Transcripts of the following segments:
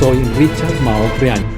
Soy Richard Mao Creaño.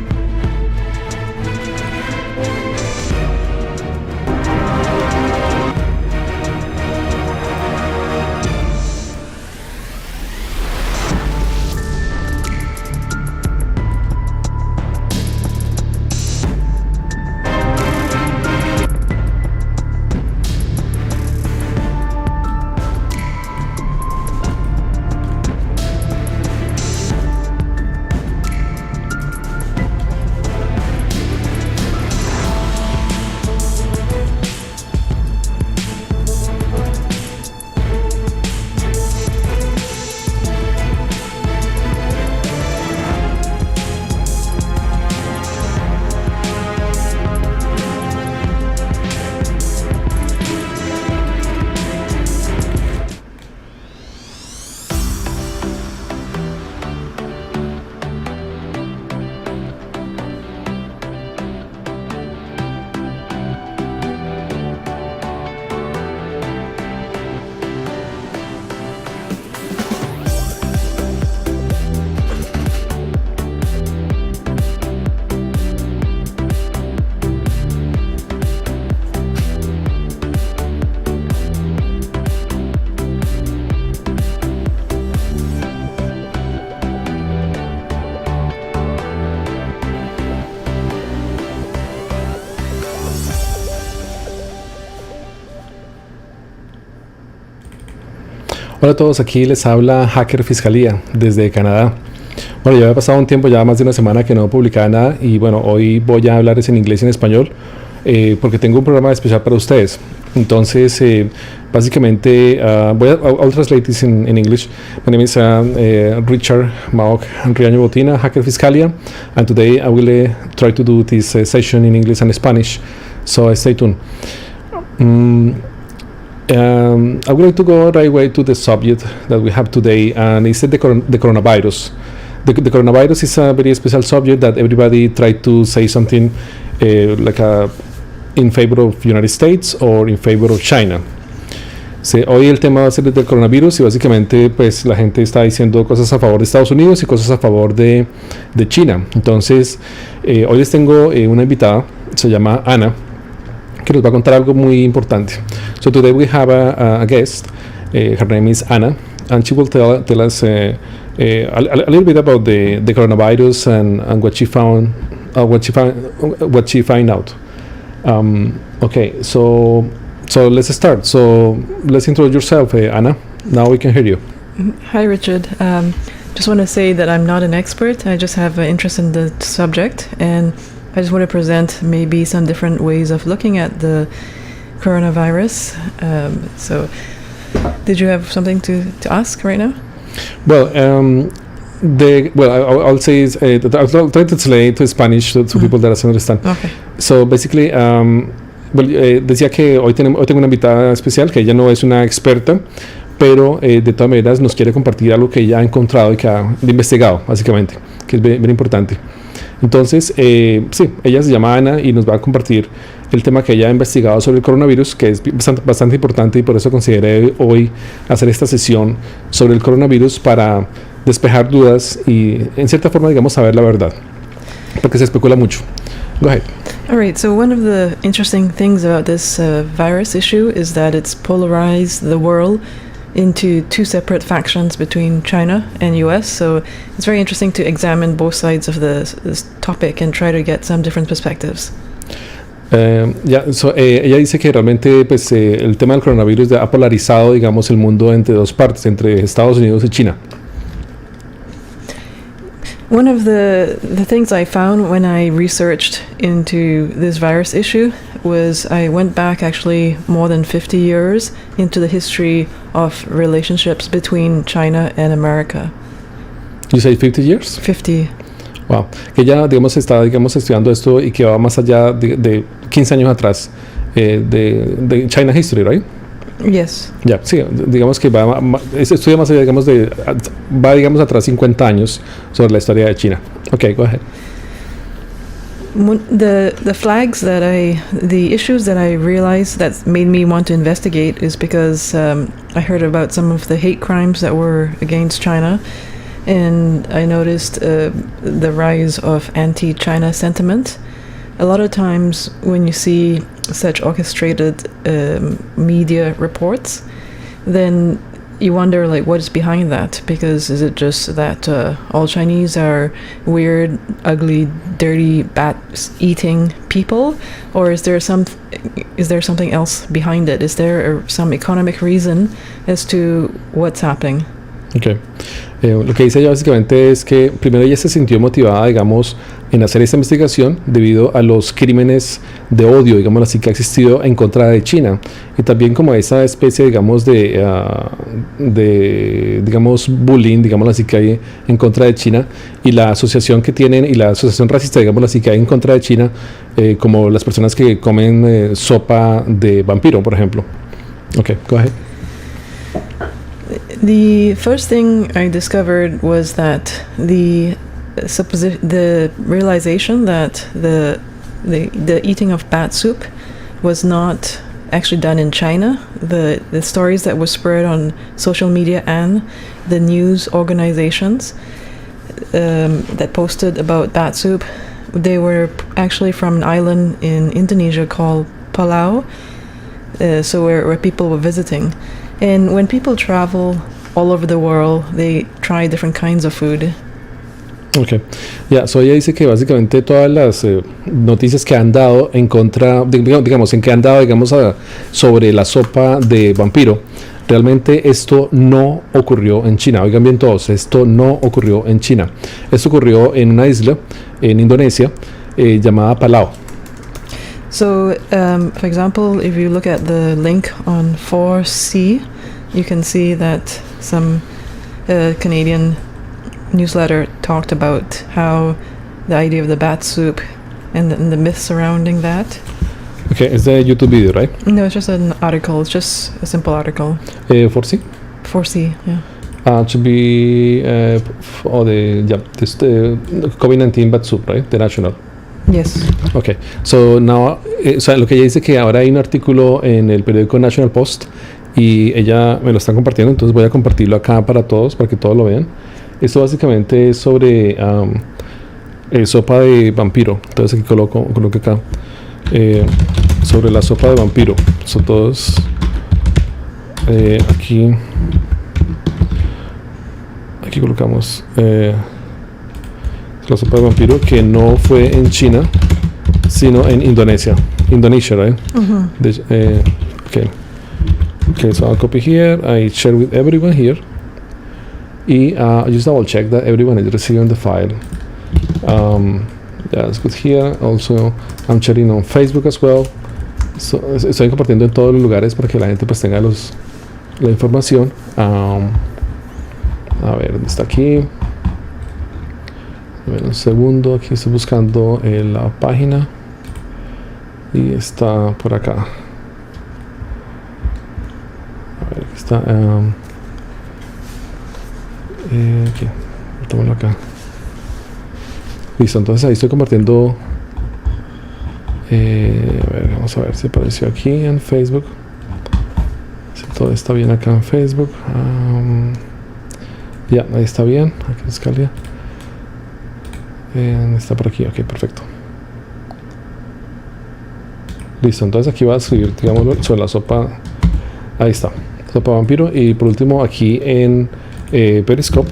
Hola a todos, aquí les habla Hacker Fiscalía desde Canadá. Bueno, ya había pasado un tiempo, ya más de una semana que no publicaba nada y bueno, hoy voy a hablarles en inglés y en español porque tengo un programa especial para ustedes. Entonces, básicamente, I'll translate this in English. My name is Richard Maok Riaño Botina, Hacker Fiscalia, and today I will try to do this session in English and Spanish, so stay tuned. I would like to go right away to the subject that we have today, and it's the coronavirus. The coronavirus is a very special subject that everybody tried to say something in favor of United States or in favor of China. Sí, hoy el tema va a ser del coronavirus y básicamente pues la gente está diciendo cosas a favor de Estados Unidos y cosas a favor de China. Entonces hoy les tengo una invitada, se llama Ana, que nos va a contar algo muy importante. So today we have a guest. Her name is Anna, and she will tell us a little bit about the coronavirus and what she found, what she find out. Okay, so let's start. So let's introduce yourself, Anna. Now we can hear you. Hi, Richard. Just want to say that I'm not an expert. I just have an interest in the subject, and I just want to present maybe some different ways of looking at the coronavirus. So, did you have something to ask right now? Well, I'll say is I'll try to translate to Spanish to people that understand. Okay. So basically, decía que hoy tengo una invitada especial que ella no es una experta, pero de todas maneras nos quiere compartir algo que ella ha encontrado y que ha investigado, básicamente, que es bien importante. Entonces, sí, ella se llama Ana y nos va a compartir el tema que ella ha investigado sobre el coronavirus, que es bastante importante, y por eso consideré hoy hacer esta sesión sobre el coronavirus para despejar dudas y, en cierta forma, digamos, saber la verdad, porque se especula mucho. Go ahead. All right, so one of the interesting things about this virus issue is that it's polarized the world into two separate factions between China and US, so it's very interesting to examine both sides of this topic and try to get some different perspectives. Ella dice que realmente pues, el tema del coronavirus ha polarizado, digamos, el mundo entre dos partes, entre Estados Unidos y China. One of the things I found when I researched into this virus issue was I went back actually more than 50 years into the history of relationships between China and America. You say 50 years? 50. Wow. Que ella, digamos, está, digamos, estudiando esto y que va más allá de 15 años atrás de China History, right? Yes. Ya, sí, digamos que estudia más allá, digamos, va, digamos, atrás 50 años sobre la historia de China. Okay, go ahead. The flags that the issues that I realized that made me want to investigate is because I heard about some of the hate crimes that were against China, and I noticed the rise of anti-China sentiment. A lot of times when you see such orchestrated media reports, then you wonder like what is behind that, because is it just that all Chinese are weird, ugly, dirty, bat-eating people, or is there something else behind it? Is there some economic reason as to what's happening? Okay. Lo que dice ella básicamente es que primero ella se sintió motivada, digamos, en hacer esta investigación debido a los crímenes de odio, digamos así, que ha existido en contra de China, y también como esa especie, digamos, digamos, bullying, digamos así, que hay en contra de China, y la asociación que tienen, y la asociación racista, digamos así, que hay en contra de China, como las personas que comen sopa de vampiro, por ejemplo. Okay, go ahead. The first thing I discovered was that the realization that the eating of bat soup was not actually done in China. The stories that were spread on social media and the news organizations that posted about bat soup, they were actually from an island in Indonesia called Palau, so where people were visiting. And when people travel all over the world, they try different kinds of food. Okay, ya, so ella dice que básicamente todas las noticias que han dado en contra, digamos, en que han dado, digamos, sobre la sopa de vampiro, realmente esto no ocurrió en China. Oigan bien todos, esto no ocurrió en China. Esto ocurrió en una isla en Indonesia llamada Palau. So, for example, if you look at the link on 4C, you can see that some Canadian newsletter talked about how the idea of the bat soup and the myth surrounding that. Okay, it's a YouTube video, right? No, it's just an article. It's just a simple article. 4C? 4C, yeah. To be this COVID-19 bat soup, right? The national. Yes. Okay, so now, o sea, lo que ella dice que ahora hay un artículo en el periódico National Post y ella me lo está compartiendo, entonces voy a compartirlo acá para todos, para que todos lo vean. Esto básicamente es sobre sopa de vampiro. Entonces aquí coloco acá sobre la sopa de vampiro. Son todos aquí colocamos la sopa de vampiro, que no fue en China sino en Indonesia, right? Mm-hmm. Okay, so I'll copy here, I share with everyone here. I just double check that everyone is receiving the file. Yeah, it's good here. Also, I'm sharing on Facebook as well. So, estoy compartiendo en todos los lugares para que la gente pues tenga la información. A ver, ¿dónde está aquí? A ver, un segundo, aquí estoy buscando la página y está por acá. A ver, aquí está. Aquí, tomémoslo acá. Listo, entonces ahí estoy compartiendo. A ver, vamos a ver si apareció aquí en Facebook. Si todo está bien acá en Facebook. Ya, ahí está bien. Aquí buscarle. Está por aquí, ok, perfecto. Listo, entonces aquí va a escribir, digamos, sobre la sopa. Ahí está, sopa vampiro. Y por último, aquí en Periscope.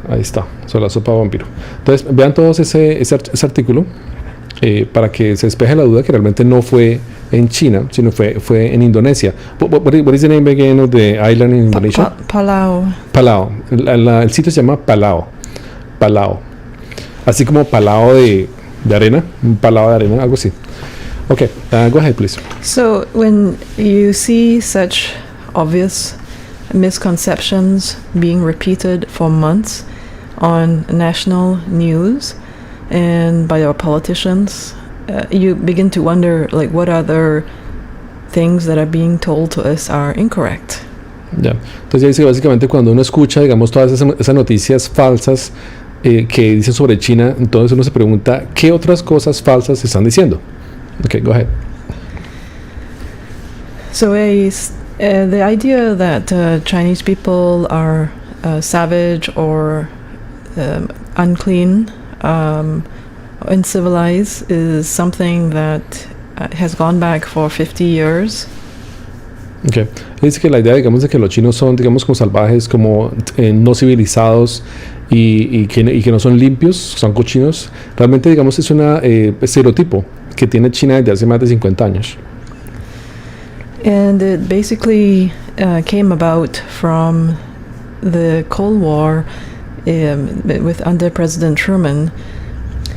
Ahí está, sobre la sopa vampiro. Entonces, vean todos ese artículo para que se despeje la duda que realmente no fue en China, sino fue en Indonesia. What is the name again of the island in Indonesia? Palau. Palau. El sitio se llama Palau. Así como palao de arena, un palao de arena, algo así. Okay, go ahead, please. So when you see such obvious misconceptions being repeated for months on national news and by our politicians, you begin to wonder, like, what other things that are being told to us are incorrect. Ya. Entonces ya dice que básicamente cuando uno escucha, digamos, todas esas noticias falsas que dicen sobre China, entonces uno se pregunta qué otras cosas falsas se están diciendo. Okay, go ahead. So the idea that Chinese people are savage or unclean, uncivilized is something that has gone back for 50 years. Okay. Dice que la idea, digamos, de que los chinos son, digamos, como salvajes, como no civilizados y que no son limpios, son cochinos, realmente, digamos, es un estereotipo que tiene China desde hace más de 50 años. And it basically came about from the Cold War with under President Truman.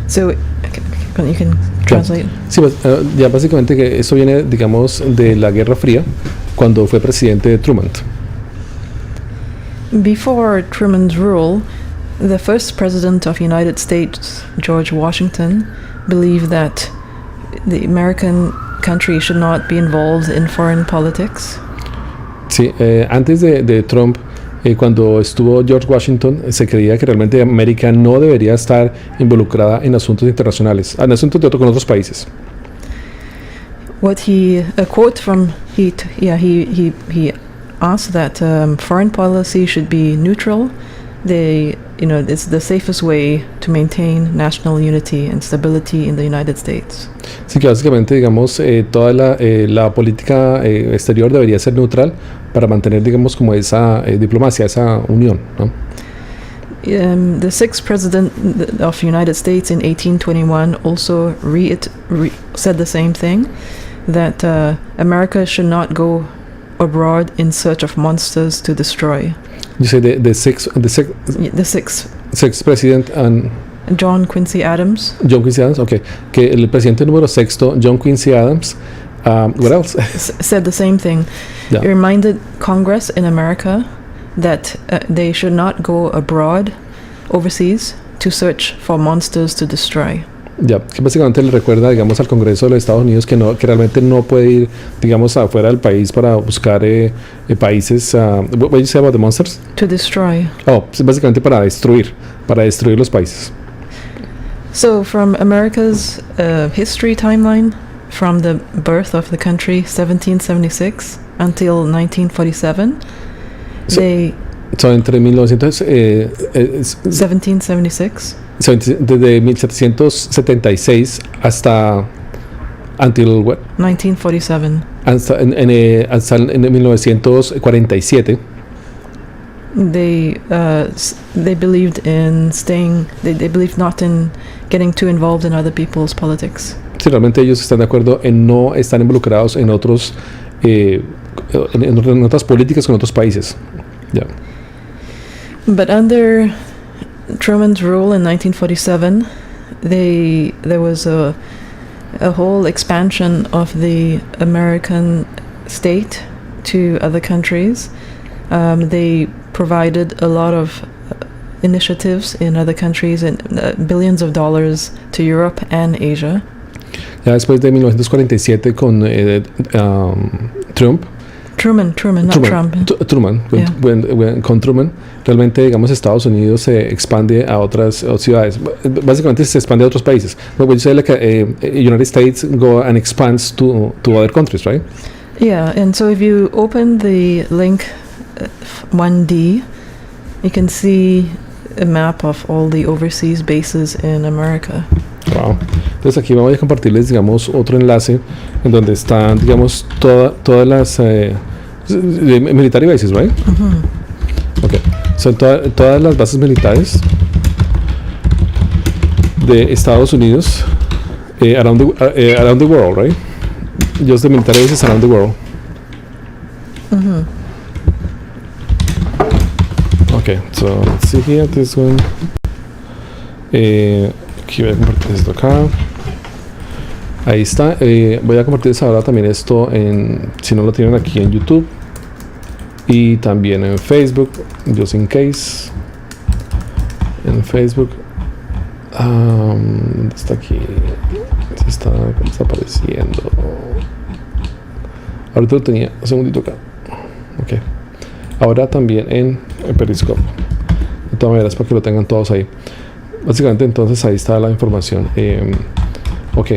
So you can translate. Sí, ya básicamente que eso viene, digamos, de la Guerra Fría, cuando fue presidente Truman. Before Truman's rule, the first president of the United States, George Washington, believed that the American country should not be involved in foreign politics. Sí, antes de Trump, cuando estuvo George Washington, se creía que realmente América no debería estar involucrada en asuntos internacionales, en asuntos con otros países. A quote from he asked that foreign policy should be neutral. It's the safest way to maintain national unity and stability in the United States. Sí, que básicamente, digamos, toda la política exterior debería ser neutral para mantener, digamos, como esa diplomacia, esa unión, ¿no? The sixth president of the United States in 1821 also said the same thing, that America should not go abroad in search of monsters to destroy. You say the sixth president and John Quincy Adams. John Quincy Adams, okay. Que el presidente número sexto, John Quincy Adams, what else? Said the same thing. Yeah. He reminded Congress in America that they should not go abroad, overseas, to search for monsters to destroy. Ya, que básicamente le recuerda, digamos, al Congreso de los Estados Unidos que realmente no puede ir, digamos, afuera del país para buscar países. What did you say about the monsters? To destroy. Oh, básicamente para destruir los países. So from America's history timeline, from the birth of the country, 1776, until 1947, So entre 1776. Desde 1776 hasta until what? 1947. Hasta en 1947. They believed in staying. They believed not in getting too involved in other people's politics. Sí, realmente ellos están de acuerdo en no estar involucrados en otros en otras políticas con otros países. Yeah. But under Truman's rule in 1947, there was a whole expansion of the American state to other countries. They provided a lot of initiatives in other countries and billions of dollars to Europe and Asia. Ya después de 1947 con Trump. Truman, not Trump. Truman, yeah. Con Truman, realmente, digamos, Estados Unidos se expande a otras ciudades. Básicamente se expande a otros países. But when you say like United States go and expands to other countries, right? Yeah, and so if you open the link 1D, you can see a map of all the overseas bases in America. Wow. Entonces aquí vamos a compartirles, digamos, otro enlace en donde están, digamos, todas las military bases, right? Mm-hmm. Okay. Son todas las bases militares de Estados Unidos around the world, right? Just the military bases around the world. Mm-hmm. Okay, so let's see here this one. Aquí voy a compartir esto acá. Ahí está. Voy a compartirles ahora también esto si no lo tienen aquí en YouTube y también en Facebook, just in case. En Facebook. ¿Dónde está aquí? Se está desapareciendo. Ahorita lo tenía. Un segundito acá. Ok. Ahora también en Periscope. De todas maneras, para que lo tengan todos ahí. Básicamente, entonces ahí está la información. Ok.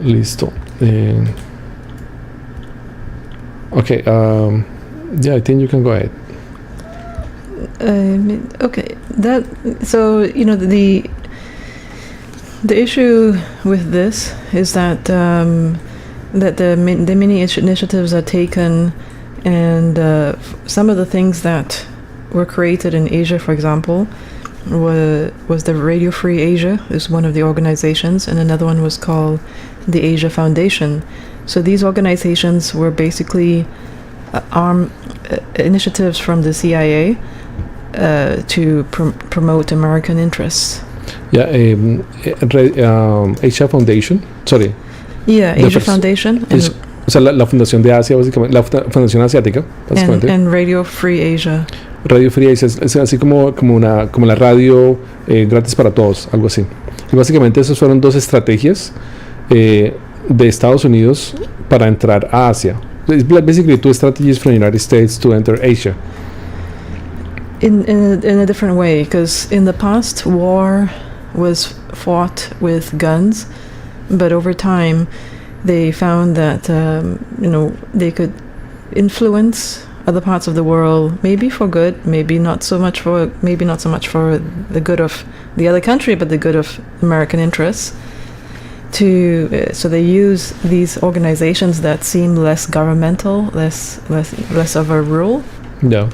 Listo. Ok. Yeah, I think you can go ahead. Okay, that so the issue with this is that that the many initiatives are taken, and some of the things that were created in Asia, for example, was the Radio Free Asia is one of the organizations, and another one was called the Asia Foundation. So these organizations were basically initiatives from the CIA to promote American interests. Yeah, Asia Foundation, sorry. Yeah, Asia Foundation. O sea, la Fundación de Asia, básicamente, la Fundación Asiática, básicamente. And Radio Free Asia. Radio Free Asia es así como la radio gratis para todos, algo así. Y básicamente esas fueron dos estrategias de Estados Unidos para entrar a Asia. It's basically two strategies from the United States to enter Asia. In a different way, because in the past, war was fought with guns, but over time, they found that they could influence other parts of the world, maybe for good, maybe not so much for the good of the other country, but the good of American interests. So they use these organizations that seem less governmental, less of a rule. Yeah.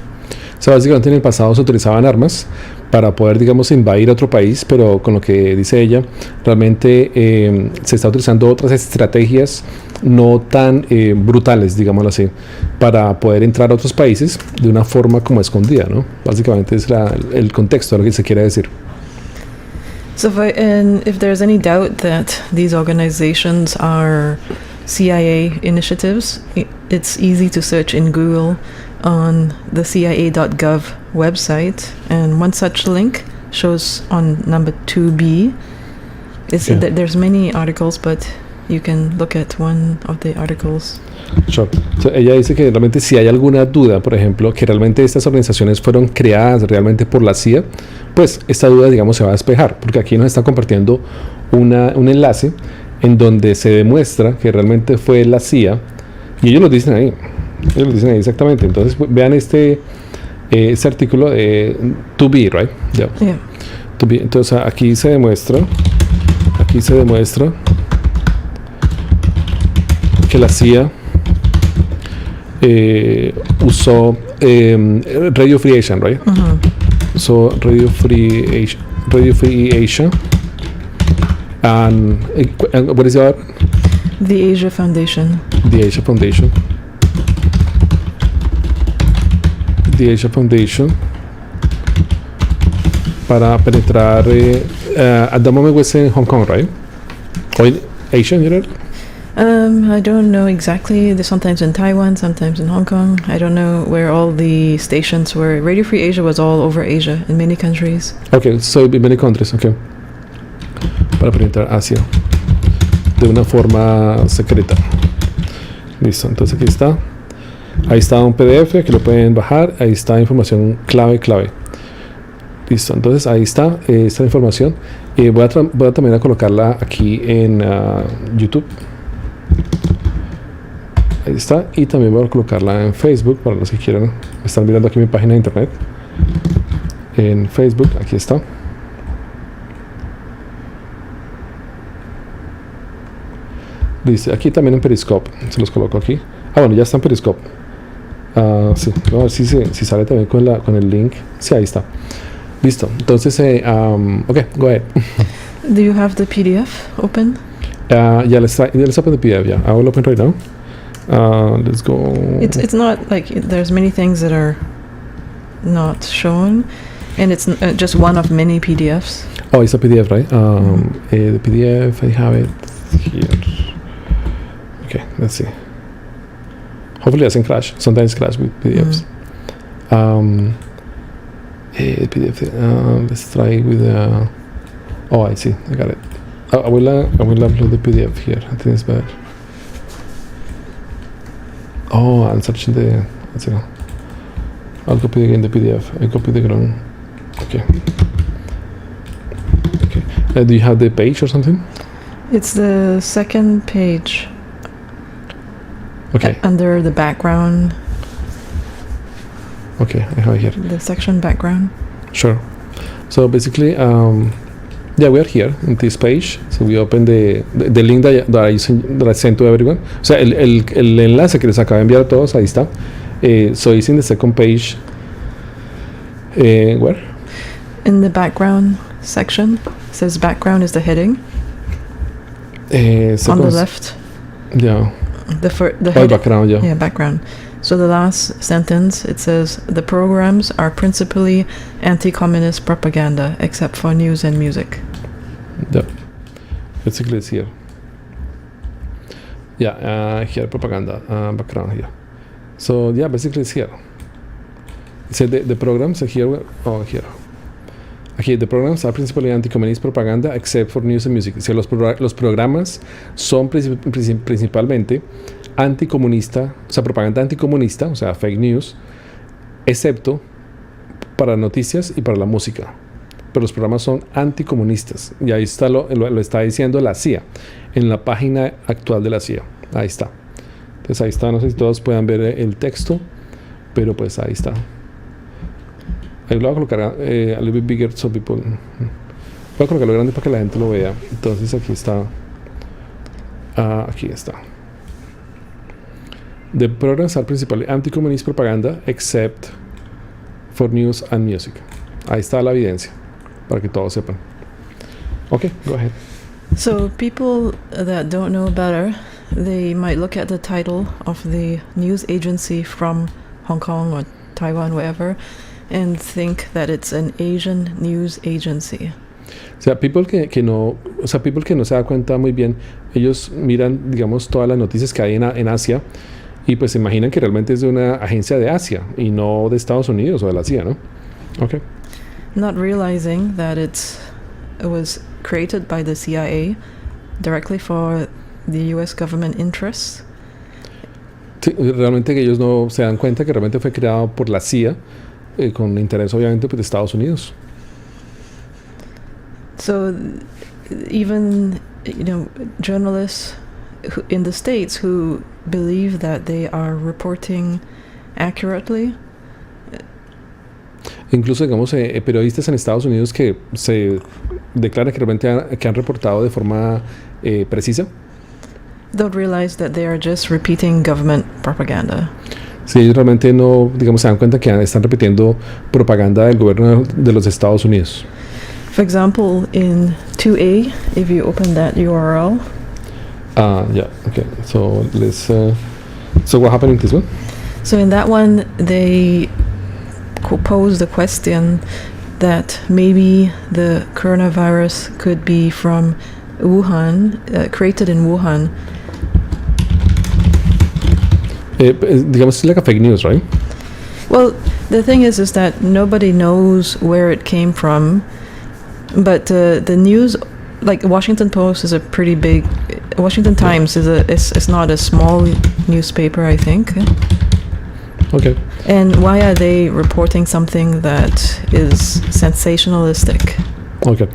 O sea, básicamente en el pasado se utilizaban armas para poder, digamos, invadir otro país, pero con lo que dice ella, realmente se está utilizando otras estrategias no tan brutales, digámoslo así, para poder entrar a otros países de una forma como escondida, ¿no? Básicamente es el contexto de lo que se quiere decir. So if there's any doubt that these organizations are CIA initiatives, it's easy to search in Google on the CIA.gov website, and one such link shows on number 2B. There's many articles, but you can look at one of the articles. Sure. So, ella dice que realmente si hay alguna duda, por ejemplo, que realmente estas organizaciones fueron creadas realmente por la CIA, pues esta duda, digamos, se va a despejar, porque aquí nos está compartiendo un enlace en donde se demuestra que realmente fue la CIA, y ellos lo dicen ahí. Ellos lo dicen ahí exactamente. Entonces vean este artículo de To Be, right? Yeah. Yeah. To Be. Entonces aquí se demuestra que la CIA usó Radio Free Asia, right? Uh-huh. So Radio Free Asia, and what is the other? The Asia Foundation. The Asia Foundation. The Asia Foundation para penetrar at the moment was in Hong Kong, right? Or in Asia, you know? I don't know exactly. They're sometimes in Taiwan, sometimes in Hong Kong. I don't know where all the stations were. Radio Free Asia was all over Asia, in many countries. Okay, so in many countries, okay. Para penetrar Asia de una forma secreta. Listo, entonces aquí está. Ahí está un PDF que lo pueden bajar. Ahí está información clave. Listo, entonces ahí está esta información. Voy a también a colocarla aquí en YouTube. Ahí está. Y también voy a colocarla en Facebook para los que quieran. Están mirando aquí mi página de internet. En Facebook, aquí está. Listo, aquí también en Periscope. Se los coloco aquí. Bueno, ya está en Periscope. Sí, a ver si sale también con el link. Sí, ahí está. Listo. Entonces, okay, go ahead. Do you have the PDF open? Yeah, let's open the PDF. Yeah, I will open right now. Let's go. It's not like there's many things that are not shown, and it's just one of many PDFs. Oh, it's a PDF, right? The PDF, I have it here. Okay, let's see. Hopefully it doesn't crash. Sometimes crash with PDFs. PDF. Let's try with oh, I see. I got it. I will upload the PDF here. I think it's better. Oh, I'm searching the. Let's see. I'll copy again the PDF. I copy the ground. Okay. Do you have the page or something? It's the second page. Okay. Under the background. Okay, I have it here. The section background. Sure. So basically, yeah, we are here in this page. So we open the link that I sent to everyone. O sea, el enlace que les acabo de enviar a todos, ahí está. So it's in the second page. Where? In the background section, it says background is the heading. On the left. Yeah. The background, yeah. Yeah, background. So the last sentence, it says, the programs are principally anti-communist propaganda, except for news and music. Yeah. Basically it's here. Yeah, here, propaganda, background here. So, yeah, basically it's here. So the programs are here. Oh, here. Aquí, the programs are principally anti-communist propaganda, except for news and music. O sea, los programas son principalmente anticomunista, o sea, propaganda anticomunista, o sea, fake news, excepto para noticias y para la música. Pero los programas son anticomunistas. Y ahí está lo está diciendo la CIA, en la página actual de la CIA. Ahí está. Entonces ahí está, no sé si todos puedan ver el texto, pero pues ahí está. Ahí lo voy a colocar a little bit bigger so people. Voy a colocarlo grande para que la gente lo vea. Entonces aquí está. Aquí está. The programs are principally anti-communist propaganda, except for news and music. Ahí está la evidencia, para que todos sepan. Okay, go ahead. So people that don't know better, they might look at the title of the news agency from Hong Kong or Taiwan, wherever, and think that it's an Asian news agency. O sea, people que no se da cuenta muy bien, ellos miran, digamos, todas las noticias que hay en Asia y pues se imaginan que realmente es de una agencia de Asia y no de Estados Unidos o de la CIA, ¿no? Okay. Not realizing that it was created by the CIA directly for the US government interests. Sí, realmente que ellos no se dan cuenta que realmente fue creado por la CIA con interés obviamente pues, de Estados Unidos. So even journalists in the States who believe that they are reporting accurately. Incluso, digamos, periodistas en Estados Unidos que se declaran que realmente que han reportado de forma precisa. Don't realize that they are just repeating government propaganda. Sí, ellos realmente no, digamos, se dan cuenta que están repitiendo propaganda del gobierno de los Estados Unidos. For example, in 2A, if you open that URL. Yeah, okay. So let's. So what happened in this one? So in that one, they pose the question that maybe the coronavirus could be from Wuhan, created in Wuhan. Digamos, it's like a fake news, right? Well, the thing is that nobody knows where it came from, but the news, like Washington Post, is a pretty big. Washington Times is not a small newspaper, I think. Okay. And why are they reporting something that is sensationalistic? Okay.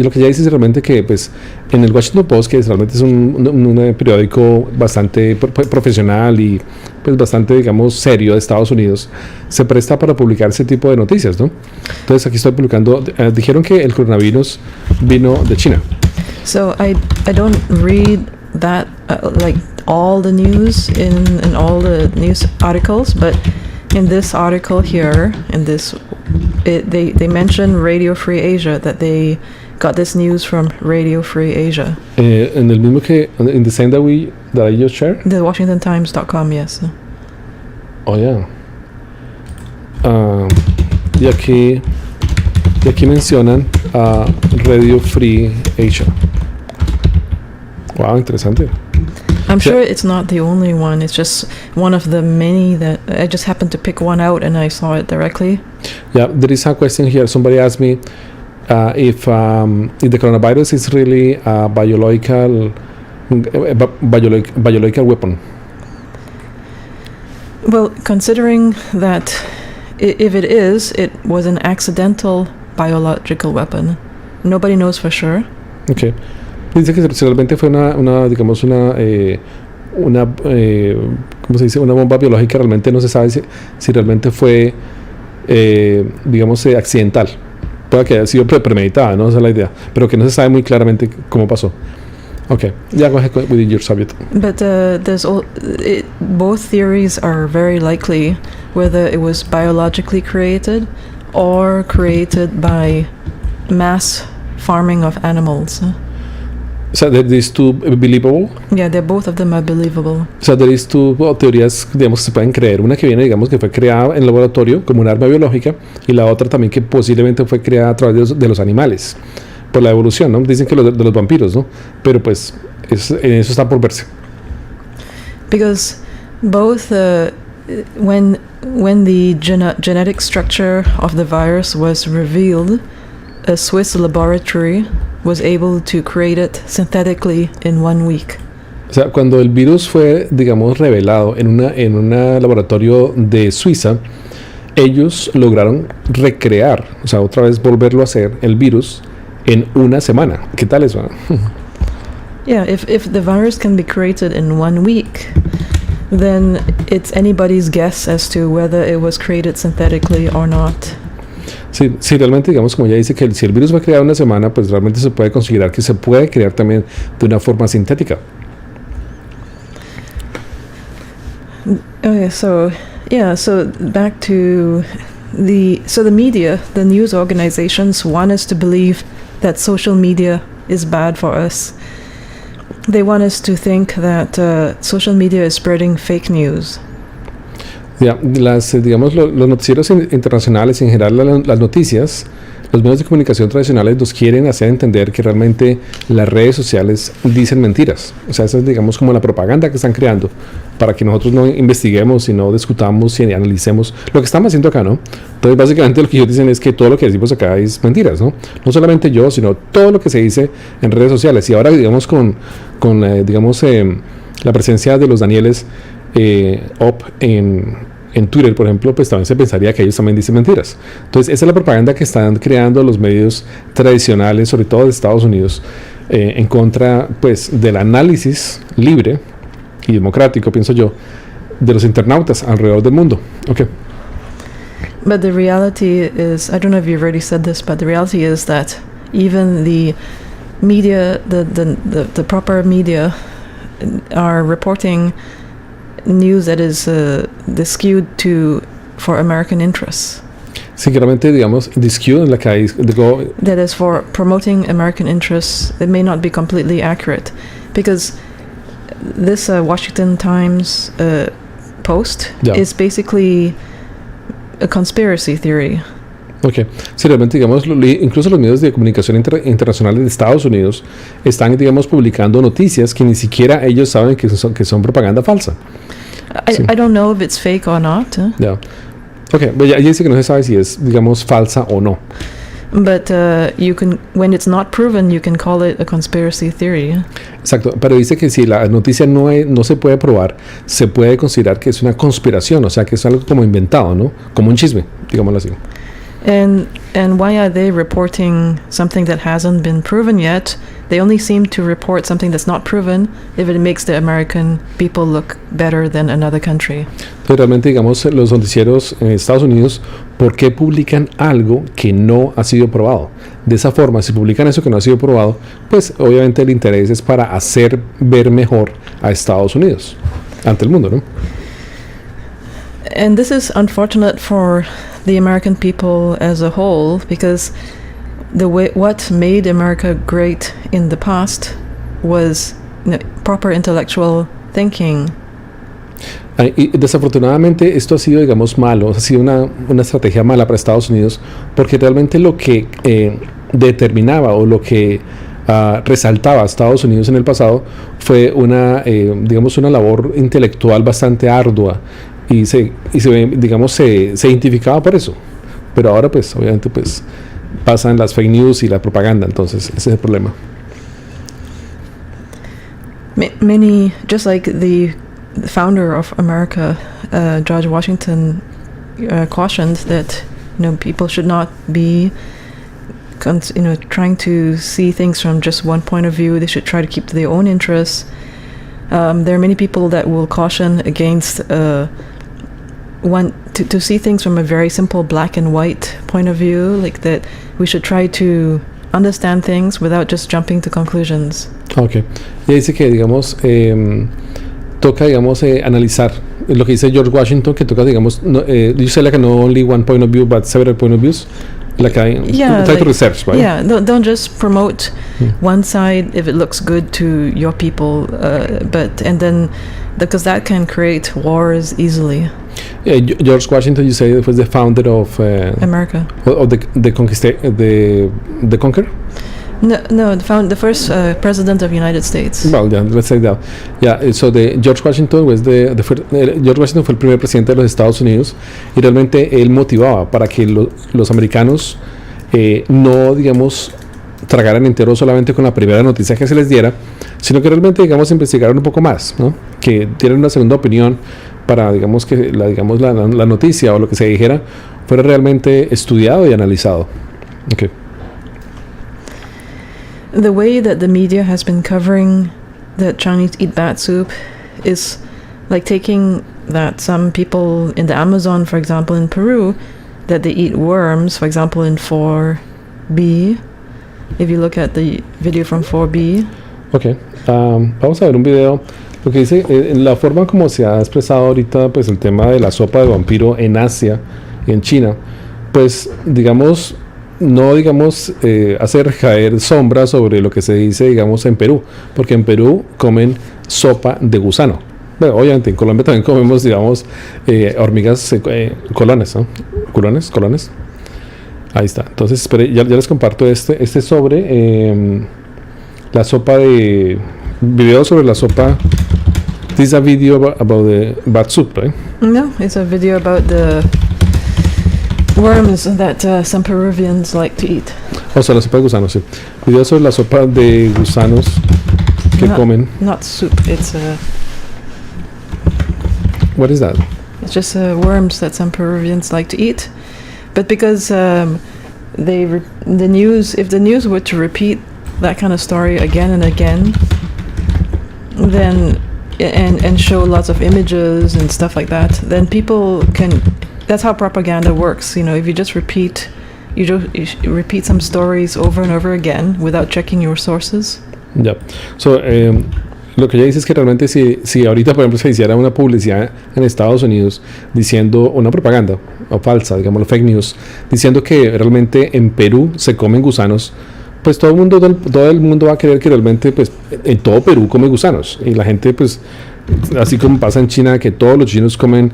Lo que ya dices es realmente que pues en el Washington Post, que realmente es un periódico bastante profesional y pues bastante, digamos, serio de Estados Unidos, se presta para publicar ese tipo de noticias, ¿no? Entonces aquí estoy publicando, dijeron que el coronavirus vino de China. So I don't read that like all the news in all the news articles, but in this article here, in this, they mention Radio Free Asia, that they got this news from Radio Free Asia. En el mismo que, in the same that I just shared? The WashingtonTimes.com, yes. Oh, yeah. Y aquí mencionan Radio Free Asia. Wow, interesante. I'm sure it's not the only one. It's just one of the many that I just happened to pick one out and I saw it directly. Yeah, there is a question here. Somebody asked me if the coronavirus is really a biological weapon. Well, considering that if it is, it was an accidental biological weapon. Nobody knows for sure. Okay. Dice que realmente fue una digamos, ¿cómo se dice? Una bomba biológica, realmente no se sabe si realmente fue, digamos, accidental. Puede que haya sido premeditada, ¿no? Esa es la idea. Pero que no se sabe muy claramente cómo pasó. Okay, yeah, go ahead with your subject. But both theories are very likely, whether it was biologically created or created by mass farming of animals. So these two believable? Yeah, both of them are believable. So there is two teorías, digamos, que se pueden creer. Una que viene, digamos, que fue creada en laboratorio como un arma biológica, y la otra también que posiblemente fue creada a través de los animales, por la evolución, ¿no? Dicen que de los vampiros, ¿no? Pero pues en eso está por verse. Because both, when the genetic structure of the virus was revealed, a Swiss laboratory was able to create it synthetically in 1 week. O sea, cuando el virus fue, digamos, revelado en un laboratorio de Suiza, ellos lograron recrear, o sea, otra vez volverlo a hacer, el virus, en 1 semana. ¿Qué tal eso? Yeah, if the virus can be created in 1 week, then it's anybody's guess as to whether it was created synthetically or not. Sí, realmente, digamos, como ya dice, que si el virus fue creado en 1 semana, pues realmente se puede considerar que se puede crear también de una forma sintética. Okay, so back to the media, the news organizations want us to believe that social media is bad for us. They want us to think that social media is spreading fake news. Ya, digamos, los noticieros internacionales, en general las noticias, los medios de comunicación tradicionales nos quieren hacer entender que realmente las redes sociales dicen mentiras. O sea, esa es, digamos, como la propaganda que están creando para que nosotros no investiguemos y no discutamos y analicemos lo que estamos haciendo acá, ¿no? Entonces, básicamente lo que ellos dicen es que todo lo que decimos acá es mentiras, ¿no? No solamente yo, sino todo lo que se dice en redes sociales. Y ahora, digamos, digamos, la presencia de los Danieles en Twitter, por ejemplo, pues también se pensaría que ellos también dicen mentiras. Entonces, esa es la propaganda que están creando los medios tradicionales, sobre todo de Estados Unidos, en contra, pues, del análisis libre y democrático, pienso yo, de los internautas alrededor del mundo. Okay. But the reality is, I don't know if you've already said this, but the reality is that even the media, the proper media, are reporting news that is skewed for American interests. Sí, claramente, digamos, skewed en la que that is for promoting American interests. It may not be completely accurate, because this Washington Times post is basically a conspiracy theory. Okay. Sí, realmente, digamos, incluso los medios de comunicación internacionales de Estados Unidos están, digamos, publicando noticias que ni siquiera ellos saben que son propaganda falsa. I don't know if it's fake or not. Yeah. Okay, ella dice que no se sabe si es, digamos, falsa o no. But when it's not proven, you can call it a conspiracy theory. Exacto, pero dice que si la noticia no se puede probar, se puede considerar que es una conspiración, o sea, que es algo como inventado, ¿no? Como un chisme, digámoslo así. And why are they reporting something that hasn't been proven yet? They only seem to report something that's not proven if it makes the American people look better than another country. Entonces, realmente, digamos, los noticieros en Estados Unidos, ¿por qué publican algo que no ha sido probado? De esa forma, si publican eso que no ha sido probado, pues obviamente el interés es para hacer ver mejor a Estados Unidos ante el mundo, ¿no? And this is unfortunate for the American people as a whole, because what made America great in the past was proper intellectual thinking. Y desafortunadamente esto ha sido, digamos, malo, ha sido una estrategia mala para Estados Unidos, porque realmente lo que determinaba o lo que resaltaba a Estados Unidos en el pasado fue digamos, una labor intelectual bastante ardua, y se identificaba por eso. Pero ahora, pues, obviamente, pues, pasan las fake news y la propaganda, entonces ese es el problema. Many, just like the founder of America, George Washington, cautioned that people should not be trying to see things from just one point of view. They should try to keep to their own interests. There are many people that will caution against to see things from a very simple black and white point of view, like that we should try to understand things without just jumping to conclusions. Ok. Y dice que, digamos, toca, digamos, analizar lo que dice George Washington, que toca, digamos, no, you say like no only one point of view, but several point of views. Like try to research, right? Yeah, don't just promote one side if it looks good to your people, and then because that can create wars easily. Yeah, George Washington, you say, was the founder of America. Of the Conquer? No, the first president of the United States. Well, yeah, let's say that. Yeah, so George Washington was George Washington fue el primer presidente de los Estados Unidos y realmente él motivaba para que los americanos no, digamos, tragaran entero solamente con la primera noticia que se les diera, sino que realmente, digamos, investigaran un poco más, ¿no? Que tienen una segunda opinión para, digamos, que la noticia o lo que se dijera fuera realmente estudiado y analizado. Okay. The way that the media has been covering that Chinese eat bat soup is like taking that some people in the Amazon, for example, in Peru, that they eat worms, for example, in 4B. If you look at the video from 4B. Ok, vamos a ver un video. Lo que dice, la forma como se ha expresado ahorita, pues el tema de la sopa de vampiro en Asia y en China, pues digamos, no digamos hacer caer sombra sobre lo que se dice, digamos, en Perú, porque en Perú comen sopa de gusano. Bueno, obviamente en Colombia también comemos, digamos, hormigas colones, ¿no? Colones. Ahí está. Entonces, espere, ya les comparto este sobre la sopa de video sobre la sopa. This is a video about the bat soup, right? No, it's a video about the worms that some Peruvians like to eat. O sea, la sopa de gusanos, sí. Video sobre la sopa de gusanos que comen. Not soup, it's What is that? It's just worms that some Peruvians like to eat. But because if the news were to repeat that kind of story again and again, then and show lots of images and stuff like that, then people can. That's how propaganda works. You know, if you just repeat some stories over and over again without checking your sources. Yeah. So lo que ella dice es que realmente si ahorita, por ejemplo, se hiciera una publicidad en Estados Unidos diciendo una propaganda o falsa, digamos, fake news, diciendo que realmente en Perú se comen gusanos, pues todo el mundo va a creer que realmente, pues, en todo Perú come gusanos. Y la gente, pues, así como pasa en China, que todos los chinos comen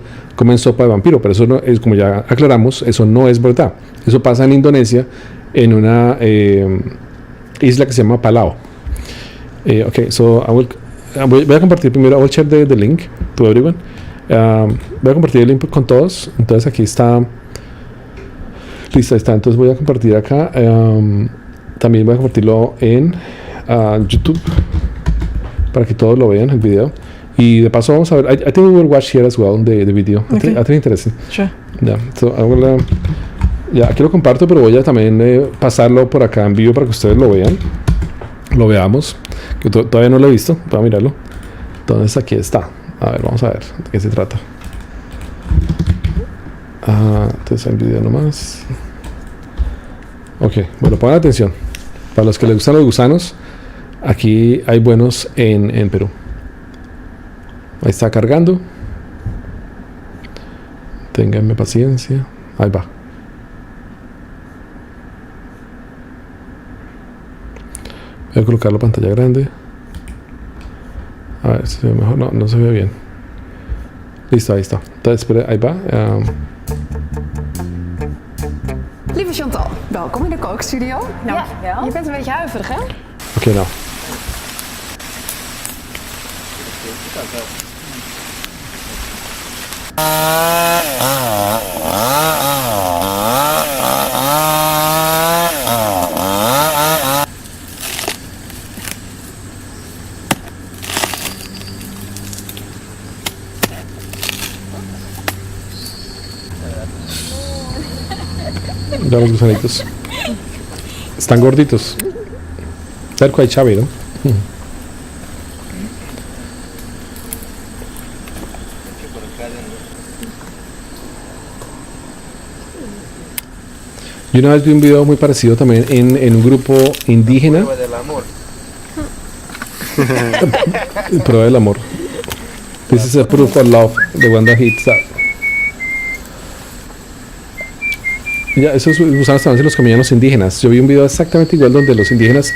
sopa de vampiro, pero eso no es, como ya aclaramos, eso no es verdad. Eso pasa en Indonesia, en una isla que se llama Palau. Okay, so voy a compartir primero, I will share the link to everyone. Voy a compartir el link con todos. Entonces aquí está. Listo, ahí está. Entonces voy a compartir acá. También voy a compartirlo en YouTube para que todos lo vean el video. Y de paso vamos a ver. I think we will watch here as well the video. Okay. I think interesting. Sure. Yeah, so I will, aquí lo comparto, pero voy a también pasarlo por acá en vivo para que ustedes lo vean. Lo veamos. Que todavía no lo he visto. Voy a mirarlo. Entonces aquí está. A ver, vamos a ver de qué se trata. Entonces hay video nomás. Ok, bueno, pongan atención. Para los que les gustan los gusanos, aquí hay buenos en Perú. Ahí está cargando. Ténganme paciencia. Ahí va. Voy a colocar la pantalla grande. A ver si se ve mejor. No se ve bien. Listo, ahí está. Entonces, espera, ahí va. Lieve Chantal, welkom in de kookstudio. Dankjewel. Je bent een beetje huiverig, hè? Oké, nou. Ya los gusanitos. Están gorditos. They're quite chubby, ¿no? Yo una vez vi un video muy parecido también en un grupo indígena. Prueba del amor. Prueba del amor. This is a proof of love, the one that hits that. Ya, esos gusanos también se los comían los indígenas. Yo vi un video exactamente igual donde los indígenas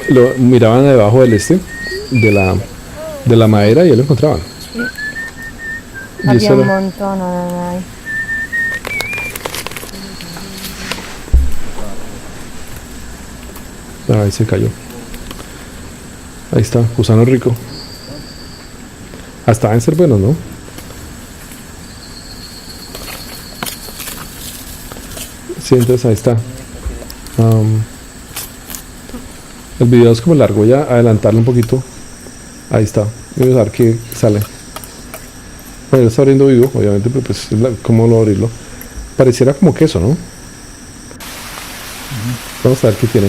lo miraban debajo de la madera y ya lo encontraban. Y Había eso un era- montón ahí. Ahí se cayó. Ahí está, gusano rico. Hasta deben ser buenos, ¿no? Sí, entonces ahí está. El video es como largo, voy a adelantarlo un poquito. Ahí está. Vamos a ver qué sale. Bueno, está abriendo vivo, obviamente, pero pues, ¿cómo lo abrirlo? Pareciera como queso, ¿no? Vamos a ver qué tiene.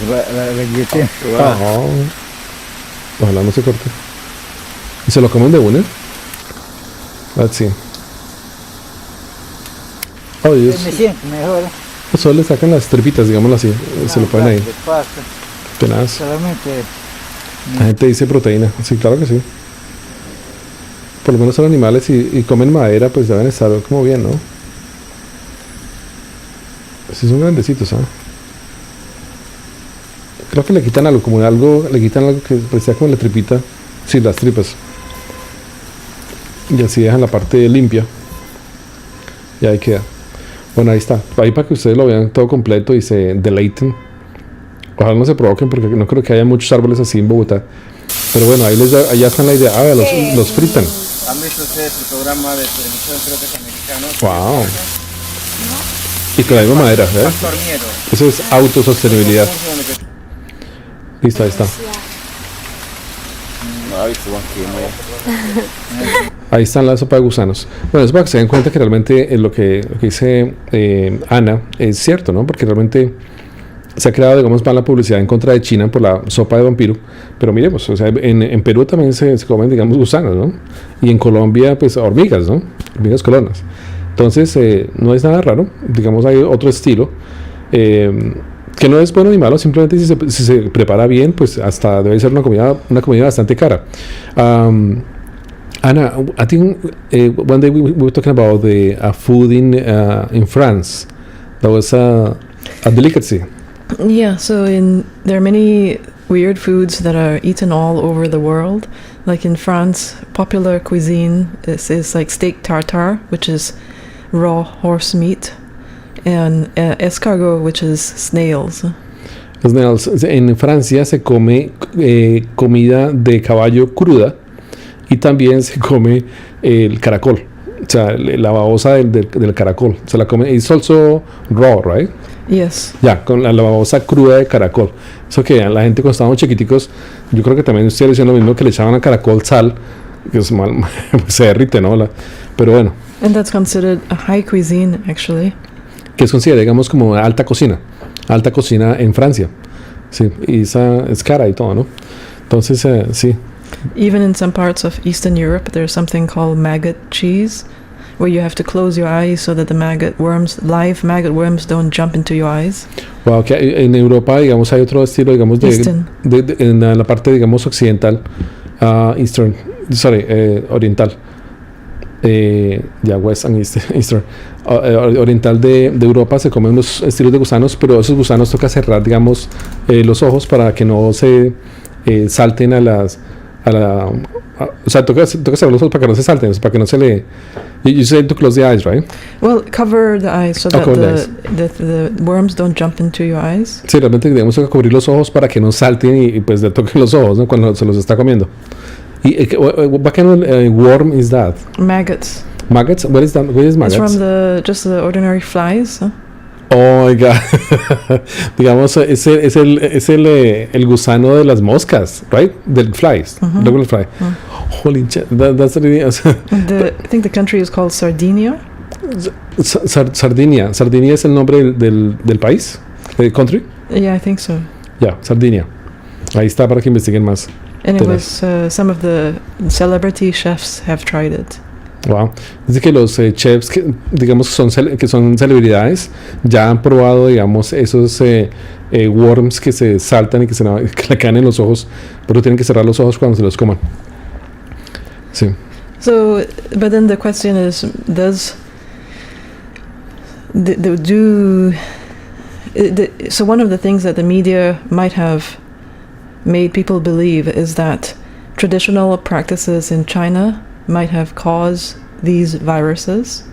La galleta. Ah, ojalá no se corte. ¿Y se lo comen de una? Let's see. Oh, ellos Me siento mejor. solo le sacan las tripitas, digámoslo así. Se lo ponen ahí. De pasta. Tenaz. Solamente La gente dice proteína. Sí, claro que sí. Por lo menos son animales y comen madera, pues deben estar como bien, ¿no? Sí, son grandecitos, ¿ah? Creo que le quitan algo, le quitan algo que parecía como la tripita. Sí, las tripas. Y así dejan la parte limpia. Y ahí queda. Bueno, ahí está. Ahí para que ustedes lo vean todo completo y se deleiten. Ojalá no se provoquen porque no creo que haya muchos árboles así en Bogotá. Pero bueno, allá está la idea. Ah, los fritan. ¿han visto ustedes el programa de televisión, creo que es americano? Wow. Y con la misma madera, ¿eh? Pastor Miedo. Eso es autosostenibilidad. Listo, ahí está. Ahí están la sopa de gusanos. Bueno, es para que se den cuenta que realmente lo que dice Ana es cierto, ¿no? Porque realmente se ha creado, digamos, mala publicidad en contra de China por la sopa de vampiro. Pero miremos, o sea, en Perú también se comen, digamos, gusanos, ¿no? Y en Colombia, pues, hormigas, ¿no? Hormigas colonas. Entonces, no es nada raro. Digamos, hay otro estilo. Que no es bueno ni malo, simplemente si se prepara bien, pues hasta debe ser una comida bastante cara. Anna, I think one day we were talking about the food in France. That was a delicacy. Yeah, so there are many weird foods that are eaten all over the world. Like in France, popular cuisine is like steak tartare, which is raw horse meat, and escargot, which is snails. En Francia se come comida de caballo cruda y también se come el caracol, o sea, la babosa del caracol. Se la come, it's also raw, right? Yes. Ya, con la babosa cruda de caracol. Eso que la gente cuando estábamos chiquiticos, yo creo que también ustedes decían lo mismo, que le echaban a caracol sal, que es mal, se derrite, ¿no? Pero bueno. And that's considered a high cuisine, actually. Que es considerada, digamos, como alta cocina en Francia. Sí, y esa es cara y todo, ¿no? Entonces, sí. Even in some parts of Eastern Europe, there's something called maggot cheese, where you have to close your eyes so that the live maggot worms don't jump into your eyes. Wow, que en Europa, digamos, hay otro estilo, digamos, en la parte, digamos, occidental, oriental. West and Eastern. Oriental de Europa se comen unos estilos de gusanos, pero esos gusanos toca cerrar, digamos, los ojos para que no se salten o sea, toca cerrar los ojos para que no se salten, para que no se le... You said to close the eyes, right? Well, cover the eyes so that the worms don't jump into your eyes. Sí, realmente digamos que cubrir los ojos para que no salten y pues le toquen los ojos, ¿no? Cuando se los está comiendo. What kind of worm is that? Maggots. Maggots? What is that? What is maggots? It's from just the ordinary flies. Huh? Oh my God. Digamos, es el gusano de las moscas, right? Del flies, regular fly. Holy shit, that's really... I think the country is called Sardinia. Sardinia. Sardinia es el nombre del país, del country. Yeah, I think so. Yeah, Sardinia. Ahí está para que investiguen más. And it was some of the celebrity chefs have tried it. Wow. Dice que los chefs que digamos que son celebridades ya han probado, digamos, esos worms que se saltan y que que le caen en los ojos, pero tienen que cerrar los ojos cuando se los coman. Sí. So, but then the question is, so one of the things that the media might have made people believe is that traditional practices in China might have caused these viruses.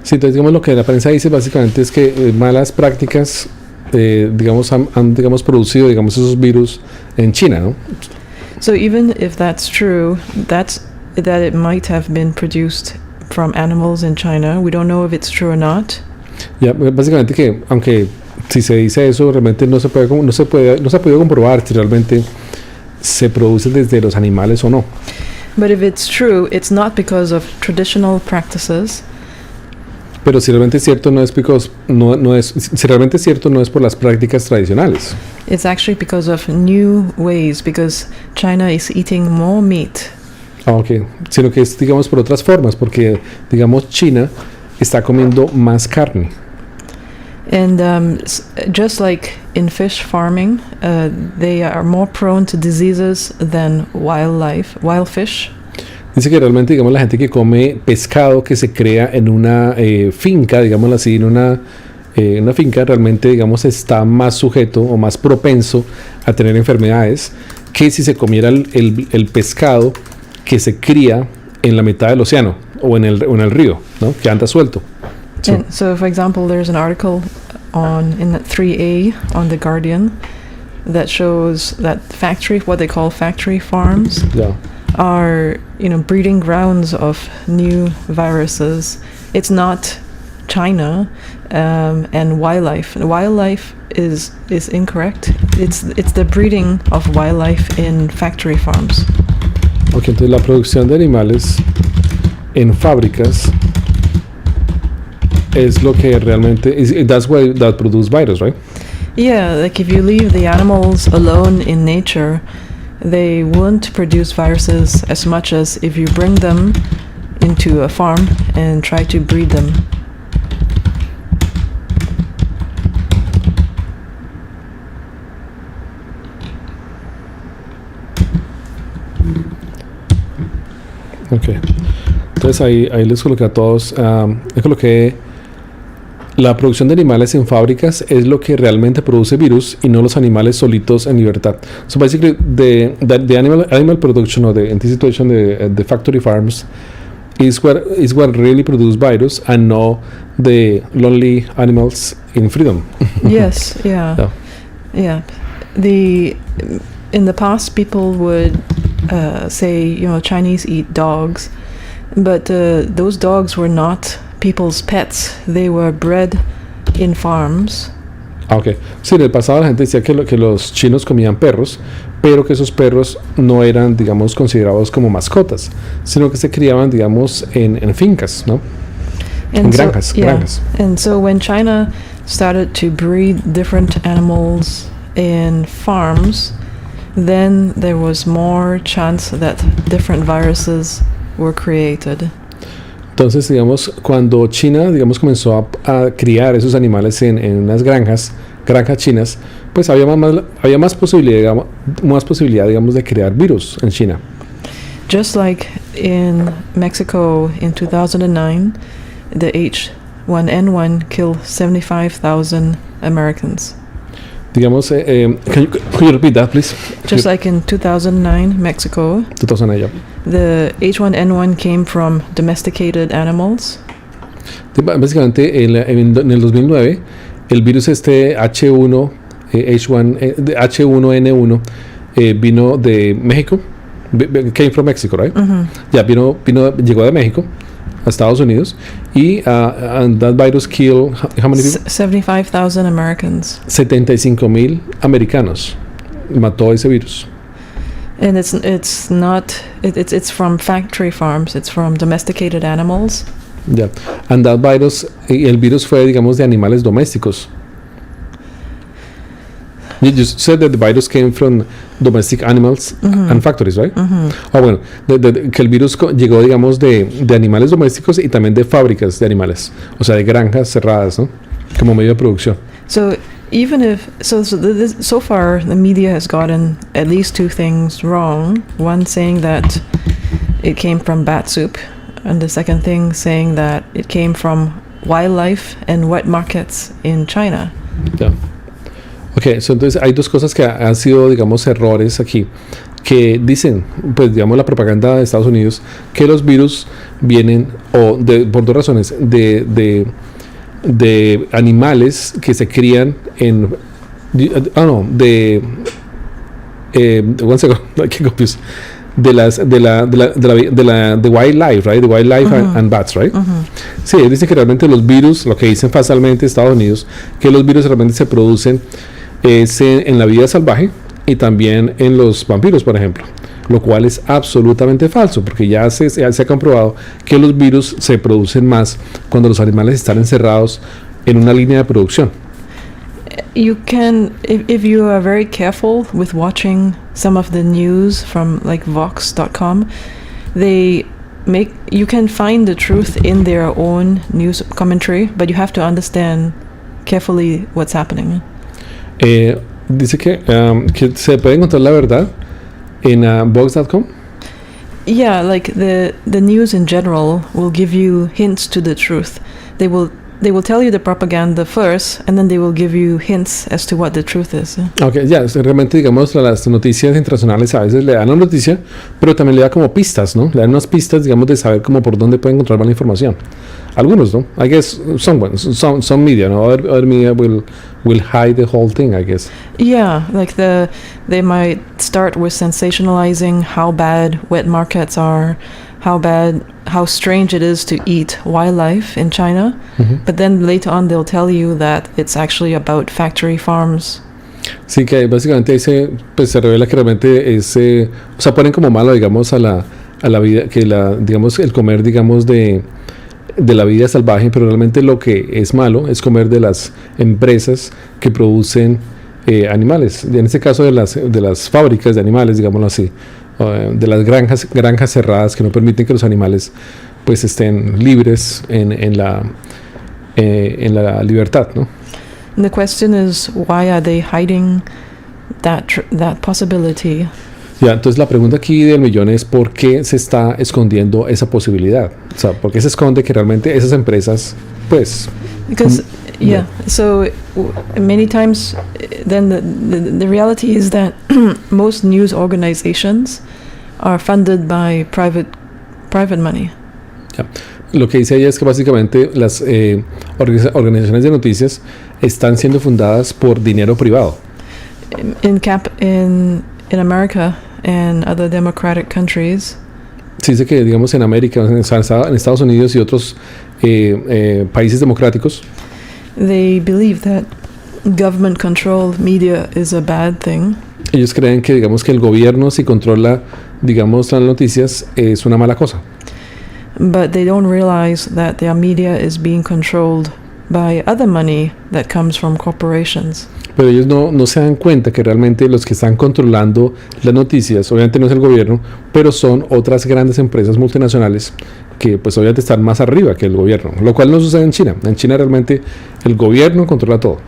Sí, entonces digamos lo que la prensa dice básicamente es que malas prácticas digamos han digamos producido digamos esos virus en China, ¿no? So even if that's true, that it might have been produced from animals in China. We don't know if it's true or not. Ya, básicamente que aunque si se dice eso realmente no se ha podido comprobar si realmente se produce desde los animales o no. But if it's true, it's not because of traditional practices. Pero si realmente es cierto si realmente es cierto no es por las prácticas tradicionales. It's actually because of new ways, because China is eating more meat. Okay. Sino que es digamos por otras formas, porque digamos China está comiendo más carne. And just like in fish farming, they are more prone to diseases than wild fish. Dice que realmente, digamos, la gente que come pescado que se crea en una finca, digámoslo así, en una finca, realmente, digamos, está más sujeto o más propenso a tener enfermedades que si se comiera el pescado que se cría en la mitad del océano o en el río, ¿no? Que anda suelto. So, for example, there's an article in 3A on The Guardian that shows that what they call factory farms are, breeding grounds of new viruses. It's not China and wildlife. Wildlife is incorrect. It's the breeding of wildlife in factory farms. Okay, entonces la producción de animales en fábricas es lo que realmente that's why that produce virus, right? Yeah, like if you leave the animals alone in nature, they won't produce viruses as much as if you bring them into a farm and try to breed them. Okay. Entonces ahí les coloqué a todos, les coloqué la producción de animales en fábricas es lo que realmente produce virus y no los animales solitos en libertad. So basically the animal production or in this situation the factory farms is what really produce virus and not the lonely animals in freedom. Yes, yeah. Yeah. In the past people would say, Chinese eat dogs, but those dogs were not people's pets. They were bred in farms. Okay. Sí, en el pasado la gente decía que los chinos comían perros, pero que esos perros no eran, digamos, considerados como mascotas, sino que se criaban, digamos, en fincas, ¿no? En granjas. And so when China started to breed different animals in farms, then there was more chance that different viruses were created. Entonces, digamos, cuando China, digamos, comenzó a criar esos animales en unas granjas chinas, pues había más posibilidad, digamos, de crear virus en China. Just like in Mexico in 2009, the H1N1 killed 75,000 Americans. Digamos, can you repeat that, please? Just like in 2009, Mexico, 2009, yeah. The H1N1 came from domesticated animals. Básicamente, en el 2009, el virus H1N1 vino de México. Came from Mexico, right? Mm-hmm. Ya llegó de México a Estados Unidos y and that virus killed how many people? 75,000 Americans. 75,000 americanos mató ese virus. And it's from factory farms. It's from domesticated animals. Yeah. And that virus, el virus fue, digamos, de animales domésticos. You said that the virus came from domestic animals and factories, right? Bueno, que el virus llegó, digamos, de animales domésticos y también de fábricas de animales, o sea, de granjas cerradas, ¿no? Como medio de producción. So even if so far the media has gotten at least two things wrong. One saying that it came from bat soup, and the second thing saying that it came from wildlife and wet markets in China. Yeah. Okay, so entonces hay dos cosas que han sido, digamos, errores aquí, que dicen, pues digamos, la propaganda de Estados Unidos, que los virus vienen, por dos razones, de animales que se crían en, one second, I get confused. De wildlife, right? The wildlife and bats, right? Sí, dicen que realmente los virus, lo que dicen falsamente Estados Unidos, que los virus realmente se producen en la vida salvaje y también en los vampiros, por ejemplo, lo cual es absolutamente falso, porque ya se ha comprobado que los virus se producen más cuando los animales están encerrados en una línea de producción. You can, if you are very careful with watching some of the news from like Vox.com, you can find the truth in their own news commentary, but you have to understand carefully what's happening. Dice que se puede encontrar la verdad en Vox.com. Yeah, like the news in general will give you hints to the truth. They will tell you the propaganda first, and then they will give you hints as to what the truth is. Okay, ya, realmente, digamos, las noticias internacionales a veces le dan la noticia, pero también le da como pistas, ¿no? Le dan unas pistas, digamos, de saber como por dónde pueden encontrar la información. Algunos, ¿no? I guess some media, ¿no? Other media will hide the whole thing, I guess. Yeah, like they might start with sensationalizing how bad wet markets are, how strange it is to eat wildlife in China, but then later on they'll tell you that it's actually about factory farms. Sí, que básicamente pues se revela que realmente o sea, ponen como malo, digamos, a la vida, que digamos, el comer, digamos, de la vida salvaje, pero realmente lo que es malo es comer de las empresas que producen animales, y en este caso de las fábricas de animales, digámoslo así, de las granjas cerradas que no permiten que los animales pues estén libres en la libertad, ¿no? And the question is, why are they hiding that possibility? Ya, entonces la pregunta aquí del millón es ¿por qué se está escondiendo esa posibilidad? O sea, ¿por qué se esconde que realmente esas empresas, pues... Because, yeah, so many times then the reality is that most news organizations are funded by private money. Ya. Lo que dice ella es que básicamente las organizaciones de noticias están siendo fundadas por dinero privado. In America and other democratic countries, Se dice que, digamos, en América, en Estados Unidos y otros países democráticos, they believe that government-controlled media is a bad thing. Ellos creen que, digamos, que el gobierno, si controla, digamos, las noticias, es una mala cosa. But they don't realize that their media is being controlled by other money that comes from corporations. Pero ellos no se dan cuenta que realmente los que están controlando las noticias, obviamente no es el gobierno, pero son otras grandes empresas multinacionales que pues obviamente están más arriba que el gobierno, lo cual no sucede en China. En China realmente el gobierno controla todo.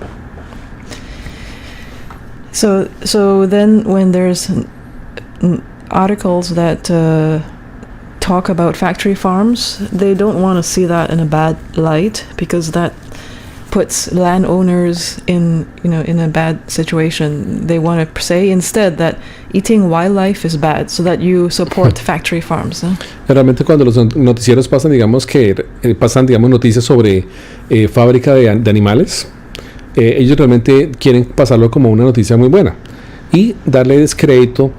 So then when there's articles that talk about factory farms, they don't want to see that in a bad light, because that puts landowners in a bad situation. They want to say instead that eating wildlife is bad, so that you support factory farms. Realmente cuando los noticieros pasan, digamos, noticias sobre fábrica de animales, ellos realmente quieren pasarlo como una noticia muy buena y darle descrédito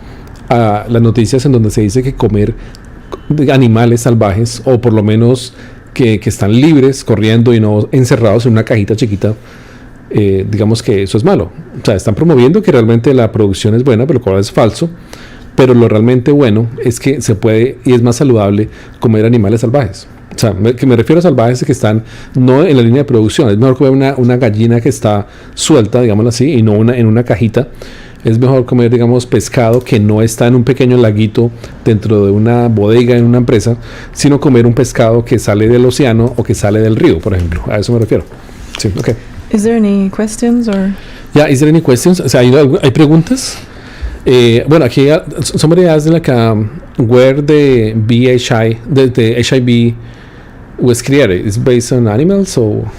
a las noticias en donde se dice que comer animales salvajes, o por lo menos que están libres, corriendo y no encerrados en una cajita chiquita, digamos que eso es malo. O sea, están promoviendo que realmente la producción es buena, pero lo cual es falso. Pero lo realmente bueno es que se puede y es más saludable comer animales salvajes. O sea, que me refiero a salvajes que están no en la línea de producción. Es mejor comer una gallina que está suelta, digámoslo así, y no en una cajita. Es mejor comer, digamos, pescado que no está en un pequeño laguito dentro de una bodega en una empresa, sino comer un pescado que sale del océano o que sale del río, por ejemplo. A eso me refiero. Sí, ok. Is there any questions or? Yeah, is there any questions? O sea, ¿hay preguntas? Bueno, aquí somebody asked like where the the HIV was created. Is based on animals or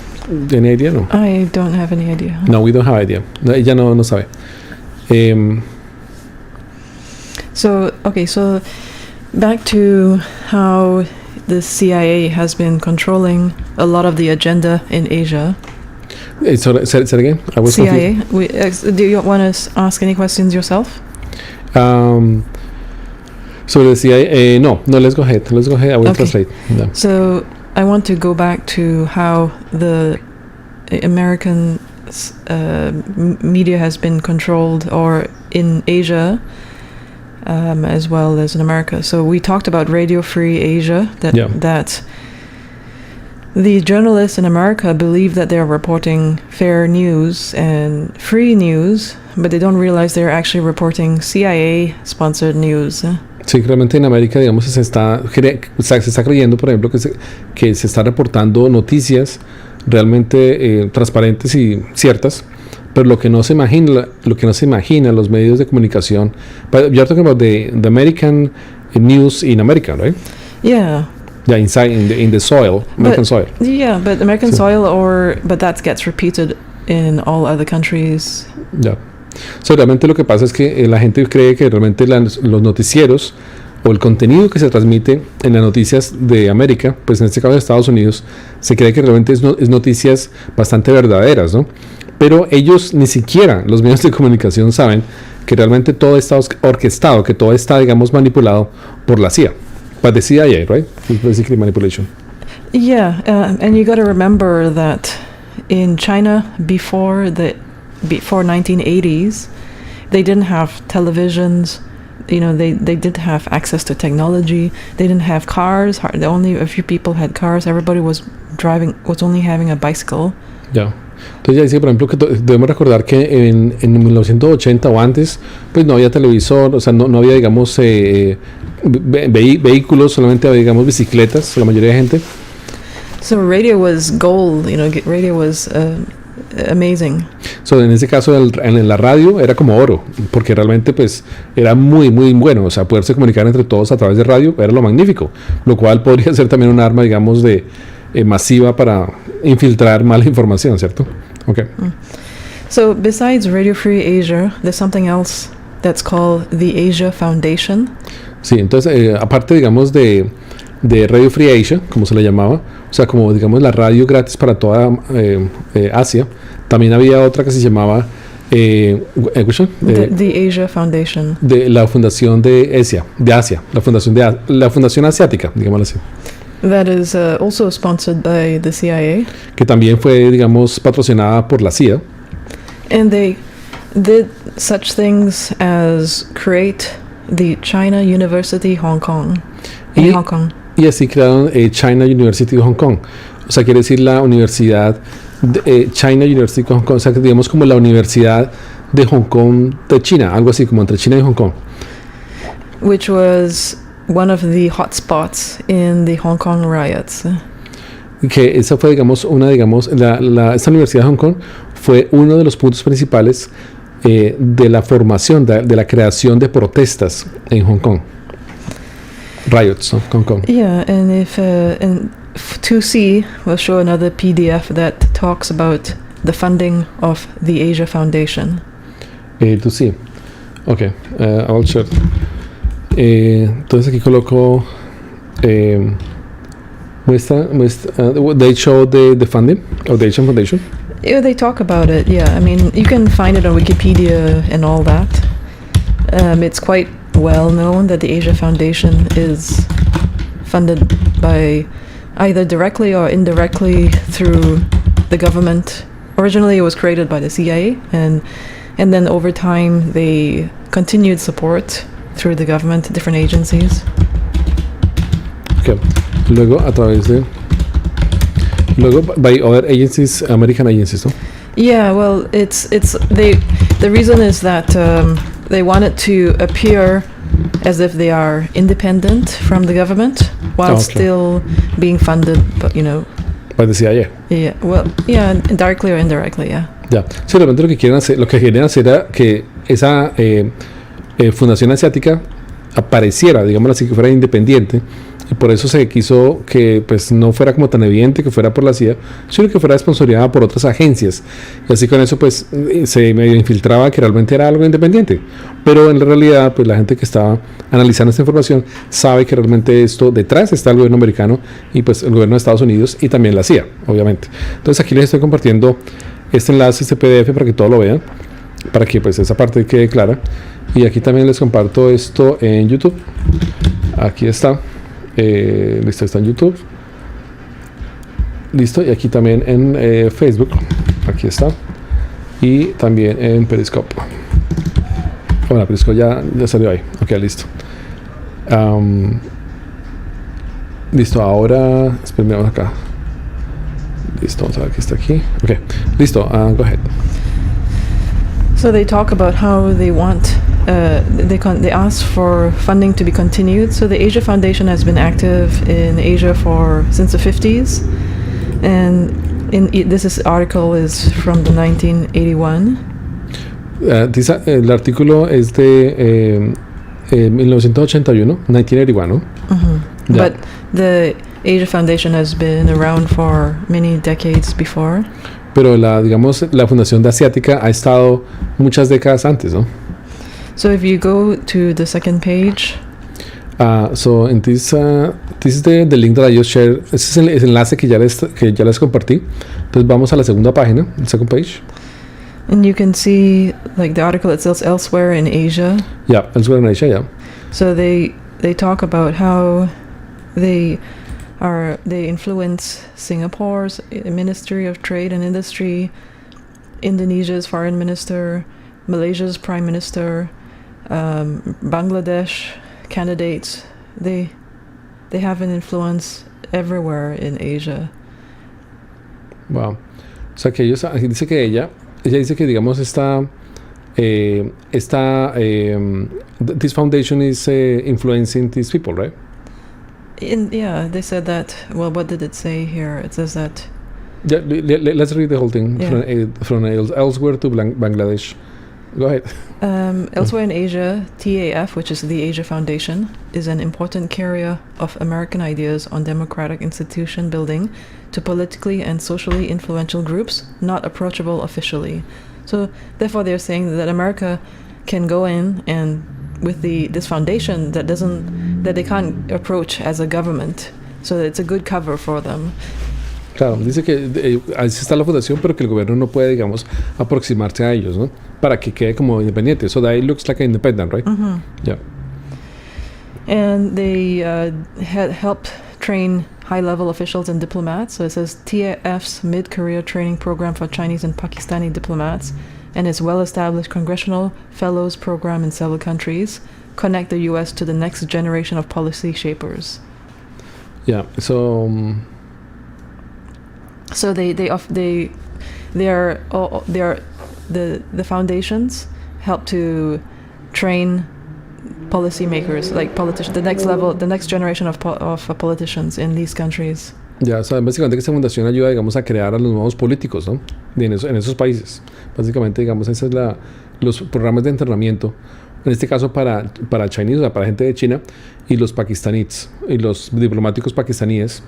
any idea? No. I don't have any idea. No, we don't have idea. No, ella no sabe. So back to how the CIA has been controlling a lot of the agenda in Asia. So, say it again. I was CIA. Do you want to ask any questions yourself? So the CIA. No. Let's go ahead. I will Okay. translate. No. So I want to go back to how the American media has been controlled, or in Asia, as well as in America. So we talked about Radio Free Asia, that the journalists in America believe that they're reporting fair news and free news, but they don't realize they're actually reporting CIA-sponsored news. Sí, realmente en América, digamos, se está creyendo, por ejemplo, que se está reportando noticias realmente transparentes y ciertas, pero lo que no se imagina los medios de comunicación. But you're talking about the American news in America, right? Yeah. Yeah, inside in the soil, American soil. Yeah, but American soil, but that gets repeated in all other countries. Yeah. So, realmente lo que pasa es que la gente cree que realmente los noticieros o el contenido que se transmite en las noticias de América, pues en este caso de Estados Unidos, se cree que realmente es noticias bastante verdaderas, ¿no? Pero ellos ni siquiera, los medios de comunicación, saben que realmente todo está orquestado, que todo está, digamos, manipulado por la CIA. By the CIA, right? It's basically manipulation. Yeah, and you got to remember that in China before 1980s, they didn't have televisions. You know, they didn't have access to technology. They didn't have cars. Only a few people had cars. Everybody was only having a bicycle. Ya. Entonces ya dice, por ejemplo, que debemos recordar que en 1980 o antes, pues no había televisor, o sea, no había, digamos, vehículos, solamente había, digamos, bicicletas, la mayoría de gente. So radio was gold, you know, radio was amazing. So, en ese caso, en la radio era como oro, porque realmente, pues, era muy, muy bueno, o sea, poderse comunicar entre todos a través de radio era lo magnífico, lo cual podría ser también un arma, digamos, masiva para infiltrar mala información, ¿cierto? Okay. So besides Radio Free Asia, there's something else that's called the Asia Foundation. Sí, entonces, aparte, digamos, de Radio Free Asia, como se le llamaba, o sea, como, digamos, la radio gratis para toda Asia, también había otra que se llamaba The Asia Foundation. De la Fundación de Asia, la Fundación Asiática, digámoslo así. That is also sponsored by the CIA. Que también fue, digamos, patrocinada por la CIA. And they did such things as create the China University Hong Kong. In Hong Kong. Y así crearon China University Hong Kong. O sea, quiere decir la Universidad China University Hong Kong. O sea, que digamos como la Universidad de Hong Kong de China, algo así como entre China y Hong Kong. Which was one of the hotspots in the Hong Kong riots. Que esa fue, digamos, esta Universidad de Hong Kong fue uno de los puntos principales de la formación, de la creación de protestas en Hong Kong. Riots of Hong Kong. Yeah, and if 2C will show another PDF that talks about the funding of the Asia Foundation. 2C. Okay, I will share. Entonces aquí coloco muestra they show the funding of the Asian Foundation. Yeah, they talk about it. Yeah, I mean, you can find it on Wikipedia and all that. It's quite well known that the Asia Foundation is funded by either directly or indirectly through the government. Originally, it was created by the CIA, and then over time, they continued support through the government, different agencies. Okay. Luego, a través de... Luego, by other agencies, American agencies, ¿no? Yeah, well, the reason is that they wanted to appear as if they are independent from the government while Okay. still being funded, but By the CIA. yeah, well, yeah, directly or indirectly, yeah. Ya. Sí, realmente lo que quieren hacer, lo que quieren hacer era que esa fundación asiática apareciera, digamos así, que fuera independiente, y por eso se quiso que pues no fuera como tan evidente que fuera por la CIA, sino que fuera sponsoreada por otras agencias, y así con eso pues se medio infiltraba que realmente era algo independiente, pero en realidad pues la gente que estaba analizando esta información sabe que realmente esto detrás está el gobierno americano y pues el gobierno de Estados Unidos y también la CIA, obviamente. Entonces aquí les estoy compartiendo este enlace, este PDF, para que todo lo vean, para que pues esa parte quede clara. Y aquí también les comparto esto en YouTube. Aquí está. Listo, está en YouTube. Listo, y aquí también en Facebook. Aquí está. Y también en Periscope. Bueno, Periscope ya salió ahí. Ok, listo. Listo, ahora esperemos acá. Listo, vamos a ver qué está aquí. Ok, listo, go ahead. So they talk about how they want, they ask for funding to be continued. So the Asia Foundation has been active in Asia since the 50s, and this article is from the 1981. El artículo es de 1981, 1981, ¿no? Mm-hmm. Yeah. But the Asia Foundation has been around for many decades before. Pero digamos, la Fundación de Asiática ha estado muchas décadas antes, ¿no? So if you go to the second page. So in this is the link that I just shared. Este es el enlace que ya les compartí. Entonces vamos a la segunda página, el second page. And you can see like the article it says elsewhere in Asia. Yeah, elsewhere in Asia, yeah. So they talk about how they influence Singapore's Ministry of Trade and Industry, Indonesia's foreign minister, Malaysia's prime minister, Bangladesh candidates. They have an influence everywhere in Asia. Wow. O sea que aquí dice que ella dice que digamos this foundation is influencing these people, right? They said that. Well, what did it say here? It says that. Yeah, let's read the whole thing. Yeah. From elsewhere to Bangladesh. Go ahead. Elsewhere in Asia, TAF, which is the Asia Foundation, is an important carrier of American ideas on democratic institution building to politically and socially influential groups not approachable officially. So, therefore, they're saying that America can go in and with this foundation that they can't approach as a government, so it's a good cover for them. Claro, dice que ahí está la fundación, pero que el gobierno no puede, digamos, aproximarse a ellos, ¿no? Para que quede como independiente. So that it looks like independent, right? Mm-hmm. Yeah. And they had helped train high-level officials and diplomats. So it says TAF's mid-career training program for Chinese and Pakistani diplomats and its well-established Congressional Fellows program in several countries connect the U.S. to the next generation of policy shapers. Yeah. So the foundations help to train policymakers, like the next generation of politicians in these countries. Ya, o sea, básicamente que esta fundación ayuda, digamos, a crear a los nuevos políticos, ¿no? En esos países. Básicamente, digamos, esos es los programas de entrenamiento, en este caso para Chinese, o sea, para gente de China, y los pakistaníes, y los diplomáticos pakistaníes.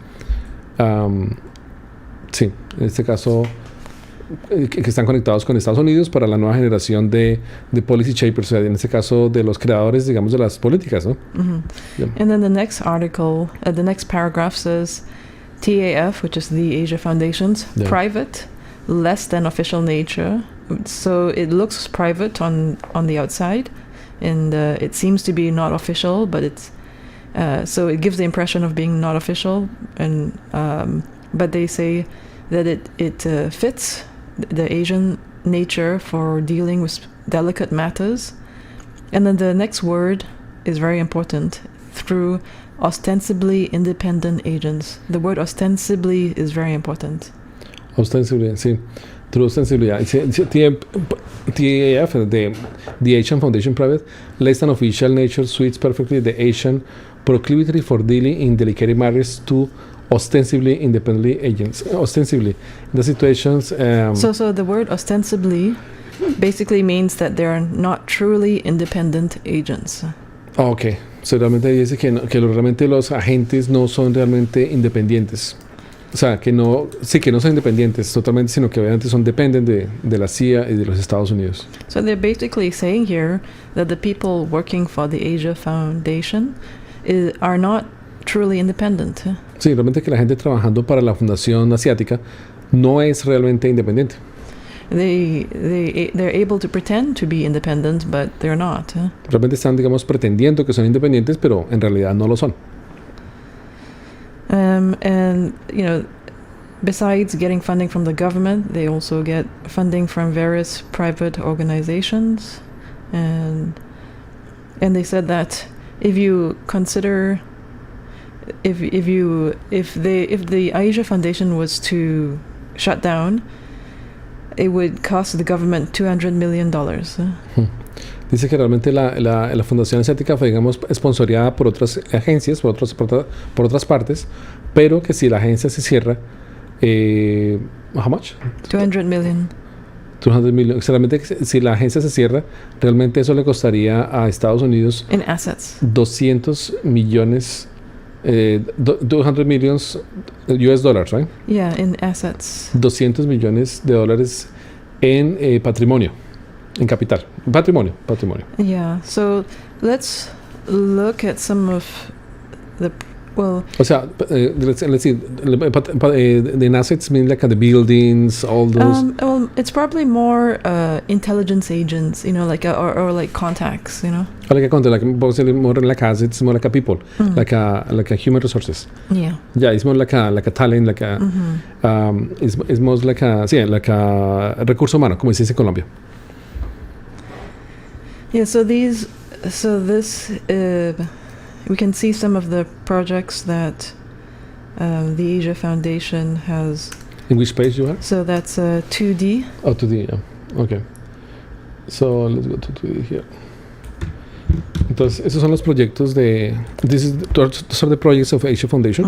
Sí, en este caso, que están conectados con Estados Unidos para la nueva generación de policy shapers, o sea, en este caso de los creadores, digamos, de las políticas, ¿no? Mm-hmm. Yeah. And then the next article, the next paragraph says, TAF, which is the Asia Foundation's private, less than official nature. So it looks private on the outside, and it seems to be not official, but it's so it gives the impression of being not official, and but they say that it fits the Asian nature for dealing with delicate matters. And then the next word is very important, through ostensibly independent agents. The word ostensibly is very important. Ostensibilidad, sí. True ostensibilidad. TAF, the Asian Foundation Private, less than official nature suits perfectly the Asian proclivity for dealing in delicate matters to ostensibly independent agents. Ostensibly, the situations. So the word ostensibly basically means that they are not truly independent agents. Ok. So, realmente dice realmente los agentes no son realmente independientes. O sea, que no son independientes totalmente, sino que obviamente dependen de la CIA y de los Estados Unidos. So they're basically saying here that the people working for the Asia Foundation are not truly independent. Sí, realmente que la gente trabajando para la Fundación Asiática no es realmente independiente. They're able to pretend to be independent, but they're not. Realmente están, digamos, pretendiendo que son independientes, pero en realidad no lo son. And besides getting funding from the government, they also get funding from various private organizations, and they said that if you consider if the Asia Foundation was to shut down, it would cost the government $200 million. Dice que realmente la Fundación Asiática fue, digamos, sponsoreada por otras agencias, por otras partes, pero que si la agencia se cierra, how much? 200 million. 200 million. Realmente, si la agencia se cierra, realmente eso le costaría a Estados Unidos in assets 200 millones, 200 millions US dollars, right? Yeah, in assets. 200 millones de dólares en patrimonio. En capital, patrimonio. Yeah, so let's look at some of the O sea, let's see, the assets mean like the buildings, all those. well, it's probably more intelligence agents, like or like contacts, Like a content, like more like assets, more like a people, like a human resources. Yeah. Yeah, it's more like a talent, like a it's more like a recurso humano, como se dice en Colombia. Yeah, so this we can see some of the projects that the Asia Foundation has. In which page you have? So that's 2D. Oh, 2D, yeah. Okay. So let's go to 2D here. Entonces, esos son los proyectos those are the projects of Asia Foundation.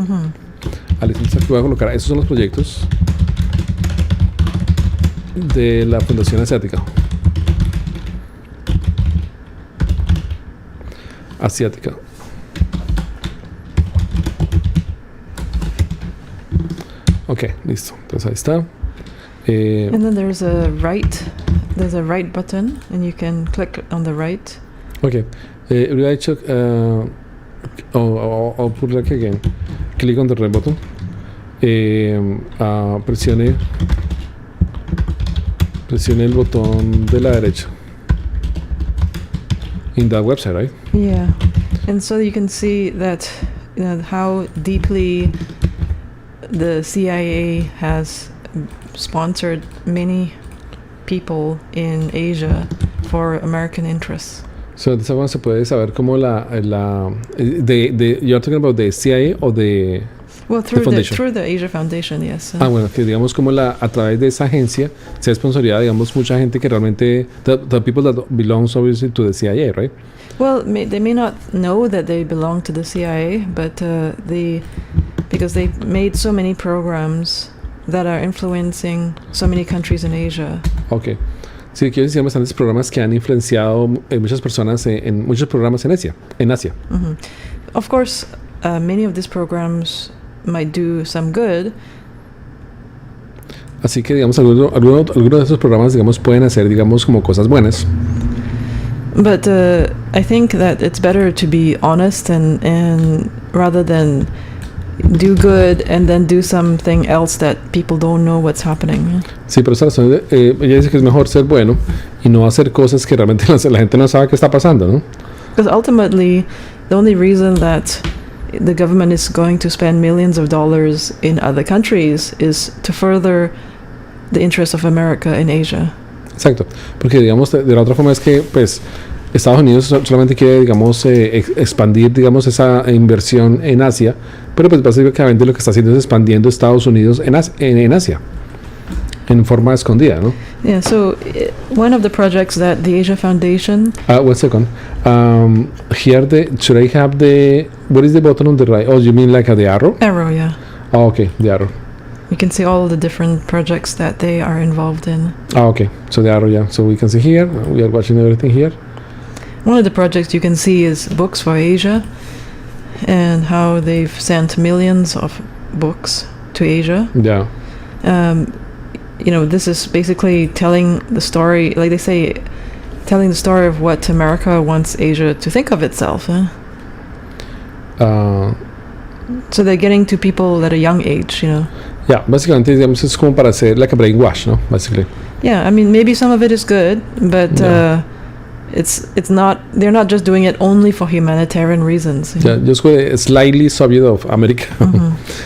Entonces aquí voy a colocar, esos son los proyectos de la Fundación Asiática. Ok, listo. Entonces ahí está. And then there's a right button, and you can click on the right. Ok. Hubiera hecho. I'll put like again. Click on the right button. Presione el botón de la derecha. In that website, right? Yeah, and so you can see that how deeply the CIA has sponsored many people in Asia for American interests. So de esa forma se puede saber cómo you're talking about the CIA or the through the Asia Foundation, yes. Bueno, que digamos como a través de esa agencia se ha sponsoreado, digamos, mucha gente que realmente the people that belongs obviously to the CIA, right? Well, they may not know that they belong to the CIA, but because they made so many programs that are influencing so many countries in Asia. Okay. Sí, quiero decir bastantes programas que han influenciado muchas personas en muchos programas en Asia. Mm-hmm. Of course, many of these programs might do some good. Así que, digamos, algunos de esos programas, digamos, pueden hacer, digamos, como cosas buenas. But I think that it's better to be honest and rather than do good and then do something else that people don't know what's happening. Sí, pero esa razón, ella dice que es mejor ser bueno y no hacer cosas que realmente la gente no sabe qué está pasando, ¿no? Because ultimately, the only reason that the government is going to spend millions of dollars in other countries is to further the interests of America in Asia. Exacto, porque digamos de la otra forma es que pues Estados Unidos solamente quiere, digamos, expandir, digamos, esa inversión en Asia, pero pues básicamente lo que está haciendo es expandiendo Estados Unidos en Asia, en forma escondida, ¿no? Yeah, so one of the projects that the Asia Foundation... 1 second. Should I have what is the button on the right? Oh, you mean like the arrow? Arrow, yeah. Oh, okay, the arrow. You can see all the different projects that they are involved in. Oh, okay, so the arrow, yeah. So we can see here, we are watching everything here. One of the projects you can see is Books for Asia, and how they've sent millions of books to Asia. Yeah. This is basically telling the story, like they say, telling the story of what America wants Asia to think of itself. So they're getting to people at a young age, Yeah, básicamente, digamos, es como para hacer like a brainwash, ¿no? Basically. Yeah, I mean, maybe some of it is good, but it's not. They're not just doing it only for humanitarian reasons. Yeah, just slightly subject of America.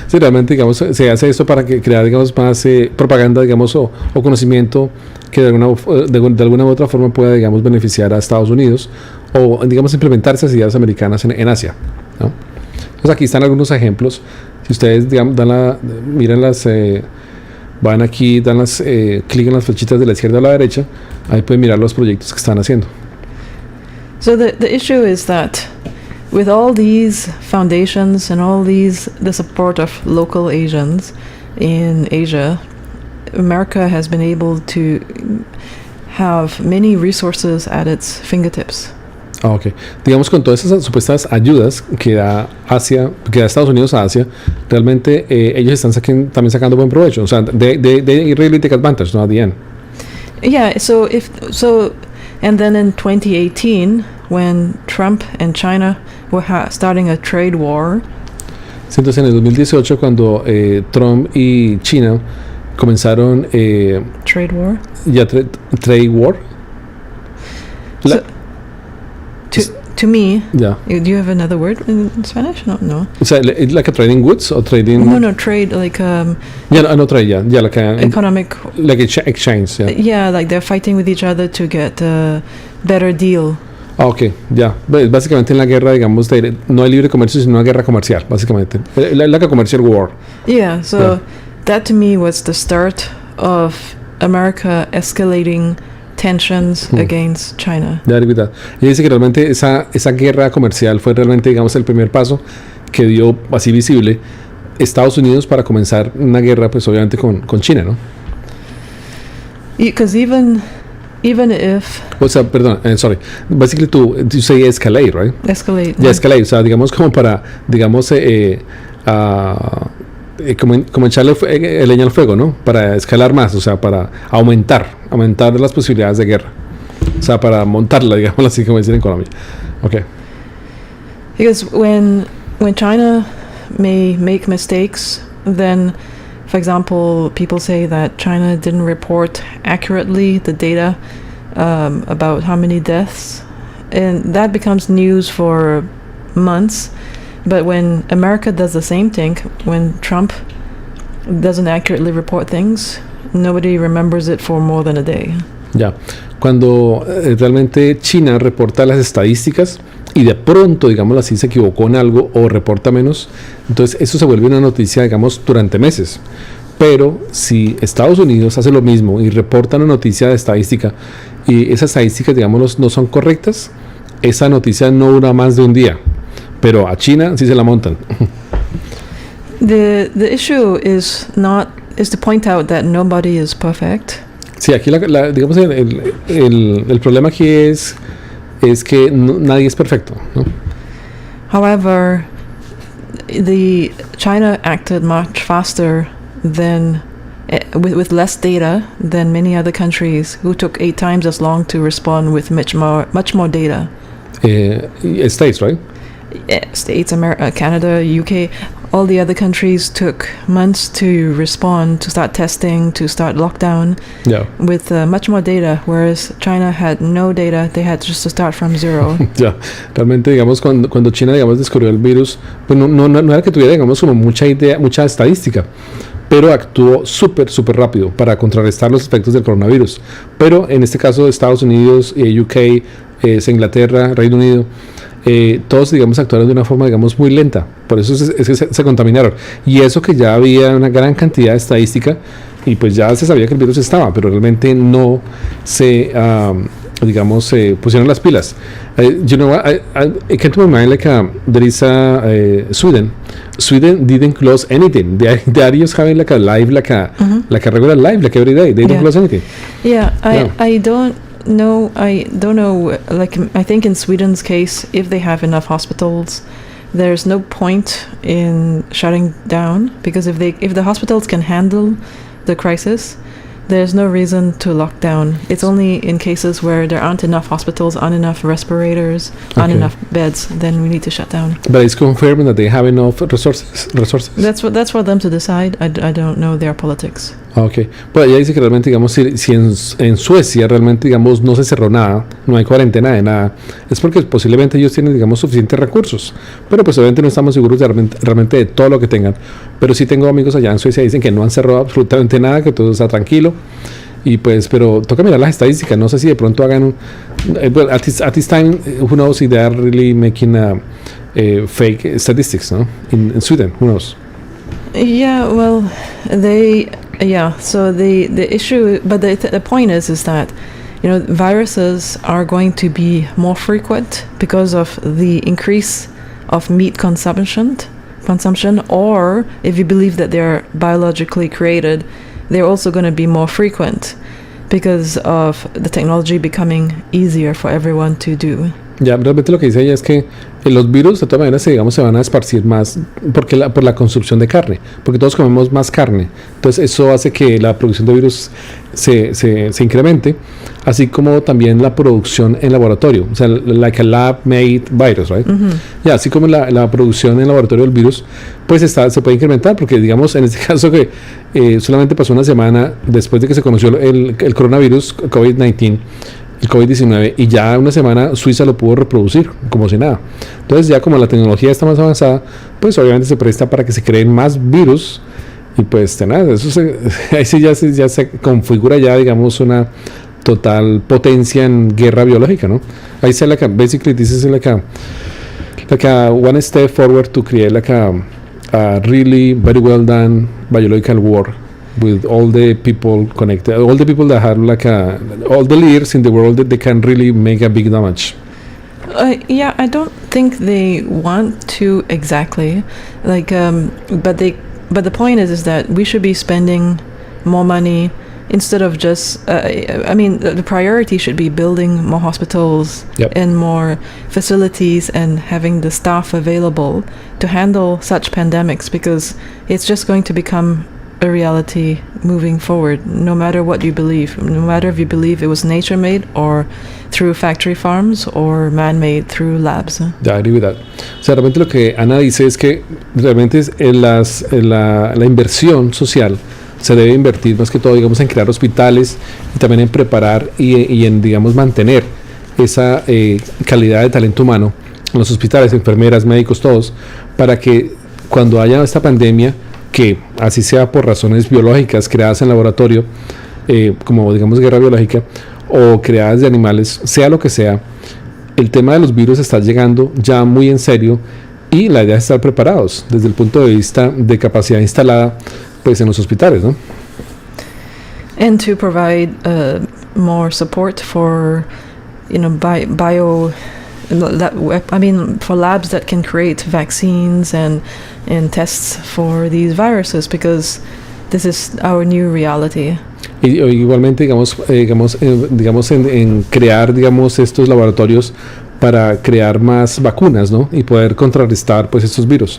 Sí, realmente, digamos, se hace esto para crear, digamos, más propaganda, digamos, o conocimiento que de alguna u otra forma pueda, digamos, beneficiar a Estados Unidos o, digamos, implementar esas ideas americanas en Asia, ¿no? Entonces aquí están algunos ejemplos. Si ustedes, digamos, miran van aquí, clic en las flechitas de la izquierda a la derecha, ahí pueden mirar los proyectos que están haciendo. So the issue is that with all these foundations and the support of local Asians in Asia, America has been able to have many resources at its fingertips. Okay. Digamos, con todas esas supuestas ayudas que da Estados Unidos a Asia, realmente ellos están también sacando buen provecho. O sea, they really take advantage, no, at the end. Yeah, and then in 2018, when Trump and China were starting a trade war. Entonces, en el 2018, cuando Trump y China comenzaron trade war. Yeah, trade war. To me, yeah. Do you have another word in Spanish? No. O sea, like a trading goods or trading. No, trade like. Yeah, no trade. Yeah, like a economic. Like exchange. Yeah. Yeah, like they're fighting with each other to get a better deal. Okay, ya. Básicamente en la guerra, digamos, no hay libre comercio, sino una guerra comercial, básicamente. Like a commercial war. Yeah, so that to me was the start of America escalating tensions against China. Ya, verdad. Y dice que realmente esa guerra comercial fue realmente, digamos, el primer paso que dio así visible Estados Unidos para comenzar una guerra, pues obviamente con China, ¿no? Because even if... O sea, perdón, sorry. Basically, you say escalate, right? Escalate. Yeah, escalate. O sea, digamos como para, digamos, como echarle leña al fuego, ¿no? Para escalar más, o sea, para aumentar las posibilidades de guerra. O sea, para montarla, digamos así como dicen en Colombia. Okay. Because when China may make mistakes, then, for example, people say that China didn't report accurately the data about how many deaths, and that becomes news for months. But when America does the same thing, when Trump doesn't accurately report things, nobody remembers it for more than a day. Ya, cuando realmente China reporta las estadísticas y de pronto, digámoslo así, se equivocó en algo o reporta menos, entonces eso se vuelve una noticia, digamos, durante meses. Pero si Estados Unidos hace lo mismo y reporta una noticia de estadística y esas estadísticas, digamos, no son correctas, esa noticia no dura más de un día. Pero a China sí se la montan. The issue is to point out that nobody is perfect. Sí, aquí digamos el problema aquí es que nadie es perfecto, ¿no? However, China acted much faster than with less data than many other countries who took 8 times as long to respond with much more data. States, right? States, America, Canada, UK, all the other countries took months to respond, to start testing, to start lockdown, with much more data, whereas China had no data. They had just to start from zero. Ya, realmente, digamos, cuando China, digamos, descubrió el virus, pues no era que tuviera, digamos, como mucha estadística, pero actuó súper rápido para contrarrestar los efectos del coronavirus. Pero en este caso, Estados Unidos, UK, Inglaterra, Reino Unido, todos, digamos, actuaron de una forma, digamos, muy lenta. Por eso es que se contaminaron. Y eso que ya había una gran cantidad de estadística y pues ya se sabía que el virus estaba, pero realmente no se, digamos, se pusieron las pilas. You know what? I came to my mind like there is Sweden. Sweden didn't close anything. They are just having like a live, like a regular live, like every day. They don't close anything. I don't know. Like, I think in Sweden's case, if they have enough hospitals, there's no point in shutting down, because if the hospitals can handle the crisis, there's no reason to lock down. It's only in cases where there aren't enough hospitals, aren't enough respirators, aren't enough beds, then we need to shut down. But it's confirmed that they have enough resources. That's for them to decide. I don't know their politics. Ok, pues ella dice que realmente, digamos, si en Suecia realmente, digamos, no se cerró nada, no hay cuarentena de nada, es porque posiblemente ellos tienen, digamos, suficientes recursos, pero pues obviamente no estamos seguros de realmente de todo lo que tengan. Pero sí tengo amigos allá en Suecia, dicen que no han cerrado absolutamente nada, que todo está tranquilo. Y pues, pero toca mirar las estadísticas, no sé si de pronto hagan, at this time, who knows if they are really making fake statistics, no? In Sweden, who knows? Yeah, well, so the issue, but the point is that, you know, viruses are going to be more frequent because of the increase of meat consumption, or if you believe that they're biologically created, they're also going to be more frequent because of the technology becoming easier for everyone to do. Ya, realmente lo que dice ella es que los virus de todas maneras, digamos, se van a esparcir más por la consumpción de carne, porque todos comemos más carne. Entonces eso hace que la producción de virus se incremente, así como también la producción en laboratorio, o sea, like a lab-made virus, right? Ya, así como la producción en laboratorio del virus, pues se puede incrementar, porque digamos, en este caso que solamente pasó una semana después de que se conoció el coronavirus, COVID-19, el COVID-19, y ya una semana Suiza lo pudo reproducir como si nada. Entonces ya como la tecnología está más avanzada, pues obviamente se presta para que se creen más virus, y pues de nada, ahí sí ya se configura ya, digamos, una total potencia en guerra biológica, ¿no? Ahí se basically this is like a one step forward to create like a really very well done biological war with all the people connected, all the people that have like all the leaders in the world that they can really make a big damage. Yeah, I don't think they want to exactly, like, but the point is that we should be spending more money instead of just, I mean, the priority should be building more hospitals and more facilities and having the staff available to handle such pandemics, because it's just going to become a reality moving forward, no matter what you believe, no matter if you believe it was nature made or through factory farms or man made through labs. Yeah, I agree with that. O sea, realmente lo que Ana dice es que realmente la inversión social se debe invertir más que todo, digamos, en crear hospitales y también en preparar y en, digamos, mantener esa calidad de talento humano en los hospitales, enfermeras, médicos, todos, para que cuando haya esta pandemia, que así sea por razones biológicas creadas en laboratorio, como digamos guerra biológica, o creadas de animales, sea lo que sea, el tema de los virus está llegando ya muy en serio, y la idea es estar preparados desde el punto de vista de capacidad instalada, pues, en los hospitales, ¿no? And to provide more support for, you know, for labs that can create vaccines and tests for these viruses, because this is our new reality. Y igualmente, digamos en crear, digamos, estos laboratorios para crear más vacunas, ¿no? Y poder contrarrestar, pues, estos virus.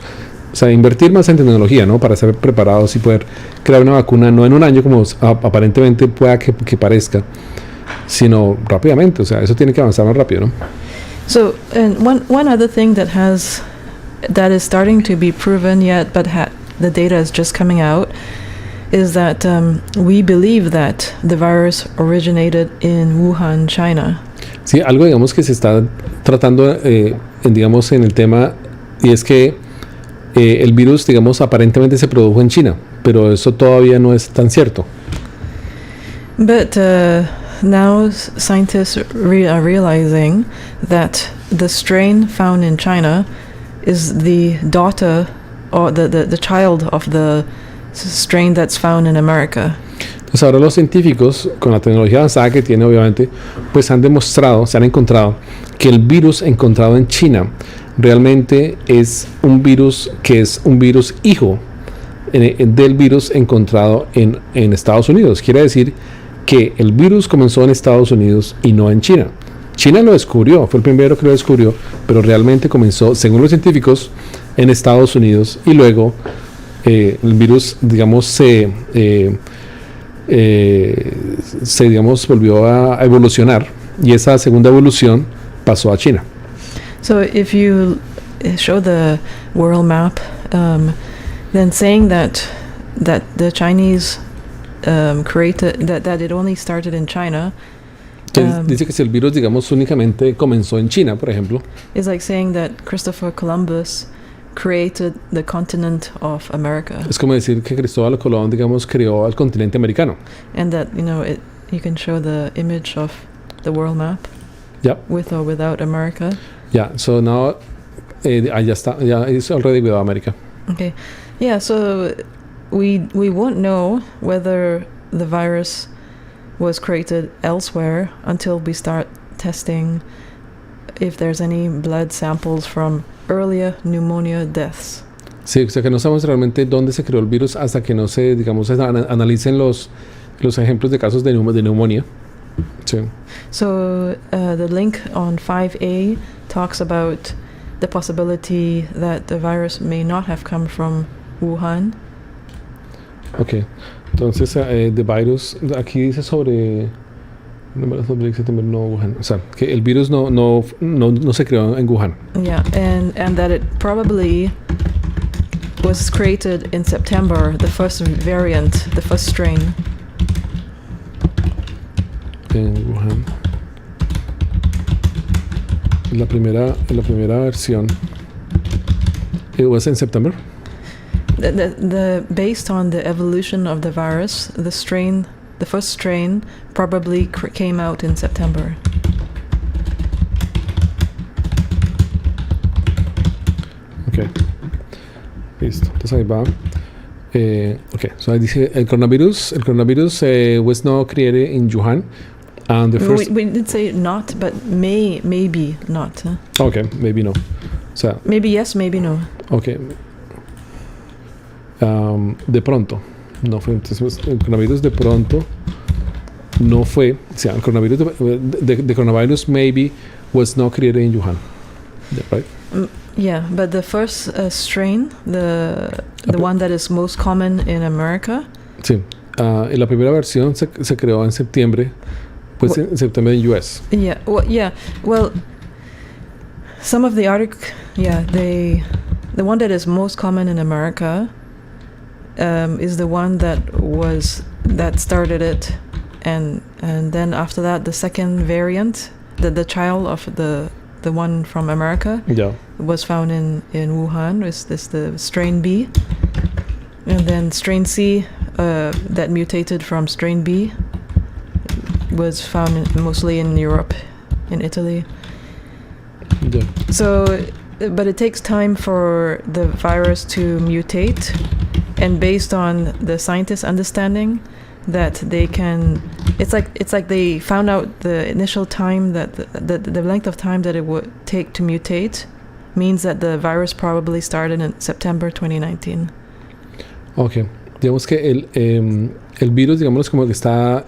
O sea, invertir más en tecnología, ¿no? Para estar preparados y poder crear una vacuna, no en un año como aparentemente pueda que parezca, sino rápidamente. O sea, eso tiene que avanzar más rápido, ¿no? So, and one other thing that is starting to be proven yet, but the data is just coming out, is that we believe that the virus originated in Wuhan, China. Sí, algo, digamos, que se está tratando, digamos, en el tema, y es que el virus, digamos, aparentemente se produjo en China, pero eso todavía no es tan cierto. But now scientists are realizing that the strain found in China is the daughter or the child of the strain that's found in America. Entonces ahora los científicos, con la tecnología avanzada que tiene obviamente, pues han encontrado que el virus encontrado en China realmente es un virus que es un virus hijo del virus encontrado en Estados Unidos. Quiere decir que el virus comenzó en Estados Unidos y no en China. China lo descubrió, fue el primero que lo descubrió, pero realmente comenzó, según los científicos, en Estados Unidos y luego el virus, digamos, se digamos, volvió a evolucionar y esa segunda evolución pasó a China. So if you show the world map, then saying that the Chinese created that it only started in China. Dice que si el virus, digamos, únicamente comenzó en China, por ejemplo. It's like saying that Christopher Columbus created the continent of America. Es como decir que Cristóbal Colón, digamos, creó el continente americano. And that, you can show the image of the world map. Yeah. With or without America. Yeah, so now, ya está, ya it's already without America. Okay. Yeah, so we won't know whether the virus was created elsewhere until we start testing if there's any blood samples from earlier pneumonia deaths. Sí, o sea que no sabemos realmente dónde se creó el virus hasta que no se, digamos, analicen los ejemplos de casos de neumonía. Sí. So the link on 5A talks about the possibility that the virus may not have come from Wuhan. Okay. Entonces, the virus, aquí dice sobre no Wuhan, o sea, que el virus no se creó en Wuhan. Yeah, and that it probably was created in September, the first variant, the first strain. En Wuhan. La primera versión. It was in September. Based on the evolution of the virus, the first strain probably came out in September. Okay. Listo. Entonces ahí va. Okay. So ahí dice el coronavirus was not created in Wuhan. And the first. We did say not, but maybe not. Huh? Okay, maybe no. So. Maybe yes, maybe no. Okay. De pronto no fue, entonces el coronavirus de pronto no fue, o sea, el coronavirus the coronavirus maybe was not created in Wuhan. Yeah, right? Yeah, but the first strain, the one that is most common in America. Sí, la primera versión se creó en septiembre, pues en septiembre en US. Yeah, well, some of the the one that is most common in America is the one that started it, and then after that the second variant, the child of the one from America, was found in Wuhan. Is this the strain B, and then strain C that mutated from strain B was found mostly in Europe, in Italy. Yeah. So, but it takes time for the virus to mutate. And based on the scientists' understanding that they can, it's like they found out the initial time that the length of time that it would take to mutate means that the virus probably started in September 2019. Okay, digamos que el virus, digamos, como que está,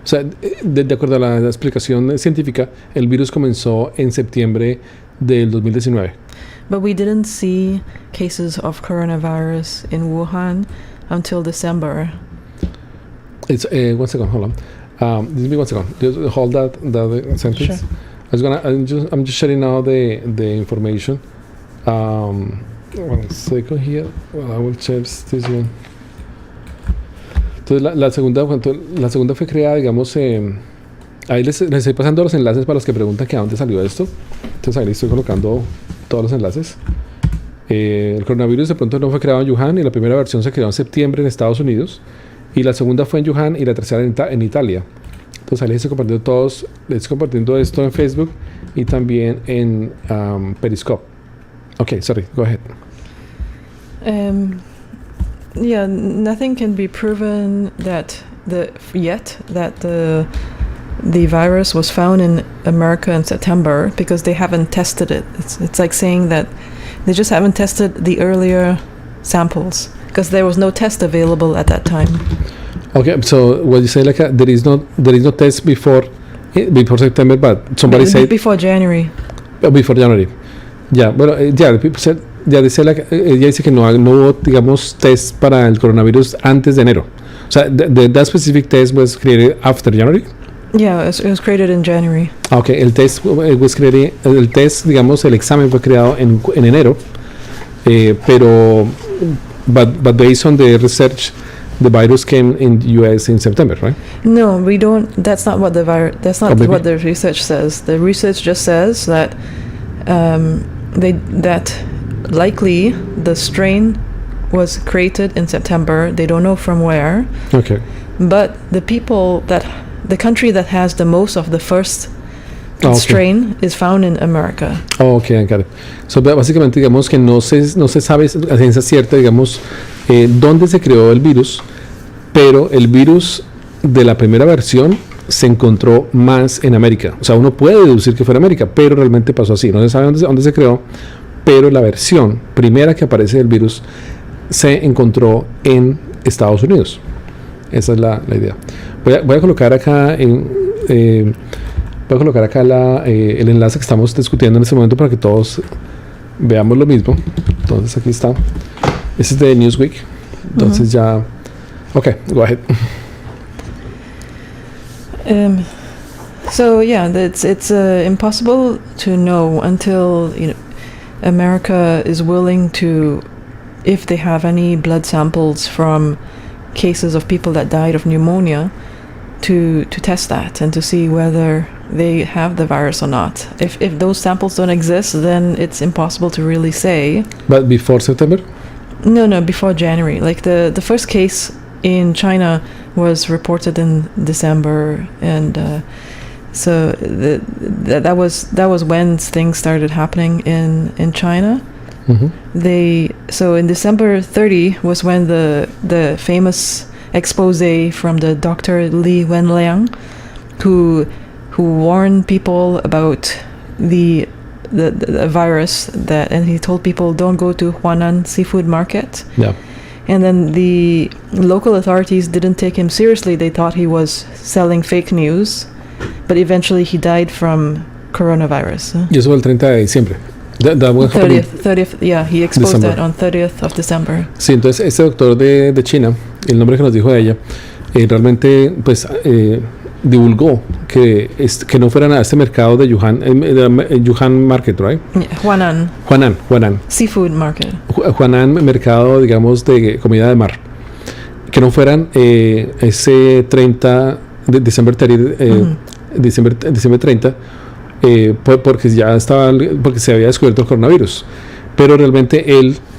o sea, de acuerdo a la explicación científica, el virus comenzó en septiembre del 2019. But we didn't see cases of coronavirus in Wuhan until December. It's 1 second, hold on. Just be 1 second. Just hold that sentence. Sure. I'm just sharing now the information. 1 second here. Well, I will check this one. Entonces la segunda fue creada, digamos, ahí les estoy pasando los enlaces para los que preguntan que a dónde salió esto. Entonces ahí les estoy colocando todos los enlaces. El coronavirus de pronto no fue creado en Wuhan y la primera versión se creó en septiembre en Estados Unidos y la segunda fue en Wuhan y la tercera en Italia. Entonces ahí les estoy compartiendo esto en Facebook y también en Periscope. Okay, sorry, go ahead. Yeah, nothing can be proven that the virus was found in America in September because they haven't tested it. It's like saying that they just haven't tested the earlier samples because there was no test available at that time. Okay, so what you say like there is no test before September, but somebody said before January. Before January. Yeah, bueno, yeah, people said, ella dice que no hubo, digamos, test para el coronavirus antes de enero. O sea, that specific test was created after January. Yeah, it was created in January. Okay, el test digamos, el examen fue creado en enero, pero but based on the research, the virus came in the US in September, right? No, we don't. That's not what what the research says. The research just says that that likely the strain was created in September. They don't know from where. Okay. But the country that has the most of the first strain is found in America. Oh, okay, I got it. So básicamente digamos que no se sabe a ciencia cierta, digamos, dónde se creó el virus, pero el virus de la primera versión se encontró más en América. O sea, uno puede deducir que fue en América, pero realmente pasó así. No se sabe dónde se creó, pero la versión primera que aparece del virus se encontró en Estados Unidos. Esa es la idea. Voy a colocar acá el enlace que estamos discutiendo en este momento para que todos veamos lo mismo. Entonces aquí está. Este es de Newsweek. Entonces ya. Okay, go ahead. So yeah, it's impossible to know until America is willing to, if they have any blood samples from cases of people that died of pneumonia, to test that and to see whether they have the virus or not. If those samples don't exist, then it's impossible to really say. But before September? No, before January. Like the first case in China was reported in December, and so that was when things started happening in China. So in December 30 was when the famous expose from the Dr. Li Wenliang, who warned people about the virus, and he told people don't go to Huanan seafood market. Yeah. And then the local authorities didn't take him seriously. They thought he was selling fake news, but eventually he died from coronavirus. Y eso fue el 30 de diciembre. 30th, yeah, he exposed December. that on 30th of December. Sí, entonces este doctor de China, el nombre que nos dijo ella, realmente pues divulgó que no fueran a este mercado de Wuhan Market, right? Yeah, Huanan. Seafood market. Huanan, mercado, digamos, de comida de mar. Que no fueran ese 30 de diciembre 30, porque se había descubierto el coronavirus. Pero realmente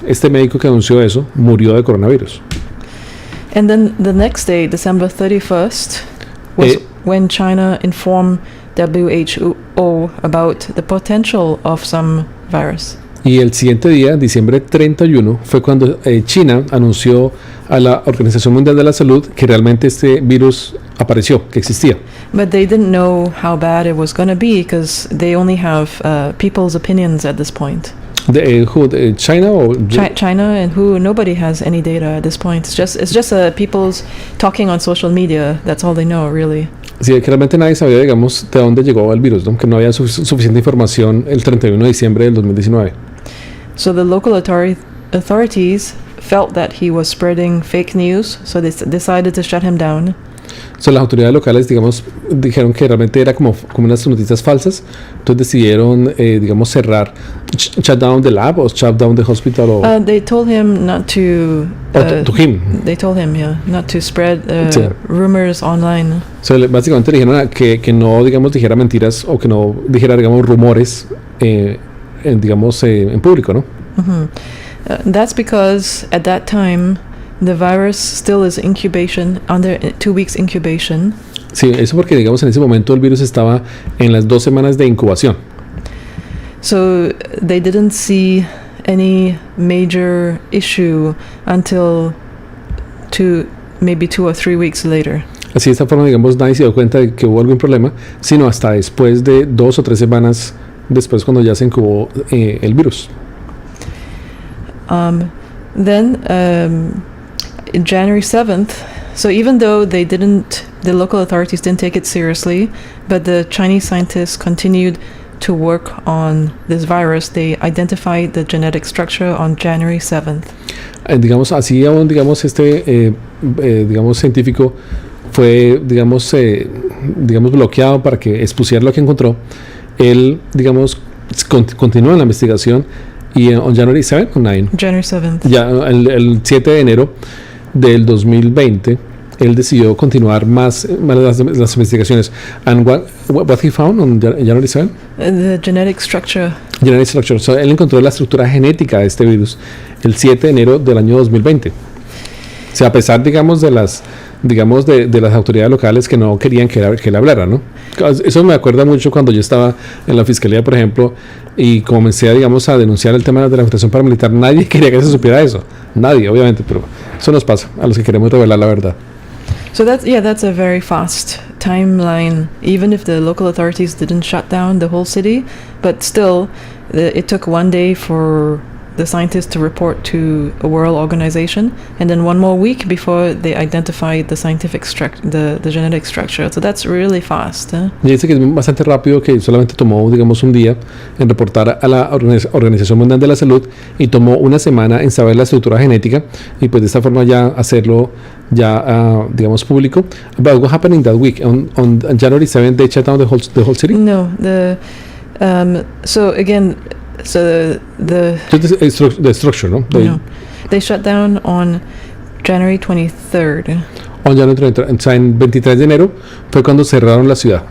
este médico que anunció eso, murió de coronavirus. And then the next day, December 31st, was when China informed WHO about the potential of some virus. Y el siguiente día, diciembre 31, fue cuando China anunció a la Organización Mundial de la Salud que realmente este virus apareció, que existía. But they didn't know how bad it was going to be because they only have people's opinions at this point. China or China and who? Nobody has any data at this point. It's just people's talking on social media. That's all they know, really. Sí, que realmente nadie sabía, digamos, de dónde llegó el virus, ¿no? Que no había suficiente información el 31 de diciembre del 2019. So the local authorities felt that he was spreading fake news, so they decided to shut him down. So, las autoridades locales, digamos, dijeron que realmente era como unas noticias falsas, entonces decidieron, digamos, cerrar, shut down the lab o shut down the hospital. Or they told him not to. To him. They told him, yeah, not to spread rumors online. So, básicamente dijeron que no, digamos, dijera mentiras o que no dijera, digamos, rumores, digamos, en público, ¿no? That's because at that time the virus still is incubation, under 2 weeks incubation. Sí, eso porque digamos en ese momento el virus estaba en las 2 semanas de incubación. So they didn't see any major issue until maybe 2 or 3 weeks later. Así de esta forma, digamos, nadie se dio cuenta de que hubo algún problema, sino hasta después de 2 o 3 semanas después cuando ya se incubó el virus. Then in January 7th, so even though the local authorities didn't take it seriously, but the Chinese scientists continued to work on this virus. They identified the genetic structure on January 7th. Digamos, así aún, digamos, digamos, científico fue, digamos, bloqueado para que expusiera lo que encontró. Él, digamos, continuó en la investigación y en January 7 o 9? January 7th. Ya el 7 de enero del 2020, él decidió continuar más las investigaciones. And what he found on January 7? The genetic structure. Genetic structure. So, él encontró la estructura genética de este virus el 7 de enero del año 2020. O sea, a pesar, digamos, de las autoridades locales que no querían que él hablara, ¿no? Eso me acuerda mucho cuando yo estaba en la fiscalía, por ejemplo, y comencé, digamos, a denunciar el tema de la infiltración paramilitar. Nadie quería que se supiera eso. Nadie, obviamente, pero eso nos pasa a los que queremos revelar la verdad. So that's a very fast timeline, even if the local authorities didn't shut down the whole city, but still it took 1 day for the scientists to report to a world organization, and then 1 more week before they identified the the genetic structure. So that's really fast. Y dice que es bastante rápido, que solamente tomó, digamos, un día en reportar a la Organización Mundial de la Salud y tomó 1 semana en saber la estructura genética y pues de esta forma ya hacerlo digamos, público. But what happened in that week? On January 7th, they shut down the whole city? No, so again, so the structure, no? They shut down on January 23rd. On January 23rd. O sea, en 23 de enero fue cuando cerraron la ciudad.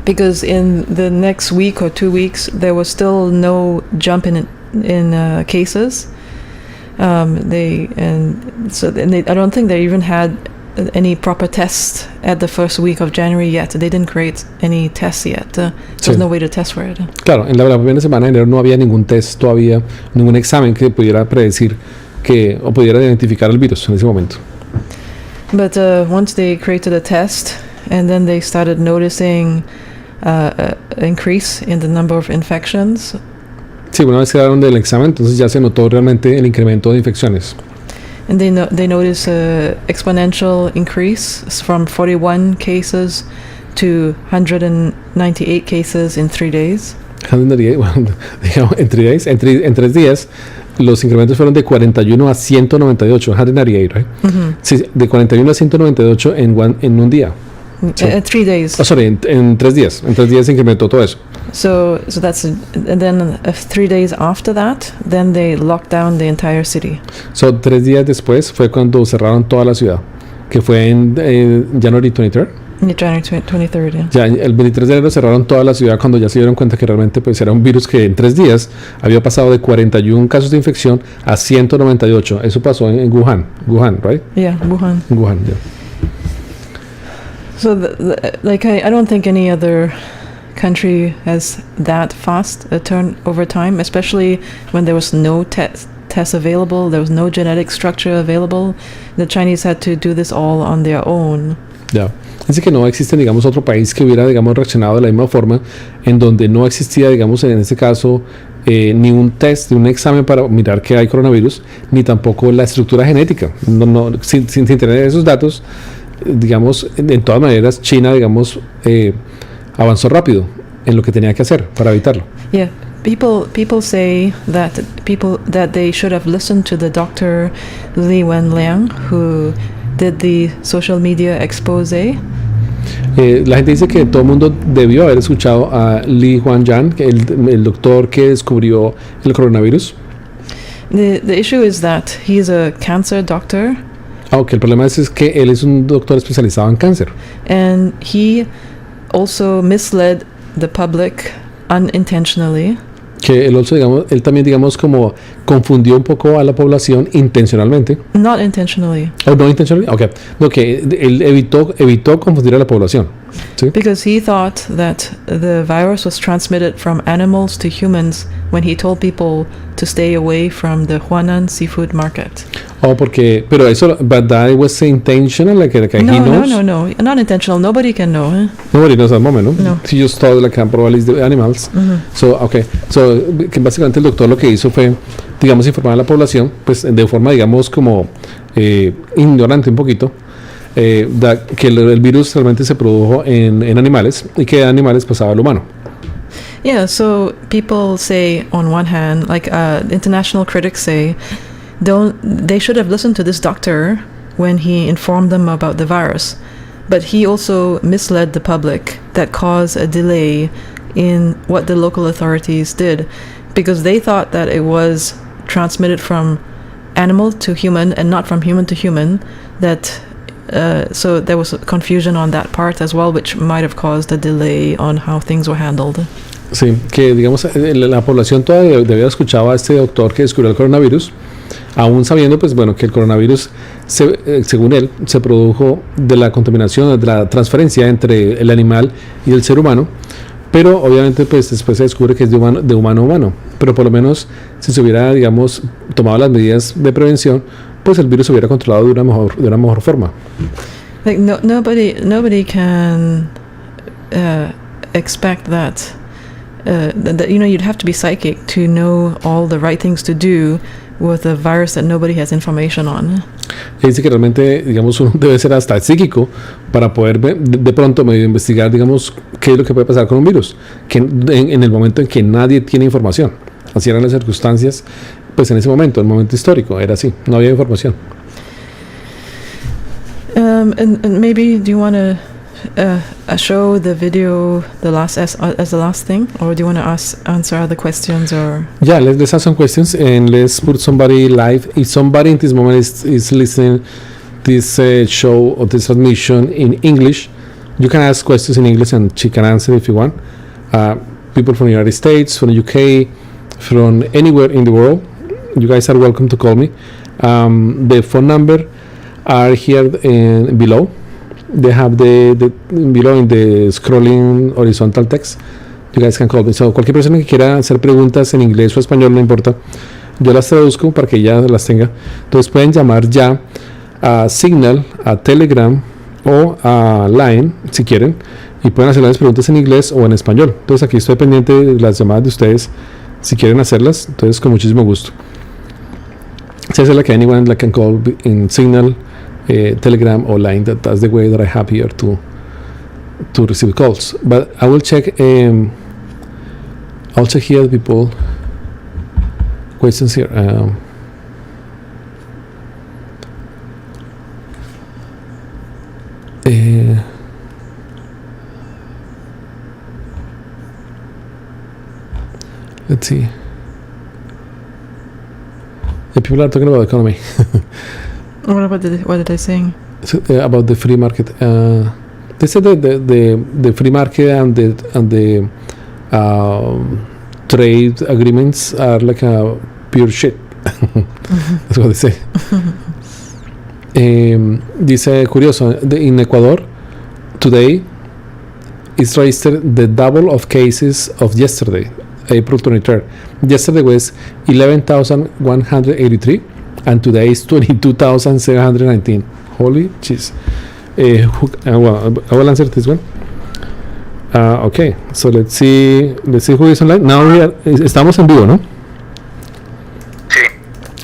Because in the next week or 2 weeks, there was still no jump in cases. I don't think they even had any proper tests at the first week of January yet. They didn't create any tests yet. There's no way to test for it. Claro, en la primera semana de enero no había ningún test todavía, ningún examen que pudiera predecir o pudiera identificar el virus en ese momento. But once they created a test, and then they started noticing increase in the number of infections. Sí, una vez que daron del examen, entonces ya se notó realmente el incremento de infecciones. And they noticed an exponential increase from 41 cases to 198 cases in 3 days. 198, bueno, digamos, en 3 días, los incrementos fueron de 41 a 198, 198, right? Mm-hmm. Sí, de 41 a 198 en un día. So, 3 days. Oh, sorry, en 3 días. En 3 días se incrementó todo eso. So that's, and then 3 days after that, then they locked down the entire city. So 3 días después fue cuando cerraron toda la ciudad, que fue en January 23rd. January 23rd, yeah. Ya el 23 de enero cerraron toda la ciudad cuando ya se dieron cuenta que realmente pues era un virus que en 3 días había pasado de 41 casos de infección a 198. Eso pasó en Wuhan, right? Yeah, Wuhan. Wuhan, yeah. So, I don't think any other country has that fast a turnover time, especially when there was no tests available, there was no genetic structure available. The Chinese had to do this all on their own. Ya. Dice que no existe, digamos, otro país que hubiera, digamos, reaccionado de la misma forma, en donde no existía, digamos, en este caso, ni un test, ni un examen para mirar que hay coronavirus, ni tampoco la estructura genética. Sin tener esos datos, digamos, en todas maneras, China, digamos, avanzó rápido en lo que tenía que hacer para evitarlo. Yeah, people say that they should have listened to the Dr. Li Wenliang, who did the social media expose. La gente dice que todo el mundo debió haber escuchado a Li Wenliang, el doctor que descubrió el coronavirus. The issue is that he's a cancer doctor. Aunque el problema es que él es un doctor especializado en cáncer. And he also misled the public unintentionally. Que él también, digamos, como confundió un poco a la población intencionalmente. Not intentionally. Oh, no intentionally. Okay. No, que él evitó confundir a la población. ¿Sí? Because he thought that the virus was transmitted from animals to humans when he told people to stay away from the Huanan seafood market. Oh, pero eso, but that was intentional, like he knows? No, not intentional. Nobody can know. Nobody knows at the moment, no? No. He just thought like probably the animals. So, que básicamente el doctor lo que hizo fue, digamos, informar a la población, pues de forma, digamos, como ignorante un poquito, que el virus realmente se produjo en animales y que de animales pasaba al humano. Yeah, so people say on one hand, like international critics say, they should have listened to this doctor when he informed them about the virus, but he also misled the public that caused a delay in what the local authorities did, because they thought that it was transmitted from animal to human and not from human to human, so there was confusion on that part as well, which might have caused a delay on how things were handled. Sí, que digamos la población todavía debía haber escuchado a este doctor que descubrió el coronavirus, aún sabiendo pues bueno que el coronavirus según él se produjo de la contaminación, de la transferencia entre el animal y el ser humano, pero obviamente pues después se descubre que es de humano a humano, pero por lo menos si se hubiera, digamos, tomado las medidas de prevención, pues el virus se hubiera controlado de una mejor forma. Like nobody can expect that. That you'd have to be psychic to know all the right things to do with a virus that nobody has information on. Dice que realmente, digamos, uno debe ser hasta psíquico para poder de pronto medio investigar, digamos, qué es lo que puede pasar con un virus, que en el momento en que nadie tiene información. Así eran las circunstancias, pues en ese momento, el momento histórico, era así, no había información. And maybe do you want to show the video as the last thing, or do you want to answer other questions? Or yeah, let's ask some questions and let's put somebody live. If somebody in this moment is listening this show or this transmission in English, you can ask questions in English and she can answer if you want. People from the United States, from the UK, from anywhere in the world, you guys are welcome to call me. The phone number are here below. They have the below in the scrolling horizontal text. You guys can call me. So cualquier persona que quiera hacer preguntas en inglés o español, no importa, yo las traduzco para que ya las tenga. Entonces pueden llamar ya a Signal, a Telegram o a Line si quieren, y pueden hacer las preguntas en inglés o en español. Entonces aquí estoy pendiente de las llamadas de ustedes si quieren hacerlas. Entonces con muchísimo gusto. Si es like anyone that can call in Signal, Telegram or Line, that's the way that I have here to receive calls. But I will check. I'll check here people questions here. Let's see. The people are talking about the economy. what are they saying? So, about the free market. They said that the free market and the trade agreements are like a pure shit. That's what they say. Dice curioso, in Ecuador today is registered the double of cases of yesterday, April 23rd. Yesterday was 11,183 and today is 22,719. Holy jeez. Well, I will answer this one. Okay, so let's see who is online. Now estamos en vivo, ¿no? Sí.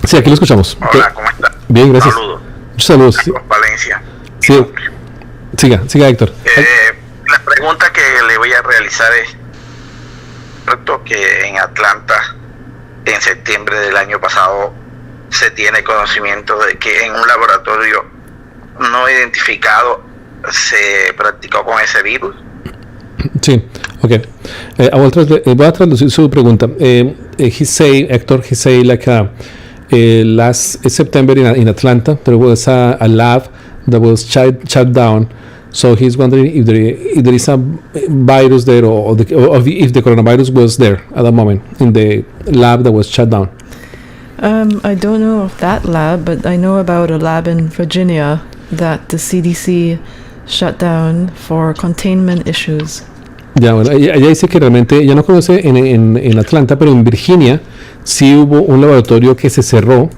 Sí, aquí lo escuchamos. Hola, ¿cómo está? Bien, gracias. Saludos. Saludos. Sí. Valencia. Sí. Siga, Héctor. La pregunta que le voy a realizar es, cierto que en Atlanta, en septiembre del año pasado, se tiene conocimiento de que en un laboratorio no identificado se practicó con ese virus. Sí, okay. Voy a traducir su pregunta. Héctor, he say like last September in Atlanta there was a lab that was shut down So he's wondering if there is a virus there, or if the coronavirus was there at that moment in the lab that was shut down. I don't know of that lab, but I know about a lab in Virginia that the CDC shut down for containment issues. Ya, bueno, ella dice que realmente ella no conoce en Atlanta, pero en Virginia sí hubo un laboratorio que se cerró.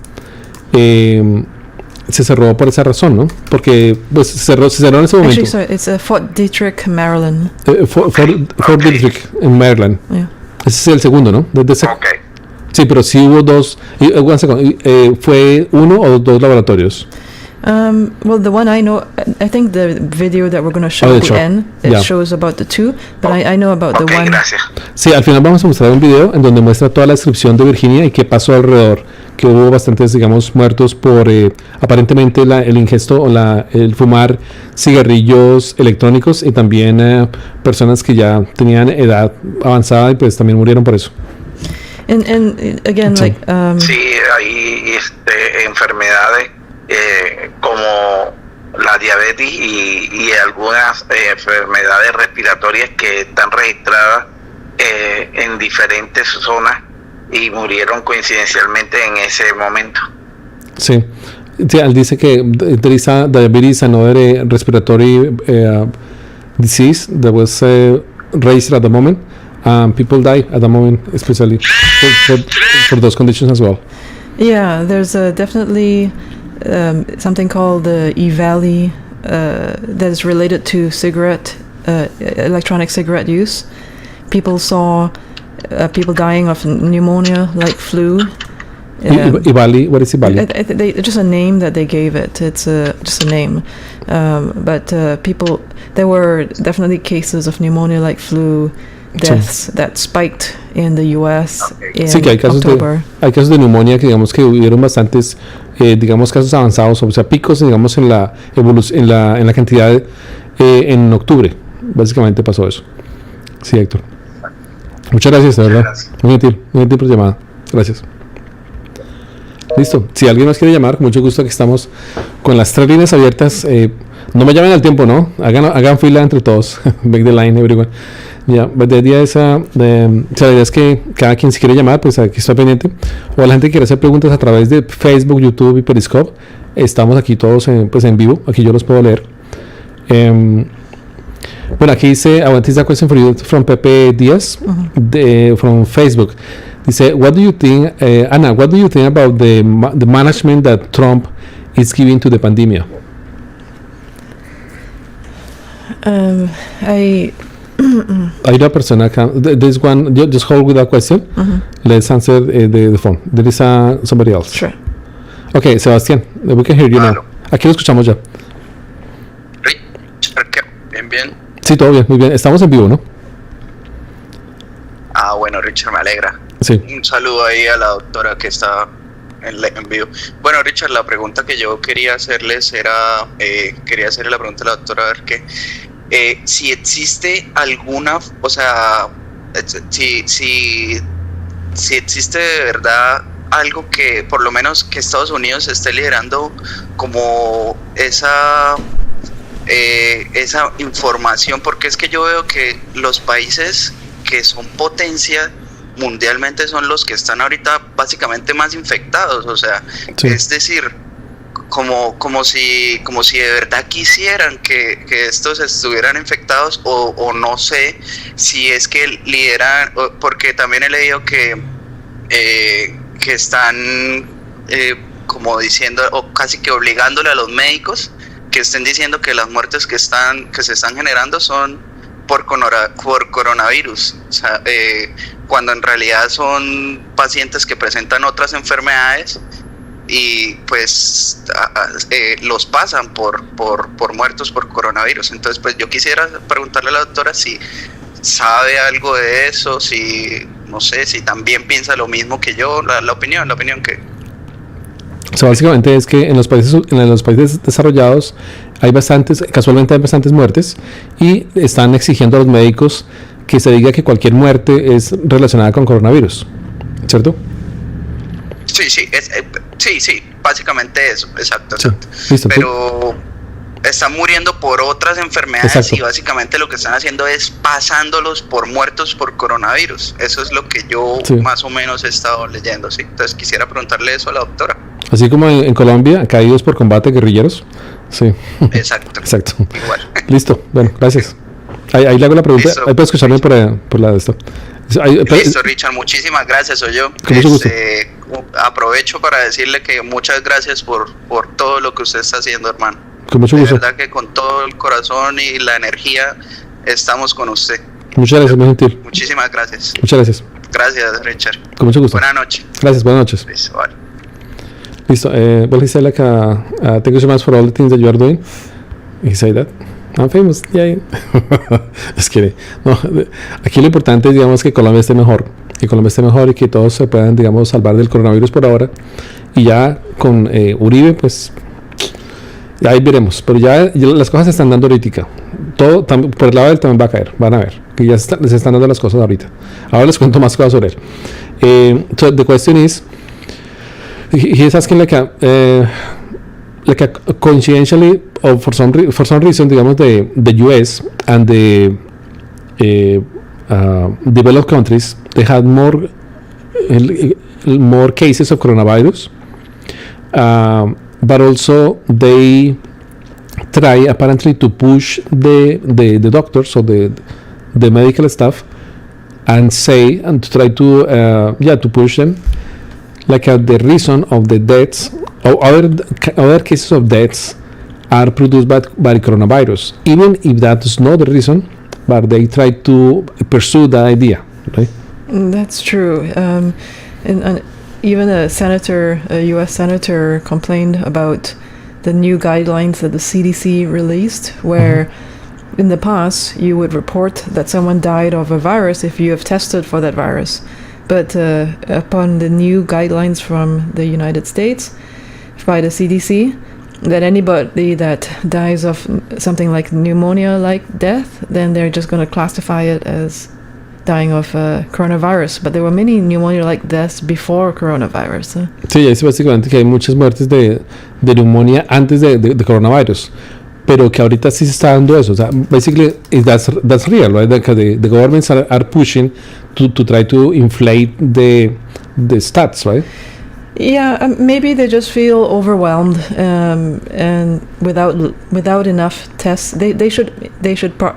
Se cerró por esa razón, ¿no? Porque pues se cerró en ese momento. Actually, sorry, it's Fort Detrick, Maryland. Fort Detrick en Maryland. Yeah. Ese es el segundo, ¿no? Okay. Sí, pero sí hubo dos. ¿Fue uno o dos laboratorios? Well, the one I know, I think the video that we're going to show at the end, it shows about the two, but I know about the one. Gracias. Sí, al final vamos a mostrar un video en donde muestra toda la descripción de Virginia y qué pasó alrededor, que hubo bastantes, digamos, muertos por aparentemente el ingesto o el fumar cigarrillos electrónicos, y también personas que ya tenían edad avanzada y pues también murieron por eso. And again, Sí. like Sí, hay enfermedades como la diabetes y algunas enfermedades respiratorias que están registradas en diferentes zonas y murieron coincidencialmente en ese momento. Sí. Sí, él dice que there is a diabetes, another respiratory disease that was raised at the moment. People die at the moment, especially for those conditions as well. yeah, there's definitely something called the E-Valley that is related to electronic cigarette use. People saw people dying of pneumonia, like flu. Ibali, what is Ibali? Just a name that they gave it. It's just a name. But there were definitely cases of pneumonia, like flu, deaths that spiked in the U.S. in Sí, que hay October. hay casos de neumonía que digamos que hubieron bastantes, digamos, casos avanzados, o sea, picos, digamos, en la evolución, en la cantidad en octubre. Básicamente pasó eso. Sí, Héctor. Muchas gracias, de verdad. Muy gentil por llamada. Gracias. Listo. Si alguien más quiere llamar, con mucho gusto, aquí estamos con las 3 líneas abiertas. No me llamen al tiempo, ¿no? Hagan fila entre todos. Make the line, everyone. Ya, la idea es que cada quien, si quiere llamar, pues aquí está pendiente. O la gente que quiere hacer preguntas a través de Facebook, YouTube y Periscope, estamos aquí todos pues en vivo. Aquí yo los puedo leer. Bueno, aquí dice, I want to ask a question for you from Pepe Díaz, from Facebook. Dice, what do you think, Ana, what do you think about the management that Trump is giving to the pandemic? Hay una persona acá. There's one. Just hold with that question. Let's answer the phone. There is somebody else. Sure. Okay, Sebastián, we can hear you now. Aquí lo escuchamos ya. Richard, bien. Sí, todo bien, muy bien. Estamos en vivo, ¿no? Ah, bueno, Richard, me alegra. Sí. Un saludo ahí a la doctora que está en vivo. Bueno, Richard, la pregunta que yo quería hacerles era, quería hacerle la pregunta a la doctora, a ver qué. Si existe alguna, o sea, si existe de verdad algo que por lo menos que Estados Unidos esté liderando como esa información, porque es que yo veo que los países que son potencia mundialmente son los que están ahorita básicamente más infectados, o sea, sí. Es decir, como si de verdad quisieran que estos estuvieran infectados, o no sé si es que lideran, porque también he leído que están como diciendo, o casi que obligándole a los médicos que estén diciendo que las muertes que se están generando son por coronavirus, o sea, cuando en realidad son pacientes que presentan otras enfermedades y pues los pasan por muertos por coronavirus. Entonces pues yo quisiera preguntarle a la doctora si sabe algo de eso, si no sé, si también piensa lo mismo que yo, la opinión que... O sea, básicamente es que en los países desarrollados casualmente hay bastantes muertes, y están exigiendo a los médicos que se diga que cualquier muerte es relacionada con coronavirus, ¿cierto? Sí, básicamente eso, exacto. Sí, listo, pero están muriendo por otras enfermedades. Exacto. Y básicamente lo que están haciendo es pasándolos por muertos por coronavirus. Eso es lo que yo Sí. más o menos he estado leyendo, ¿sí? Entonces quisiera preguntarle eso a la doctora. Así como en Colombia, caídos por combate guerrilleros. Sí. Exacto. Exacto. Igual. Listo. Bueno, gracias. Ahí le hago la pregunta. Listo. Ahí puedes escucharme por la de esto. Listo, Richard, muchísimas gracias, soy yo. Con mucho gusto. Aprovecho para decirle que muchas gracias por todo lo que usted está haciendo, hermano. Con mucho De gusto. verdad que con todo el corazón y la energía estamos con usted. Muchas gracias, muy gentil. Muchísimas gracias. Muchas gracias. Gracias, Richard. Con mucho gusto. Buenas noches. Gracias, buenas noches. Listo, vale. Listo. Well, he said like, thank you so much for all the things that you are doing. He said that. I'm famous. Yay. Es que no, aquí lo importante es, digamos, que Colombia esté mejor. Que Colombia esté mejor y que todos se puedan, digamos, salvar del coronavirus por ahora. Y ya con Uribe, pues, ya ahí veremos. Pero ya las cosas se están dando ahorita. Todo por el lado de él también va a caer. Van a ver. Que ya se están dando las cosas ahorita. Ahora les cuento más cosas sobre él. So the question is, he is asking like a coincidentally, or for some reason, digamos, the US and the developed countries, they had more cases of coronavirus, but also they try apparently to push the doctors or the medical staff and say and to try to push them like the reason of the deaths or other cases of deaths are produced by coronavirus, even if that is not the reason, but they try to pursue that idea, right? That's true. And even a U.S. senator, complained about the new guidelines that the CDC released, where in the past you would report that someone died of a virus if you have tested for that virus. But upon the new guidelines from the United States by the CDC, that anybody that dies of something like pneumonia-like death, then they're just going to classify it as dying of coronavirus. But there were many pneumonia-like deaths before coronavirus. Sí, es básicamente que hay muchas muertes de neumonía antes de coronavirus, pero que ahorita sí se está dando eso. O sea, basically, that's real, right? The governments are pushing to try to inflate the stats, right? Yeah, maybe they just feel overwhelmed, and without enough tests, they should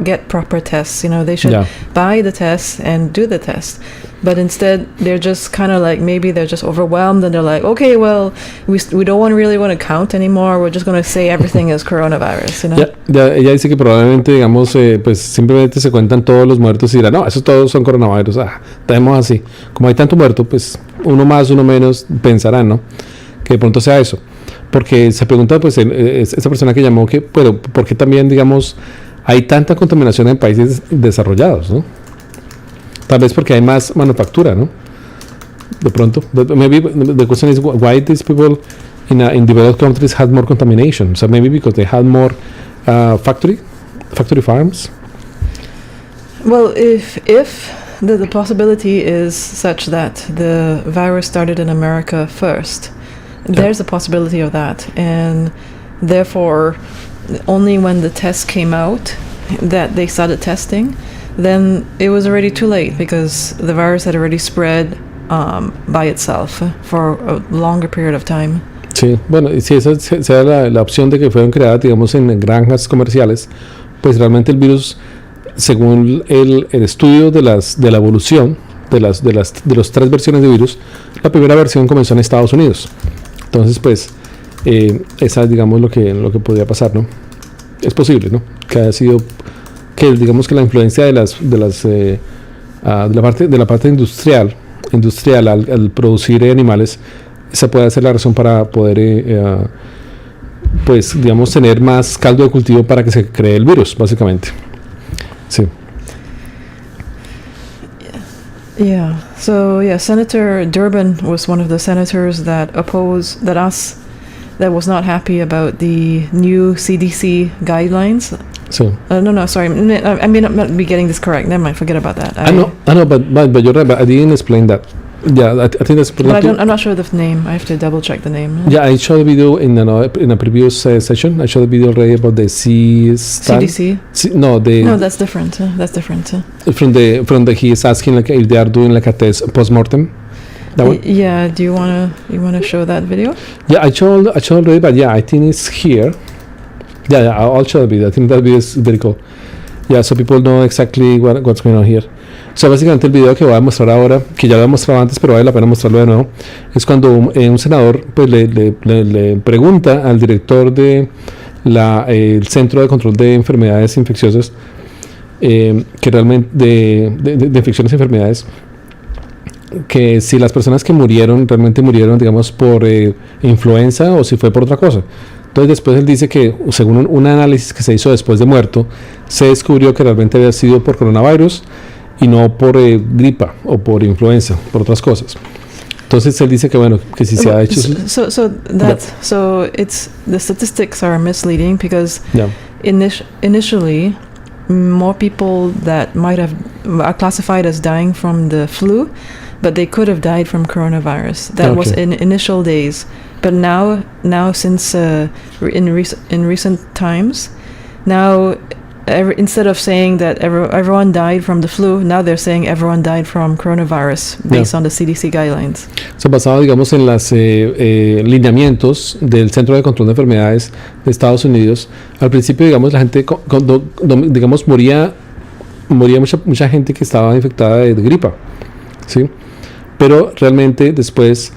get proper tests. You know, they should buy the tests and do the test. But instead, they're just kind of like, maybe they're just overwhelmed, and they're like, okay, well, we don't really want to count anymore. We're just going to say everything is coronavirus. You know. Ella dice que probablemente, digamos, pues simplemente se cuentan todos los muertos y dirán, no, esos todos son coronavirus. Tenemos así. Como hay tanto muerto, pues uno más, uno menos, pensarán, ¿no? Que de pronto sea eso. Porque se pregunta, pues, esa persona que llamó, que, pero, ¿por qué también, digamos, hay tanta contaminación en países desarrollados, ¿no? Tal vez porque hay más manufactura, ¿no? De pronto. Maybe the question is why these people in developed countries had more contamination. So maybe because they had more factory farms. Well, if the possibility is such that the virus started in America first, there's a possibility of that, and therefore only when the test came out that they started testing, then it was already too late because the virus had already spread by itself for a longer period of time. Sí, bueno, y si esa sea la opción de que fueron creadas, digamos, en granjas comerciales, pues realmente el virus, según el estudio de la evolución de las 3 versiones de virus, la primera versión comenzó en Estados Unidos. Entonces, pues, esa es, digamos, lo que podría pasar, ¿no? Es posible, ¿no? Que haya sido, que digamos que la influencia de la parte industrial al producir animales, esa puede ser la razón para poder, pues, digamos, tener más caldo de cultivo para que se cree el virus, básicamente. Sí. Yeah. So Senator Durbin was one of the senators that was not happy about the new CDC guidelines. So. No, sorry. I may not be getting this correct. Never mind. Forget about that. I know, but you're right. But I didn't explain that. Yeah, I think that's But I'm not sure of the name. I have to double check the name. Yeah, I showed a video in a previous session. I showed a video already about the CDC. No, that's different. That's different. From the he is asking like if they are doing like a test post-mortem. That one? Yeah. Do you wanna show that video? Yeah, I showed already, but yeah, I think it's here. Yeah, I'll show the video. I think that video is very cool. Yeah, so people know exactly what's going on here. So básicamente el video que voy a mostrar ahora, que ya lo he mostrado antes, pero vale la pena mostrarlo de nuevo, es cuando un senador pues, le pregunta al director de el Centro de Control de Enfermedades Infecciosas, que realmente de infecciones y enfermedades, que si las personas que realmente murieron, digamos, por influenza o si fue por otra cosa. Entonces después él dice que según un análisis que se hizo después de muerto, se descubrió que realmente había sido por coronavirus y no por gripa o por influenza, por otras cosas. Entonces él dice que bueno, que si se ha hecho... So it's the statistics are misleading because initially more people that might have are classified as dying from the flu, but they could have died from coronavirus. That was in initial days. But now since in recent times, now instead of saying that everyone died from the flu, now they're saying everyone died from coronavirus based on the CDC guidelines. So, basado, digamos, en los lineamientos del Centro de Control de Enfermedades de Estados Unidos, al principio, digamos, la gente, digamos, moría mucha gente que estaba infectada de gripa, ¿sí? Pero realmente después,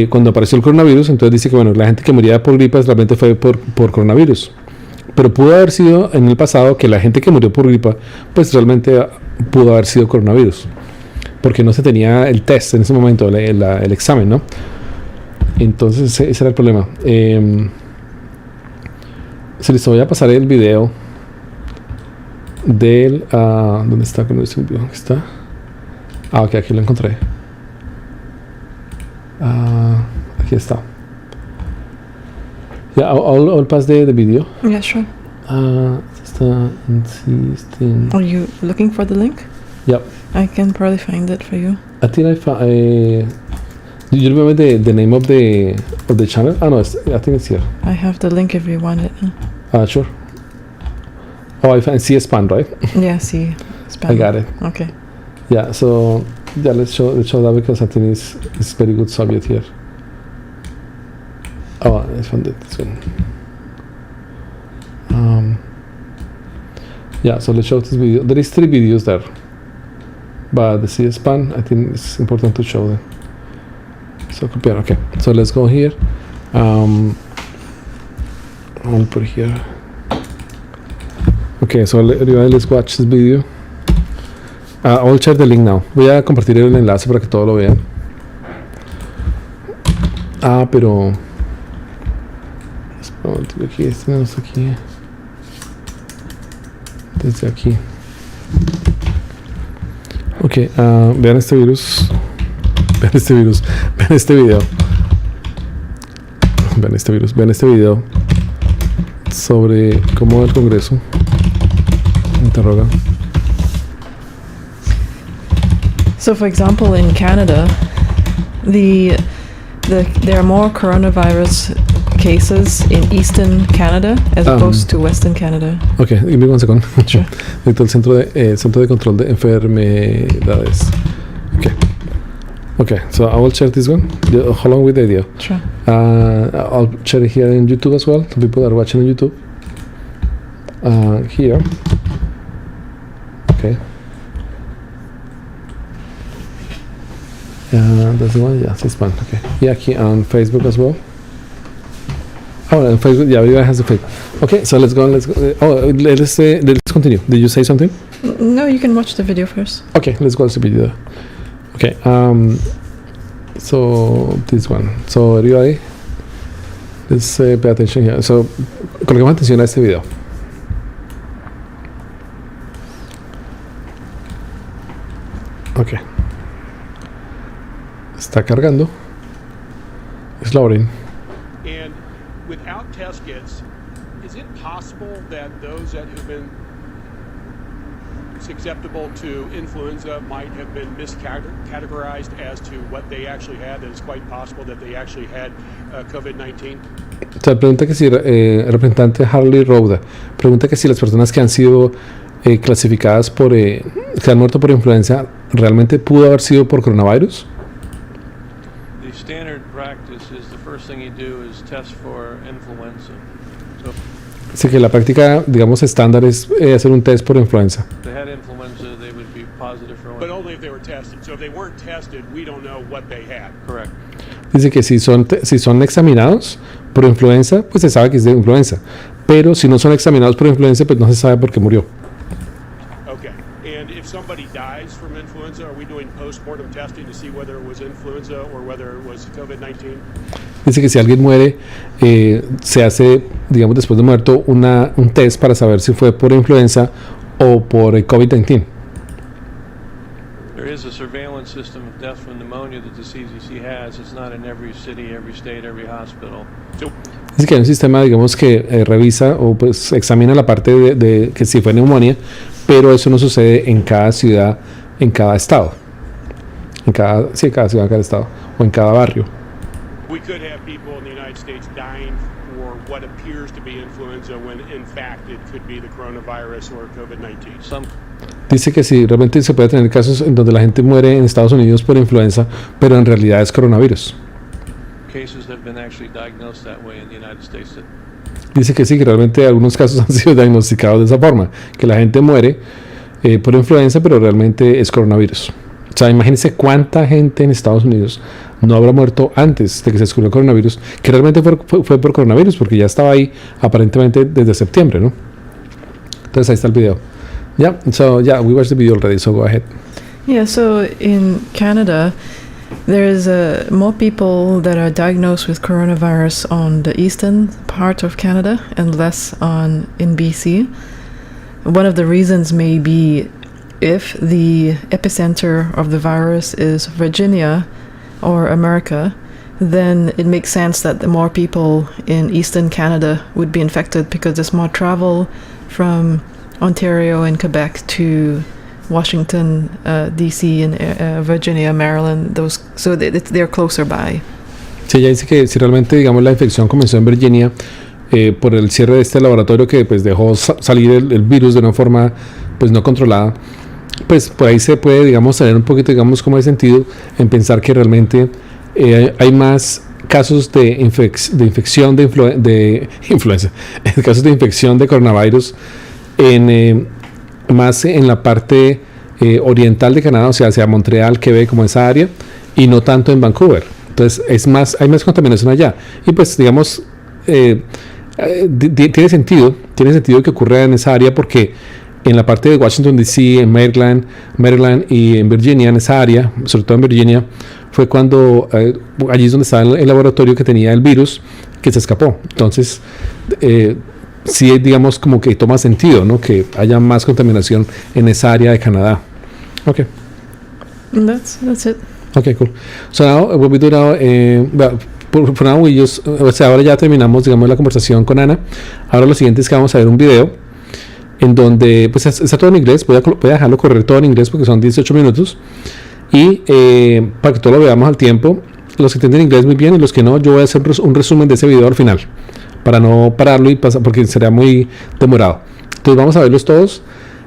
cuando apareció el coronavirus, entonces dice que, bueno, la gente que moría por gripa realmente fue por coronavirus. Pero pudo haber sido en el pasado que la gente que murió por gripa, pues realmente pudo haber sido coronavirus, porque no se tenía el test en ese momento, el examen, ¿no? Entonces ese era el problema. Se les voy a pasar el video del... ¿dónde está? ¿Dónde está? Ok, aquí lo encontré. Aquí está. Yeah, I'll pass the video. Yeah, sure. Are you looking for the link? Yep. I can probably find it for you. I think I found. Do you remember the name of the channel? No, I think it's here. I have the link if you want it. Sure. Oh, I found C-SPAN, right? Yeah, C-SPAN. I got it. Okay. Yeah. So yeah, let's show that because I think it's very good subject here. Oh, I found it. This one. Yeah, so let's show this video. There is 3 videos there, but the C-SPAN, I think it's important to show them. So compare. Okay, so let's go here. I'll put here. Okay, so let's watch this video. I'll share the link now. Voy a compartir el enlace para que todos lo vean. Pero aquí, tenemos aquí desde aquí. Ok, vean este virus. Vean este video. Vean este video sobre cómo el Congreso interroga. So, for example, in Canada, there are more coronavirus cases in Eastern Canada as opposed to Western Canada. Okay, give me 1 second. Sure. El Centro de Control de Enfermedades. Okay, so I will share this one. How long with the video? Sure. I'll share it here in YouTube as well. Some people are watching on YouTube. Here. Okay. That's the one. Yeah, C-SPAN. Okay. Yeah, here on Facebook as well. Oh, on Facebook. Yeah, everyone has a Facebook. Okay, so let's go. Let's continue. Did you say something? No, you can watch the video first. Okay, let's watch the video. Okay. So this one. So everybody, let's pay attention here. So coloquemos atención a este video. Okay. Está cargando. It's loading. And without test kits, is it possible that those that have been susceptible to influenza might have been miscategorized as to what they actually had, that it's quite possible that they actually had COVID-19? O sea, pregunta que si el representante Harley Rhoda pregunta que si las personas que han sido clasificadas por que han muerto por influenza realmente pudo haber sido por coronavirus. The standard practice is the first thing you do is test for influenza. So Así que la práctica, digamos, estándar es hacer un test por influenza. if they had influenza, they would be positive for But influenza. only if they were tested. So if they weren't tested, we don't know what they had. Correct. Dice que si son examinados por influenza, pues se sabe que es de influenza. Pero si no son examinados por influenza, pues no se sabe por qué murió. Okay. And if somebody dies from influenza, are we doing post-mortem testing to see whether it was influenza or whether it was COVID-19? Dice que si alguien muere, se hace, digamos, después de muerto, un test para saber si fue por influenza o por COVID-19. There is a surveillance system of death from pneumonia that the CDC has. It's not in every city, every state, every hospital. Dice que hay un sistema, digamos, que revisa o pues examina la parte de que si fue neumonía, pero eso no sucede en cada ciudad, en cada estado. En cada ciudad, en cada estado, o en cada barrio. We could have people in the United States dying for what appears to be influenza when in fact it could be the coronavirus or COVID-19. Some Dice que sí, realmente se puede tener casos en donde la gente muere en Estados Unidos por influenza, pero en realidad es coronavirus. cases have been actually diagnosed that way in the United States. Dice que sí, que realmente algunos casos han sido diagnosticados de esa forma, que la gente muere por influenza, pero realmente es coronavirus. O sea, imagínense cuánta gente en Estados Unidos no habrá muerto antes de que se descubrió el coronavirus, que realmente fue por coronavirus, porque ya estaba ahí aparentemente desde septiembre, ¿no? Entonces ahí está el video. Yeah, so yeah, we watched the video already, so go ahead. Yeah, so in Canada, there's more people that are diagnosed with coronavirus on the eastern part of Canada and less in BC. One of the reasons may be if the epicenter of the virus is Virginia or America, then it makes sense that the more people in eastern Canada would be infected because there's more travel from Ontario and Quebec to Washington, D.C. and Virginia, Maryland, so they're closer by. Sí, ella dice que si realmente, digamos, la infección comenzó en Virginia por el cierre de este laboratorio que pues dejó salir el virus de una forma pues no controlada, pues por ahí se puede, digamos, tener un poquito, digamos, como de sentido en pensar que realmente hay más casos de infección de influenza, casos de infección de coronavirus más en la parte oriental de Canadá, o sea, hacia Montreal, Quebec, como esa área, y no tanto en Vancouver. Entonces hay más contaminación allá. Y pues, digamos, tiene sentido que ocurra en esa área porque en la parte de Washington D.C., en Maryland y en Virginia, en esa área, sobre todo en Virginia, fue cuando allí es donde estaba el laboratorio que tenía el virus que se escapó. Entonces, sí, digamos, como que toma sentido, ¿no? Que haya más contaminación en esa área de Canadá. Okay. And that's it. Okay, cool. So now, what we do now, for now we just, o sea, ahora ya terminamos, digamos, la conversación con Ana. Ahora lo siguiente es que vamos a ver un video en donde, pues, está todo en inglés. Voy a dejarlo correr todo en inglés porque son 18 minutos. Y para que todo lo veamos al tiempo, los que entienden inglés muy bien y los que no, yo voy a hacer un resumen de ese video al final, para no pararlo y pasar, porque sería muy demorado. Entonces vamos a verlos todos,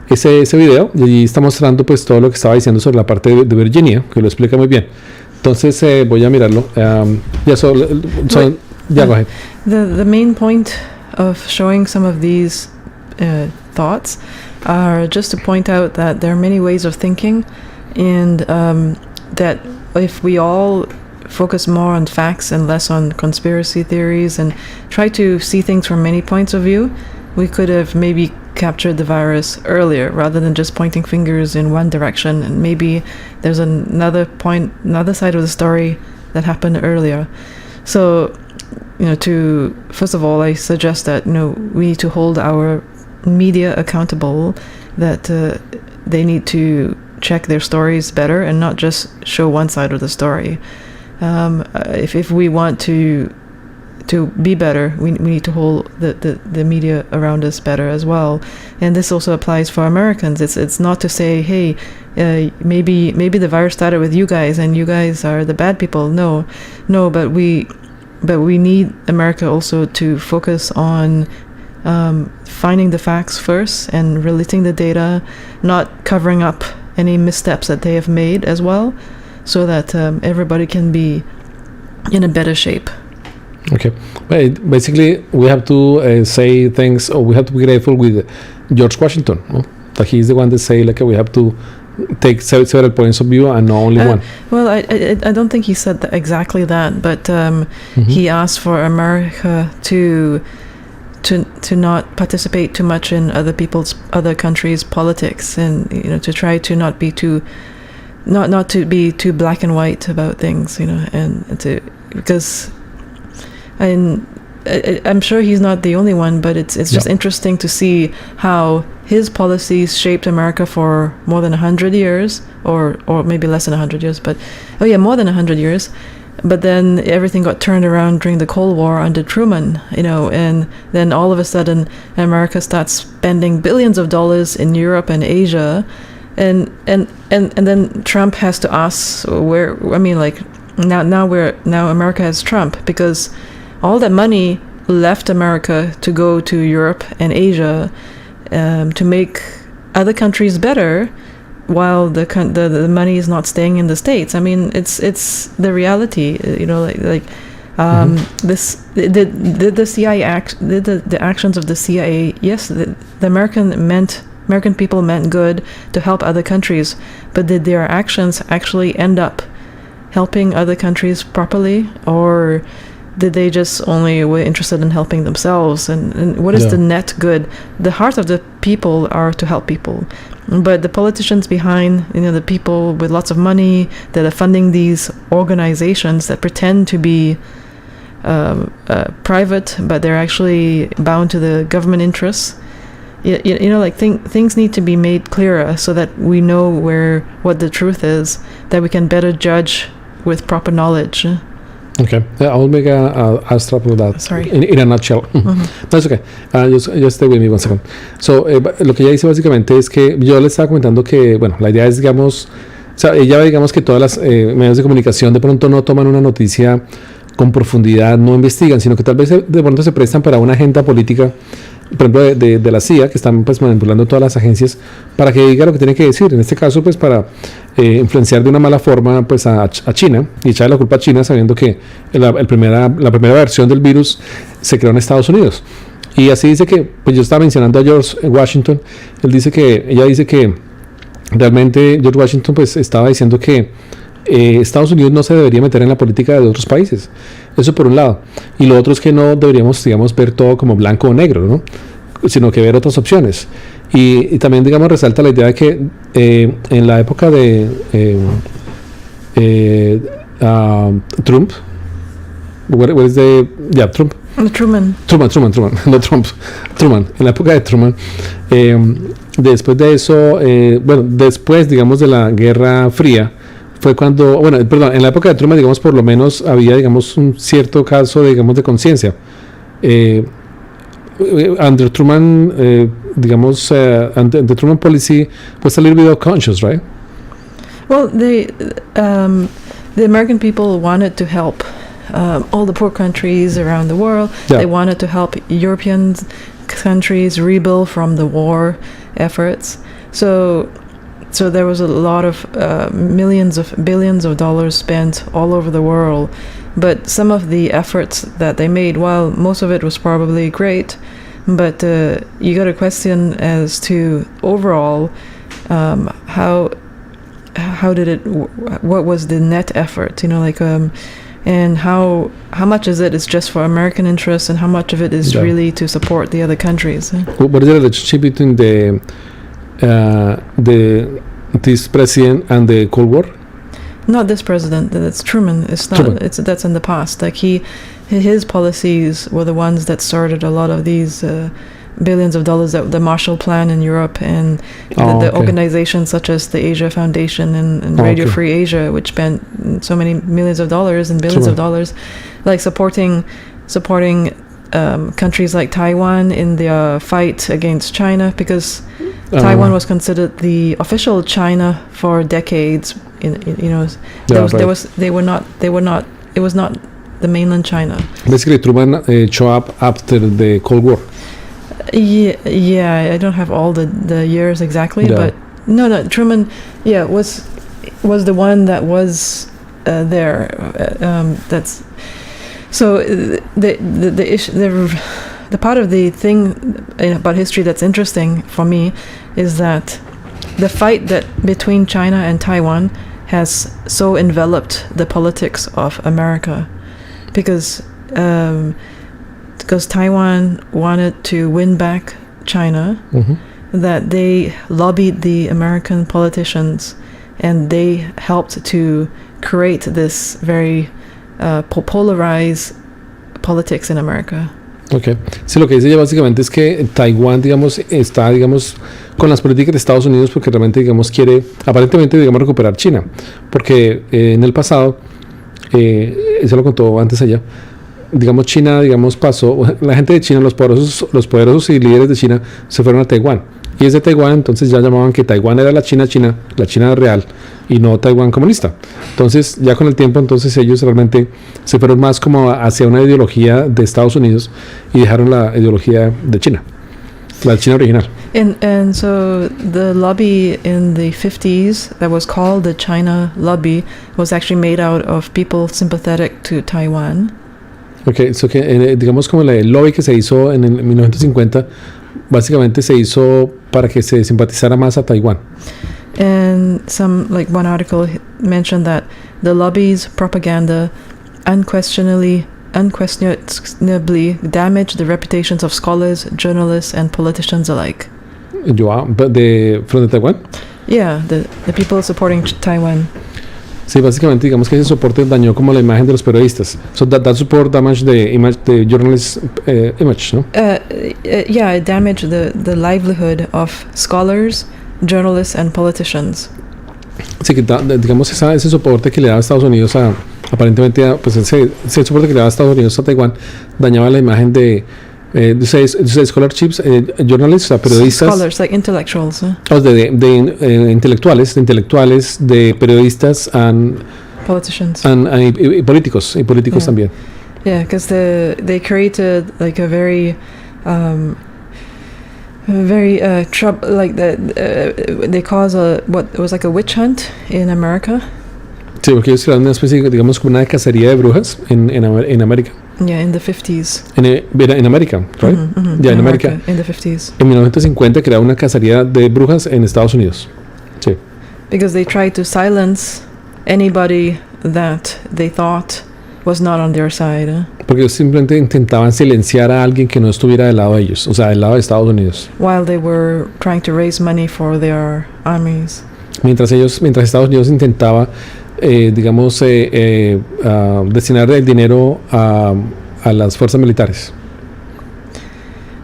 ese video, y allí está mostrando pues todo lo que estaba diciendo sobre la parte de Virginia, que lo explica muy bien. Entonces voy a mirarlo. Go ahead. The main point of showing some of these thoughts are just to point out that there are many ways of thinking, and that if we all focus more on facts and less on conspiracy theories and try to see things from many points of view, we could have maybe captured the virus earlier rather than just pointing fingers in one direction, and maybe there's another side of the story that happened earlier. So, first of all, I suggest that, we need to hold our media accountable, that they need to check their stories better and not just show one side of the story. If we want to to be better, we need to hold the media around us better as well. And this also applies for Americans. It's not to say, hey, maybe the virus started with you guys and you guys are the bad people. No, but we need America also to focus on finding the facts first and relating the data, not covering up any missteps that they have made as well, so that everybody can be in a better shape. Okay, but basically we have to say things, or we have to be grateful with George Washington, no? That he's the one that say like we have to take several points of view and not only one. Well, I don't think he said exactly that, but he asked for America to not participate too much in other countries' politics, and to try to not be too black and white about things, and because I'm sure he's not the only one, but it's just interesting to see how his policies shaped America for more than 100 years, or maybe less than 100 years, but more than 100 years. But then everything got turned around during the Cold War under Truman, and then all of a sudden America starts spending billions of dollars in Europe and Asia, and then Trump has to ask where. I mean, like now America has Trump because all that money left America to go to Europe and Asia to make other countries better, while the money is not staying in the States. I mean, it's the reality, this the CIA the actions of the CIA. Yes, the American people meant good to help other countries, but did their actions actually end up helping other countries properly, or did they just only were interested in helping themselves? And what is the net good? The heart of the people are to help people, but the politicians behind, the people with lots of money that are funding these organizations that pretend to be private, but they're actually bound to the government interests. Things need to be made clearer so that we know what the truth is, that we can better judge with proper knowledge. Okay, I will make a abstract of that. Sorry. In a nutshell. That's okay. Just stay with me one second. So, lo que ella dice básicamente es que yo le estaba comentando que, bueno, la idea es, digamos, o sea, ella ve, digamos, que todas las medios de comunicación de pronto no toman una noticia con profundidad, no investigan, sino que tal vez de pronto se prestan para una agenda política, por ejemplo, de la CIA, que están pues manipulando todas las agencias para que diga lo que tiene que decir. En este caso, pues para influenciar de una mala forma pues a China y echarle la culpa a China, sabiendo que la primera versión del virus se creó en Estados Unidos. Y así dice que, pues yo estaba mencionando a George Washington, ella dice que realmente George Washington pues estaba diciendo que Estados Unidos no se debería meter en la política de otros países. Eso por un lado. Y lo otro es que no deberíamos, digamos, ver todo como blanco o negro, ¿no? Sino que ver otras opciones. Y también, digamos, resalta la idea de que en la época de Trump, Trump? Truman. No Trump. Truman. En la época de Truman, después de eso, después, digamos, de la Guerra Fría, fue cuando, en la época de Truman, digamos, por lo menos había, digamos, un cierto caso, digamos, de conciencia. Under Truman, the Truman policy was a little bit conscious, right? Well, the American people wanted to help all the poor countries around the world. Yeah. They wanted to help European countries rebuild from the war efforts. So there was a lot of billions of dollars spent all over the world. But some of the efforts that they made, while most of it was probably great, but you got a question as to overall how did it? What was the net effort? And how much is just for American interests, and how much of it is really to support the other countries? What is the relationship between this president and the Cold War? Not this president. That's Truman. It's not. Truman. That's in the past. Like his policies were the ones that started a lot of these billions of dollars. That the Marshall Plan in Europe and the organizations such as the Asia Foundation and Radio Free Asia, which spent so many millions of dollars and billions of dollars, like supporting supporting countries like Taiwan in their fight against China, because Taiwan was considered the official China for decades. It was not the mainland China. Basically, Truman showed up after the Cold War. Yeah, I don't have all the years exactly, but no, Truman, was the one that was there. That's so the part of the thing about history that's interesting for me is that the fight that between China and Taiwan has so enveloped the politics of America, because Taiwan wanted to win back China, that they lobbied the American politicians, and they helped to create this very polarized politics in America. Okay. Sí, lo que dice ella básicamente es que Taiwán, digamos, está, digamos, con las políticas de Estados Unidos porque realmente, digamos, quiere, aparentemente, digamos, recuperar China. Porque en el pasado, eso lo contó antes ella, digamos, China, digamos, pasó, la gente de China, los poderosos y líderes de China se fueron a Taiwán. Y desde Taiwán, entonces ya llamaban que Taiwán era la China real y no Taiwán comunista. Entonces, ya con el tiempo, entonces ellos realmente se fueron más como hacia una ideología de Estados Unidos y dejaron la ideología de China, la China original. And so the lobby in the 50s that was called the China lobby was actually made out of people sympathetic to Taiwan. Okay, so que digamos como el lobby que se hizo en el 1950 básicamente se hizo para que se simpatizara más a Taiwán. And one article mentioned that the lobby's propaganda unquestionably damaged the reputations of scholars, journalists, and politicians alike. From Taiwan? Yeah, the people supporting Taiwan. Sí, básicamente digamos que ese soporte dañó como la imagen de los periodistas. So that support damaged the image, the journalist image, no? Yeah, it damaged the livelihood of scholars, journalists, and politicians. Sí, que digamos ese soporte que le daba Estados Unidos aparentemente, pues ese soporte que le daba Estados Unidos a Taiwán dañaba la imagen de scholarships, journalists, periodistas. Scholars, like intellectuals. De intelectuales, de periodistas and politicians. Y políticos también. Yeah, because they created like a very they caused what was like a witch hunt in America. Sí, porque ellos crearon una especie, digamos, como una cacería de brujas en América. Yeah, in the 50s. En América, right? Yeah, in América. In the 50s. En 1950 crearon una cacería de brujas en Estados Unidos. Sí. Because they tried to silence anybody that they thought was not on their side. Porque ellos simplemente intentaban silenciar a alguien que no estuviera del lado de ellos, o sea, del lado de Estados Unidos. While they were trying to raise money for their armies. Mientras Estados Unidos intentaba destinar el dinero a las fuerzas militares.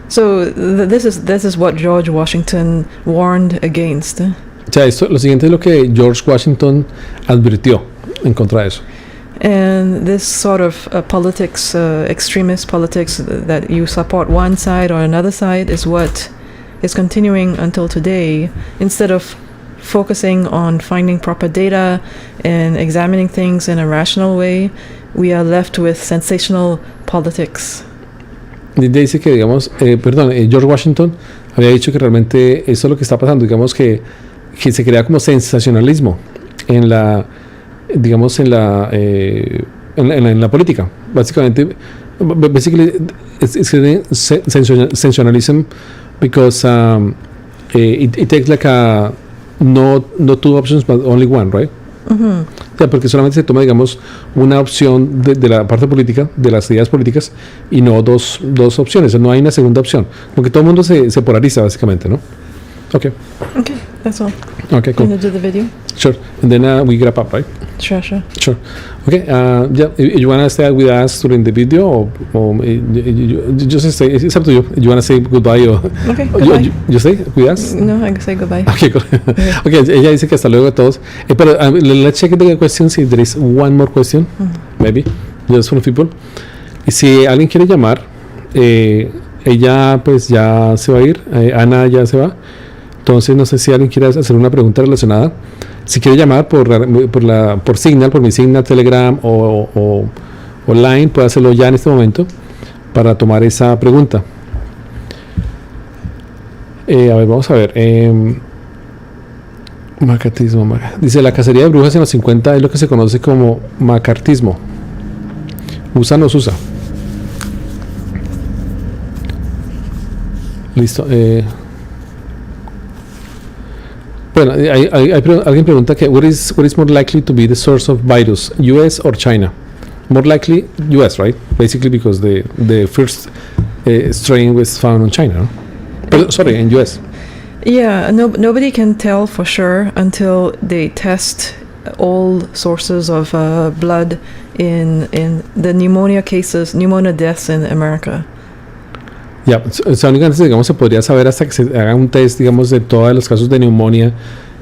So this is what George Washington warned against. O sea, lo siguiente es lo que George Washington advirtió en contra de eso. And this sort of politics, extremist politics, that you support one side or another side, is what is continuing until today. Instead of focusing on finding proper data and examining things in a rational way, we are left with sensational politics. Dice que, digamos, George Washington había dicho que realmente eso es lo que está pasando, digamos que se crea como sensacionalismo en la política. Basically it's sensationalism because it takes like a no two options but only one, right? O sea, porque solamente se toma, digamos, una opción de la parte política, de las ideas políticas, y no dos opciones, no hay una segunda opción, porque todo el mundo se polariza básicamente, ¿no? Okay, that's all. Okay, cool. Can you do the video? Sure, and then we wrap up, right? Sure. Okay, you want to stay with us during the video, or you just stay, it's up to you. You want to say goodbye, or okay, goodbye. You stay with us? No, I can say goodbye. Okay, cool. Okay, ella dice que hasta luego a todos. Pero let's check the questions if there is one more question, maybe, just from people. Y si alguien quiere llamar, ella pues ya se va a ir, Ana ya se va. Entonces no sé si alguien quiere hacer una pregunta relacionada. Si quiere llamar por Signal, por mi Signal, Telegram o online, puede hacerlo ya en este momento para tomar esa pregunta. A ver, vamos a ver. Macartismo. Dice, la cacería de brujas en los 50 es lo que se conoce como macartismo. ¿Usa o no se usa? Listo. Bueno, alguien pregunta que what is more likely to be the source of virus, US or China? More likely US, right? Basically because the first strain was found in China, no? Sorry, in US. Yeah, nobody can tell for sure until they test all sources of blood in the pneumonia deaths in America. Ya, o sea, únicamente, digamos, se podría saber hasta que se haga un test, digamos, de todos los casos de neumonía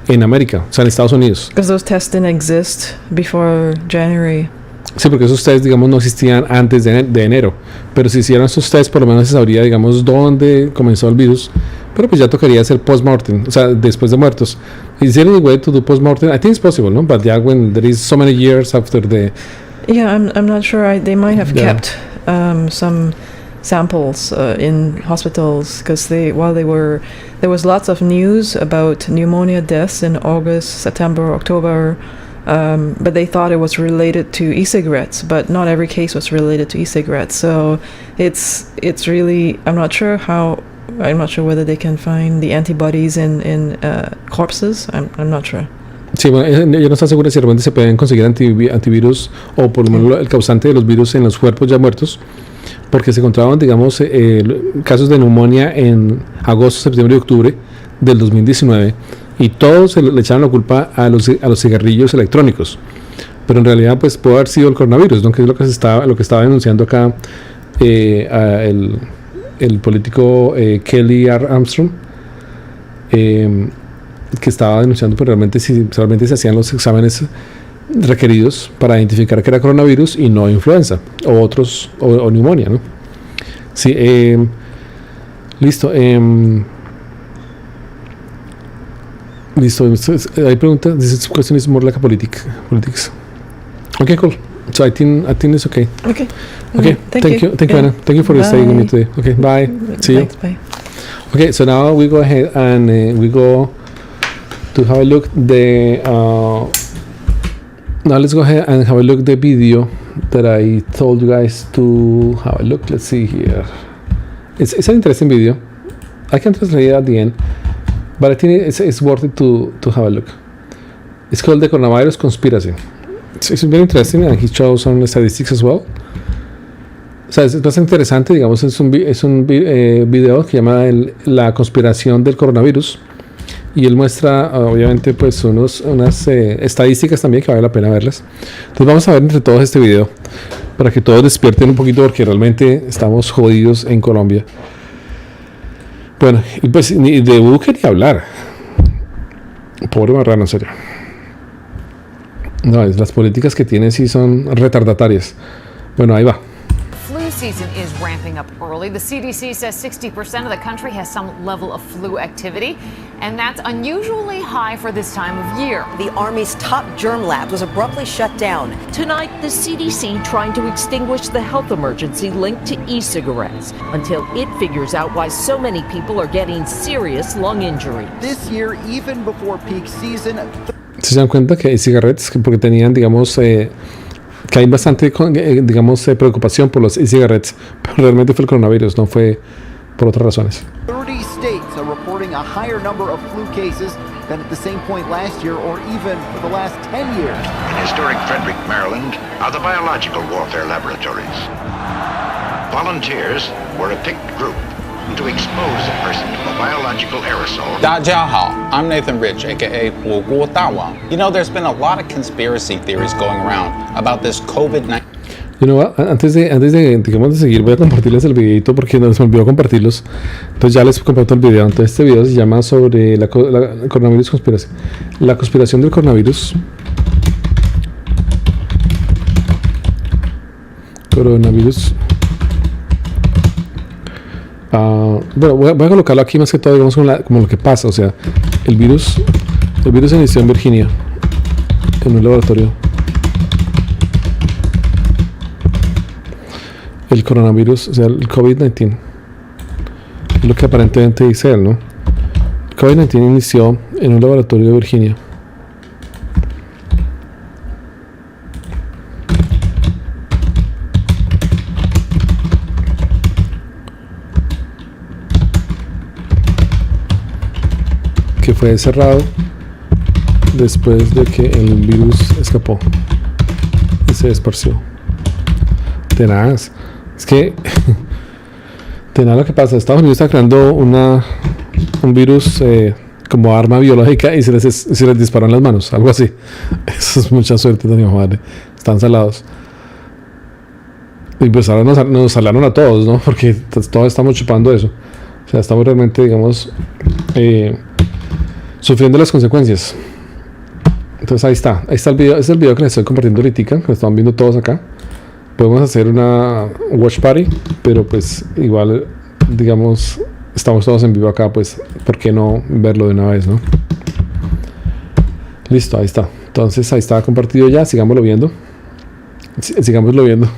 en América, o sea, en Estados Unidos. Because those tests didn't exist before January. Sí, porque esos tests, digamos, no existían antes de enero. Pero si hicieran esos tests, por lo menos se sabría, digamos, dónde comenzó el virus. Pero pues ya tocaría hacer post-mortem, o sea, después de muertos. Is there any way to do post-mortem? I think it's possible, no? But yeah, when there is so many years after the... Yeah, I'm not sure. They might have kept some samples in hospitals because there was lots of news about pneumonia deaths in August, September, October, but they thought it was related to e-cigarettes, but not every case was related to e-cigarettes. So it's really, I'm not sure whether they can find the antibodies in corpses. I'm not sure. Sí, bueno, yo no estoy seguro si realmente se pueden conseguir antivirus o por lo menos el causante de los virus en los cuerpos ya muertos, porque se encontraban, digamos, casos de neumonía en agosto, septiembre y octubre del 2019 y todos le echaron la culpa a los cigarrillos electrónicos, pero en realidad pues puede haber sido el coronavirus, ¿no? Que es lo que estaba denunciando acá el político Kelly R. Armstrong, que estaba denunciando pues realmente si realmente se hacían los exámenes requeridos para identificar que era coronavirus y no influenza o neumonía, ¿no? Sí, listo. Listo. Hay preguntas. This question is more like a politics. Okay, cool. So I think it's okay. Okay. Thank you, Anna. Thank you for staying with me today. Okay, bye. See you. Bye. Okay, so now we go ahead and we go to have a look now let's go ahead and have a look the video that I told you guys to have a look. Let's see here. It's an interesting video. I can translate it at the end, but I think it's worth it to have a look. It's called the Coronavirus Conspiracy. It's very interesting, and he shows some statistics as well. O sea, es bastante interesante, digamos, es un video que llama la conspiración del coronavirus. Y él muestra, obviamente, pues unas estadísticas también que vale la pena verlas. Entonces vamos a ver entre todos este video para que todos despierten un poquito porque realmente estamos jodidos en Colombia. Bueno, y pues ni de Duque ni hablar. Pobre marrano, en serio. No, las políticas que tiene sí son retardatarias. Bueno, ahí va. Flu season is ramping up early. The CDC says 60% of the country has some level of flu activity, and that's unusually high for this time of year. The Army's top germ lab was abruptly shut down. Tonight, the CDC trying to extinguish the health emergency linked to e-cigarettes until it figures out why so many people are getting serious lung injuries. This year, even before peak season... ¿Se dan cuenta que hay cigarrettes? Porque tenían, digamos... que hay bastante, digamos, preocupación por los e-cigarettes, pero realmente fue el coronavirus, no fue por otras razones. 30 states are reporting a higher number of flu cases than at the same point last year or even for the last 10 years. In historic Frederick, Maryland, are the biological warfare laboratories. Volunteers were a picked group to expose a person to a biological aerosol. 大家好, I'm Nathan Rich, aka 火锅大王. You know, there's been a lot of conspiracy theories going around about this COVID-19. You know what? Antes de seguir, voy a compartirles el videito porque nos olvidó compartirlos. Entonces ya les comparto el video. Entonces este video se llama sobre la coronavirus conspiración. La conspiración del coronavirus. Coronavirus Bueno, voy a colocarlo aquí más que todo, digamos, como lo que pasa. O sea, el virus se inició en Virginia, en un laboratorio. El coronavirus, o sea, el COVID-19. Es lo que aparentemente dice él, ¿no? El COVID-19 inició en un laboratorio de Virginia. Que fue cerrado después de que el virus escapó y se esparció. Tenaz. Es que tenaz lo que pasa. Estados Unidos está creando un virus como arma biológica y se les disparó en las manos, algo así. Eso es mucha suerte, Doña Madre. Están salados. Y pues ahora nos salaron a todos, ¿no? Porque todos estamos chupando eso. O sea, estamos realmente, digamos, sufriendo las consecuencias. Entonces ahí está el video. Este es el video que les estoy compartiendo ahorita, que lo están viendo todos acá. Podemos hacer una watch party, pero pues igual, digamos, estamos todos en vivo acá, pues ¿por qué no verlo de una vez, no? Listo, ahí está. Entonces ahí está compartido ya, sigámoslo viendo. Sigámoslo viendo.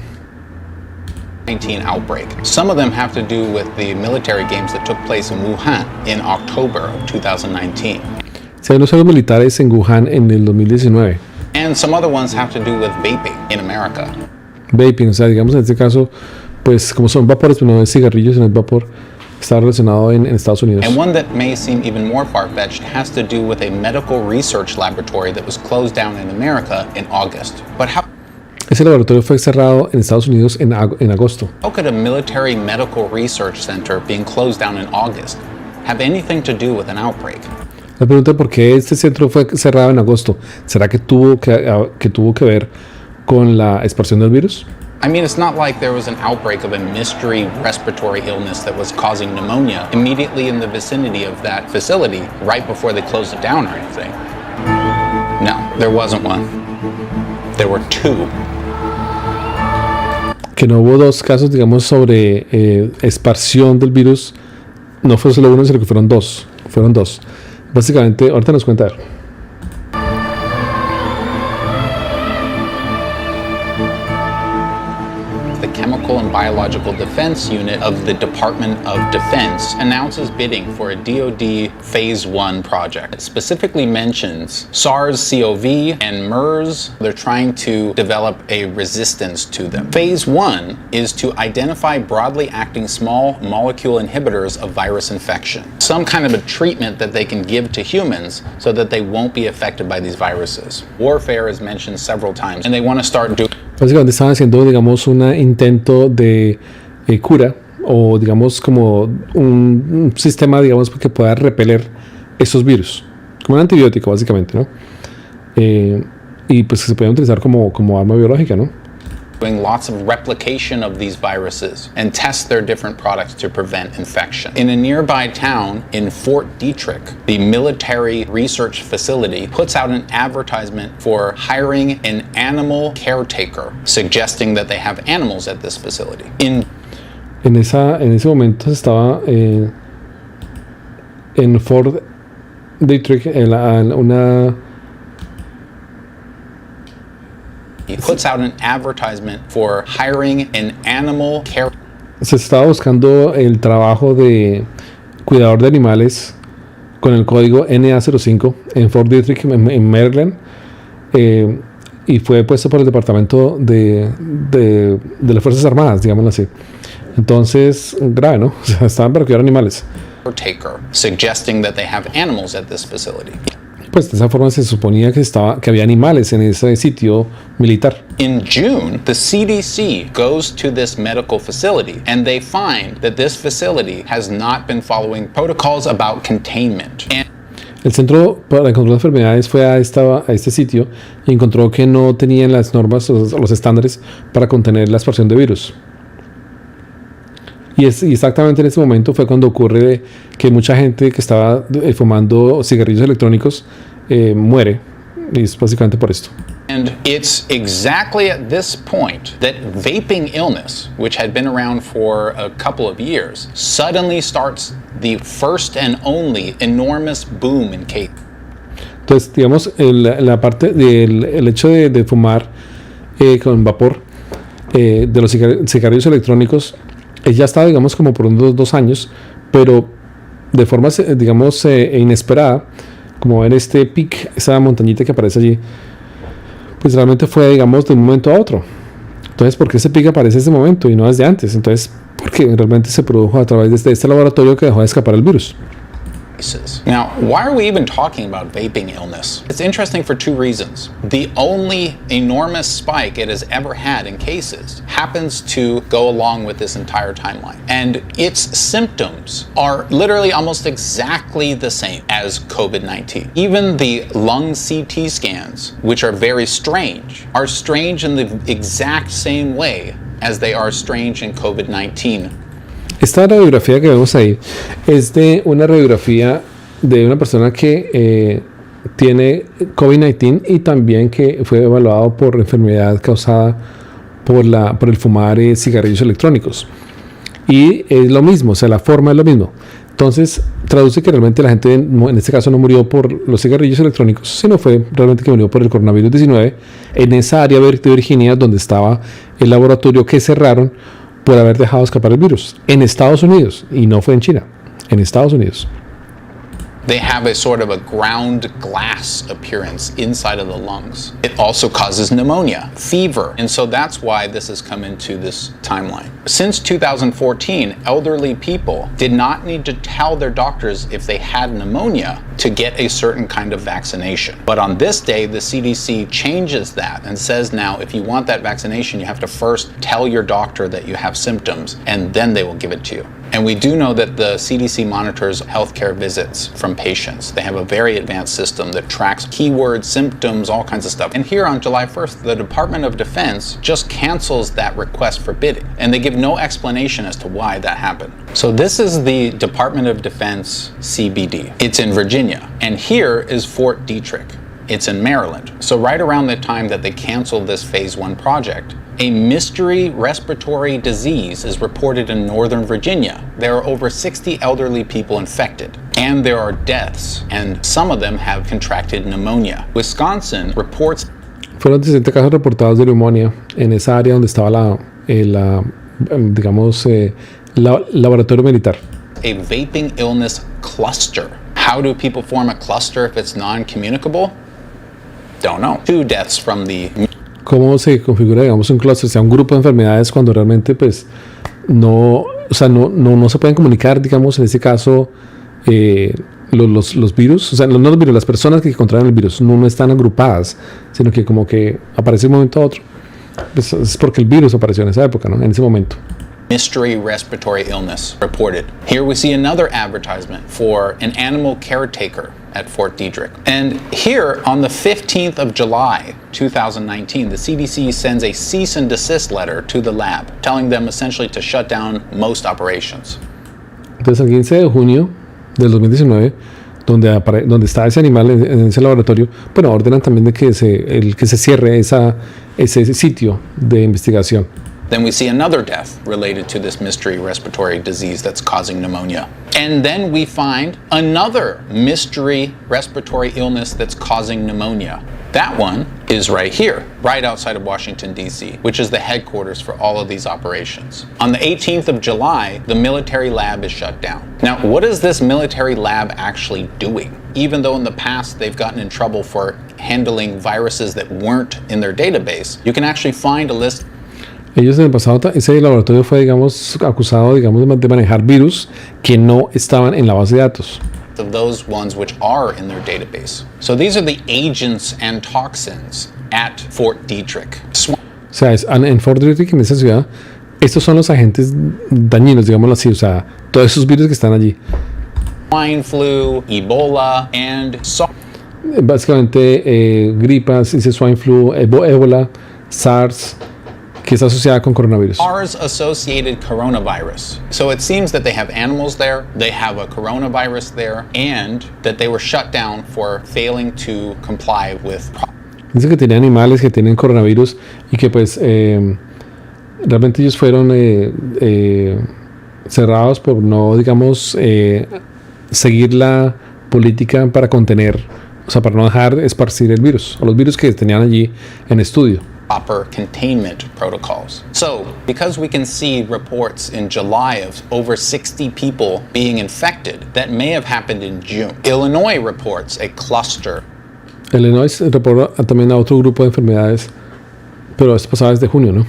19 outbreak. Some of them have to do with the military games that took place in Wuhan in October of 2019. Se ven los juegos militares en Wuhan en el 2019. And some other ones have to do with vaping in America. Vaping, o sea, digamos en este caso, pues como son vapores, pero no es cigarrillos, sino es vapor, está relacionado en Estados Unidos. And one that may seem even more far-fetched has to do with a medical research laboratory that was closed down in America in August. But how Ese laboratorio fue cerrado en Estados Unidos en agosto. How could a military medical research center being closed down in August have anything to do with an outbreak? La pregunta es por qué este centro fue cerrado en agosto. ¿Será que tuvo que ver con la expansión del virus? I mean, it's not like there was an outbreak of a mystery respiratory illness that was causing pneumonia immediately in the vicinity of that facility right before they closed it down or anything. No, there wasn't one. There were two. Que no hubo dos casos, digamos, sobre expansión del virus. No fue solo uno, sino que fueron dos. Fueron dos. Básicamente, ahorita nos cuenta él. The Chemical and Biological Defense Unit of the Department of Defense announces bidding for a DoD Phase 1 project. It specifically mentions SARS-CoV and MERS. They're trying to develop a resistance to them. Phase 1 is to identify broadly acting small molecule inhibitors of virus infection. Some kind of a treatment that they can give to humans so that they won't be affected by these viruses. Warfare is mentioned several times, and they want to start doing. Básicamente estaban haciendo, digamos, un intento de cura o, digamos, como un sistema, digamos, que pueda repeler esos virus. Como un antibiótico, básicamente, ¿no? Y pues se pueden utilizar como arma biológica, ¿no? Doing lots of replication of these viruses and test their different products to prevent infection. In a nearby town in Fort Detrick, the military research facility puts out an advertisement for hiring an animal caretaker, suggesting that they have animals at this facility. En ese momento estaba en Fort Detrick He puts out an advertisement for hiring an animal care. Se estaba buscando el trabajo de cuidador de animales con el código NA05 en Fort Detrick, en Maryland, y fue puesto por el departamento de las Fuerzas Armadas, digámoslo así. Entonces, grave, ¿no? O sea, estaban para cuidar animales. Caretaker, suggesting that they have animals at this facility. Pues de esa forma se suponía que había animales en ese sitio militar. In June, the CDC goes to this medical facility and they find that this facility has not been following protocols about containment. El Centro para el Control de Enfermedades fue a este sitio y encontró que no tenían las normas o los estándares para contener la expansión de virus. Y exactamente en ese momento fue cuando ocurre que mucha gente que estaba fumando cigarrillos electrónicos muere. Y es básicamente por esto. And it's exactly at this point that vaping illness, which had been around for a couple of years, suddenly starts the first and only enormous boom in cases. Entonces, digamos, la parte del el hecho de fumar con vapor, de los cigarrillos electrónicos, ya estaba, digamos, como por unos 2 años, pero de forma, digamos, inesperada, como en este pic, esa montañita que aparece allí, pues realmente fue, digamos, de un momento a otro. Entonces, ¿por qué ese pic aparece en ese momento y no desde antes? Entonces, porque realmente se produjo a través de este laboratorio que dejó de escapar el virus. Now, why are we even talking about vaping illness? It's interesting for two reasons. The only enormous spike it has ever had in cases happens to go along with this entire timeline. And its symptoms are literally almost exactly the same as COVID-19. Even the lung CT scans, which are very strange, are strange in the exact same way as they are strange in COVID-19. Esta radiografía que vemos ahí es de una radiografía de una persona que tiene COVID-19 y también que fue evaluado por enfermedad causada por el fumar cigarrillos electrónicos. Y es lo mismo, o sea, la forma es lo mismo. Entonces, traduce que realmente la gente, en este caso, no murió por los cigarrillos electrónicos, sino fue realmente que murió por el coronavirus 19 en esa área de Virginia donde estaba el laboratorio que cerraron por haber dejado escapar el virus en Estados Unidos, y no fue en China, en Estados Unidos. They have a sort of a ground glass appearance inside of the lungs. It also causes pneumonia, fever, and so that's why this has come into this timeline. Since 2014, elderly people did not need to tell their doctors if they had pneumonia to get a certain kind of vaccination. But on this day, the CDC changes that and says now if you want that vaccination, you have to first tell your doctor that you have symptoms, and then they will give it to you. And we do know that the CDC monitors healthcare visits from patients. They have a very advanced system that tracks keywords, symptoms, all kinds of stuff. And here on July 1st, the Department of Defense just cancels that request for bidding. And they give no explanation as to why that happened. So this is the Department of Defense CBD. It's in Virginia. And here is Fort Detrick. It's in Maryland. So right around the time that they canceled this phase 1 project, a mystery respiratory disease is reported in Northern Virginia. There are over 60 elderly people infected, and there are deaths, and some of them have contracted pneumonia. Wisconsin reports. Fueron 60 casos reportados de neumonía en esa área donde estaba laboratorio militar. A vaping illness cluster. How do people form a cluster if it's non-communicable? Don't know. 2 deaths from the. ¿Cómo se configura, digamos, un clúster, o sea, un grupo de enfermedades cuando realmente, pues, no se pueden comunicar, digamos, en este caso, los virus, o sea, no los virus, las personas que contraen el virus no están agrupadas, sino que como que aparece de un momento a otro. Pues es porque el virus apareció en esa época, ¿no? En ese momento. Mystery respiratory illness reported. Here we see another advertisement for an animal caretaker at Fort Detrick. And here on the 15th of July, 2019, the CDC sends a cease and desist letter to the lab, telling them essentially to shut down most operations. Entonces, el 15 de junio del 2019, donde está ese animal en ese laboratorio, bueno, ordenan también de que se cierre ese sitio de investigación. Then we see another death related to this mystery respiratory disease that's causing pneumonia. And then we find another mystery respiratory illness that's causing pneumonia. That one is right here, right outside of Washington, D.C., which is the headquarters for all of these operations. On the 18th of July, the military lab is shut down. Now, what is this military lab actually doing? Even though in the past they've gotten in trouble for handling viruses that weren't in their database, you can actually find a list. Ellos en el pasado, ese laboratorio fue, digamos, acusado, digamos, de manejar virus que no estaban en la base de datos. Of those ones which are in their database. So these are the agents and toxins at Fort Detrick. O sea, en Fort Detrick, en esa ciudad, estos son los agentes dañinos, digámoslo así, o sea, todos esos virus que están allí. Swine flu, Ebola, and básicamente gripas, dice swine flu, Ebola, SARS, que está asociada con coronavirus. SARS-associated coronavirus. So it seems that they have animals there, they have a coronavirus there, and that they were shut down for failing to comply with. Dice que tiene animales que tienen coronavirus y que pues realmente ellos fueron cerrados por no, digamos, seguir la política para contener, o sea, para no dejar esparcir el virus, o los virus que tenían allí en estudio. Proper containment protocols. So, because we can see reports in July of over 60 people being infected, that may have happened in June. Illinois reports a cluster. Illinois reporta también a otro grupo de enfermedades, pero es pasada desde junio, ¿no?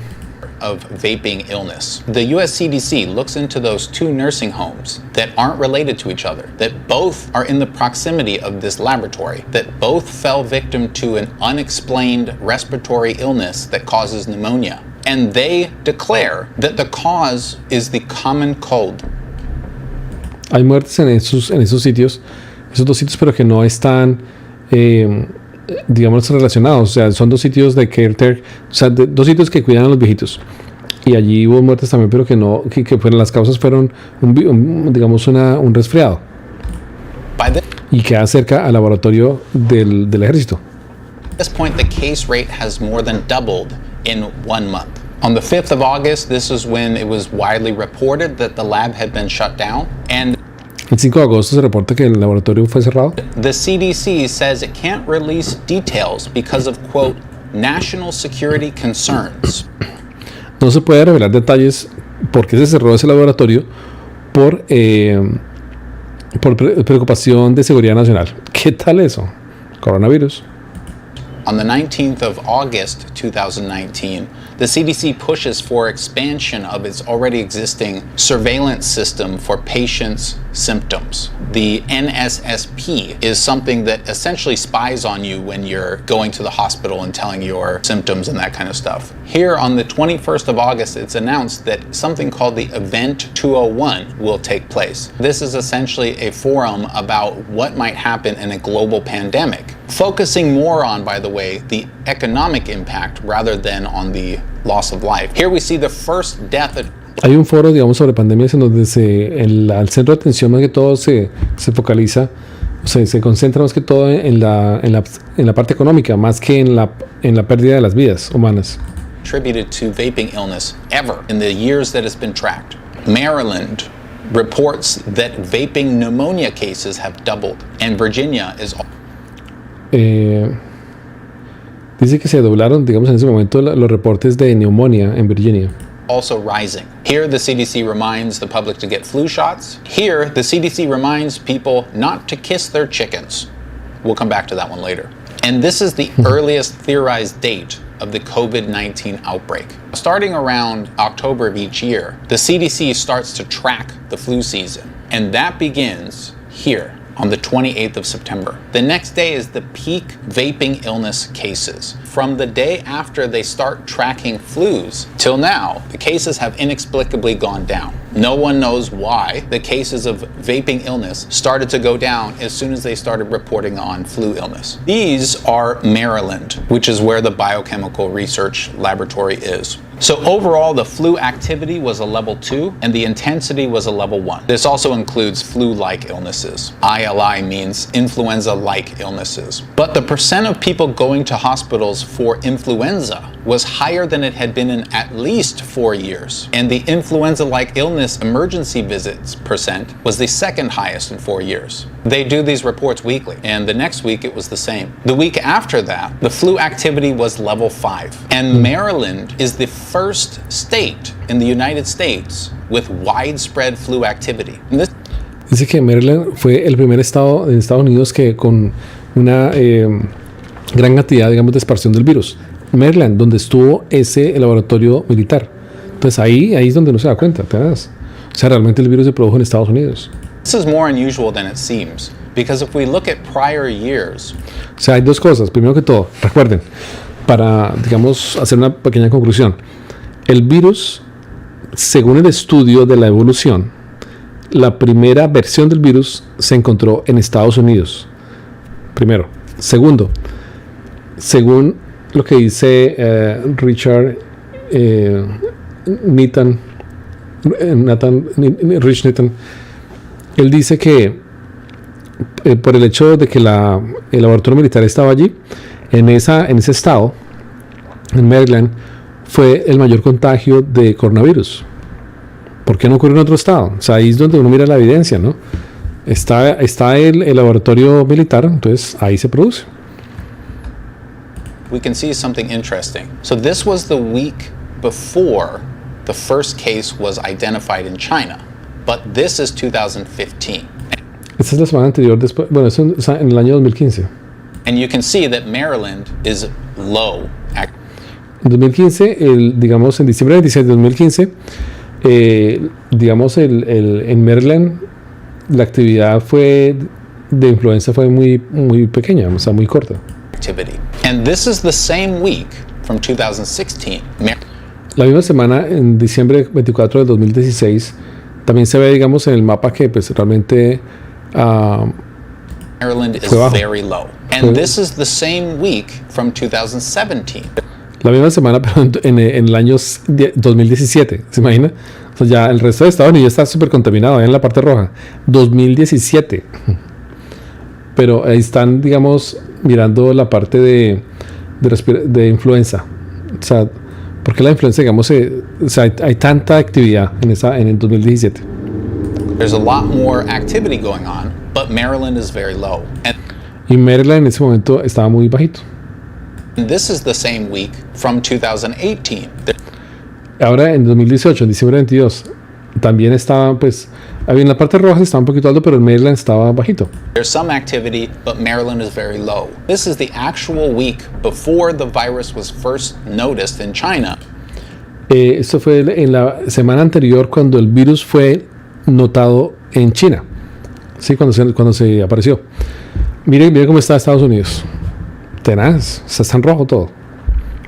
Of vaping illness. The US CDC looks into those 2 nursing homes that aren't related to each other, that both are in the proximity of this laboratory, that both fell victim to an unexplained respiratory illness that causes pneumonia. And they declare that the cause is the common cold. Hay muertes en esos sitios, esos 2 sitios, pero que no están, digamos, relacionados. O sea, son 2 sitios de caretaker, o sea, 2 sitios que cuidan a los viejitos. Y allí hubo muertes también, pero que no, que fueron, las causas fueron, un resfriado. Y queda cerca al laboratorio del ejército. At this point, the case rate has more than doubled in 1 month. On the 5th of August, this is when it was widely reported that the lab had been shut down. And el 5 de agosto se reporta que el laboratorio fue cerrado. The CDC says it can't release details because of, quote, national security concerns. No se puede revelar detalles porque se cerró ese laboratorio por preocupación de seguridad nacional. ¿Qué tal eso? Coronavirus. On the 19th of August 2019, the CDC pushes for expansion of its already existing surveillance system for patients' symptoms. The NSSP is something that essentially spies on you when you're going to the hospital and telling your symptoms and that kind of stuff. Here on the 21st of August, it's announced that something called the Event 201 will take place. This is essentially a forum about what might happen in a global pandemic, focusing more on, by the way, the economic impact rather than on the loss of life. Here we see the first death. Hay un foro, digamos, sobre pandemias en donde el centro de atención más que todo se focaliza, o sea, se concentra más que todo en la parte económica, más que en la pérdida de las vidas humanas. Attributed to vaping illness ever in the years that it's been tracked. Maryland reports that vaping pneumonia cases have doubled, and Virginia is. Dice que se doblaron, digamos, en ese momento los reportes de neumonía en Virginia. Also rising. Here, the CDC reminds the public to get flu shots. Here, the CDC reminds people not to kiss their chickens. We'll come back to that one later. And this is the earliest theorized date of the COVID-19 outbreak. Starting around October of each year, the CDC starts to track the flu season, and that begins here on the 28th of September. The next day is the peak vaping illness cases. From the day after they start tracking flus till now, the cases have inexplicably gone down. No one knows why the cases of vaping illness started to go down as soon as they started reporting on flu illness. These are Maryland, which is where the biochemical research laboratory is. So overall, the flu activity was a level 2 and the intensity was a level 1. This also includes flu-like illnesses. ILI means influenza-like illnesses. But the percent of people going to hospitals for influenza was higher than it had been in at least 4 years. And the influenza-like illness emergency visits percent was the second highest in 4 years. They do these reports weekly, and the next week it was the same. The week after that, the flu activity was level 5. And Maryland is the first state in the United States with widespread flu activity. Dice que Maryland fue el primer estado en Estados Unidos que con una gran cantidad, digamos, de expansión del virus. Maryland, donde estuvo ese laboratorio militar. Entonces ahí es donde no se da cuenta, ¿te das? O sea, realmente el virus se produjo en Estados Unidos. This is more unusual than it seems, because if we look at prior years. O sea, hay 2 cosas. Primero que todo, recuerden, para, digamos, hacer una pequeña conclusión. El virus, según el estudio de la evolución, la primera versión del virus se encontró en Estados Unidos. Primero. Segundo, según lo que dice Richard Nathan, él dice que por el hecho de que el laboratorio militar estaba allí, en ese estado, en Maryland, fue el mayor contagio de coronavirus. ¿Por qué no ocurrió en otro estado? O sea, ahí es donde uno mira la evidencia, ¿no? Está el laboratorio militar, entonces ahí se produce. We can see something interesting. So this was the week before the first case was identified in China, but this is 2015. Esta es la semana anterior, después, bueno, eso es en el año 2015. And you can see that Maryland is low. En 2015, digamos en diciembre 26 de 2015, digamos en Maryland la actividad de influenza fue muy pequeña, o sea, muy corta. Activity. And this is the same week from 2016. La misma semana, en diciembre 24 del 2016, también se ve, digamos, en el mapa que pues realmente Maryland is very low. And this is the same week from 2017. La misma semana, pero en el año 2017, ¿se imagina? O sea, ya el resto de Estados Unidos está súper contaminado, en la parte roja. 2017. Pero ahí están, digamos, mirando la parte de influenza. O sea, ¿por qué la influenza, digamos, o sea, hay tanta actividad en el 2017? There's a lot more activity going on, but Maryland is very low. Y Maryland en ese momento estaba muy bajito. And this is the same week from 2018. Ahora en 2018, en diciembre 22, también estaba, pues, en la parte roja estaba un poquito alto, pero en Maryland estaba bajito. There's some activity, but Maryland is very low. This is the actual week before the virus was first noticed in China. Esto fue en la semana anterior cuando el virus fue notado en China. Sí, cuando se apareció. Miren cómo está Estados Unidos. Tenaz, o sea, está en rojo todo. O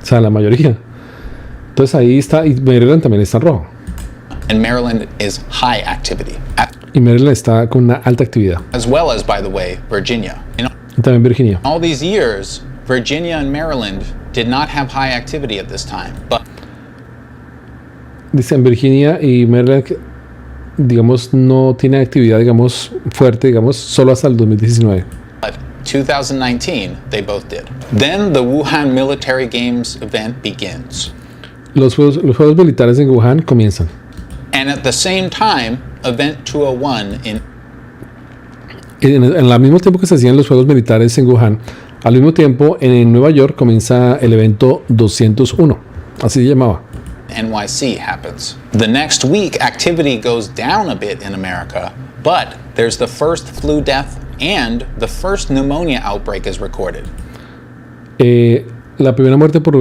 sea, la mayoría. Entonces ahí está, y Maryland también está en rojo. And Maryland is high activity. Y Maryland está con una alta actividad. As well as, by the way, Virginia. Y también Virginia. All these years, Virginia and Maryland did not have high activity at this time. But dicen Virginia y Maryland, digamos, no tiene actividad, digamos, fuerte, digamos, solo hasta el 2019. 2019, they both did. Then the Wuhan Military Games event begins. Los juegos militares en Wuhan comienzan. And at the same time, Event 201 en el mismo tiempo que se hacían los juegos militares en Wuhan, al mismo tiempo en Nueva York comienza el evento 201, así se llamaba. NYC happens. The next week, activity goes down a bit in America, but there's the first flu death and the first pneumonia outbreak is recorded. La primera muerte por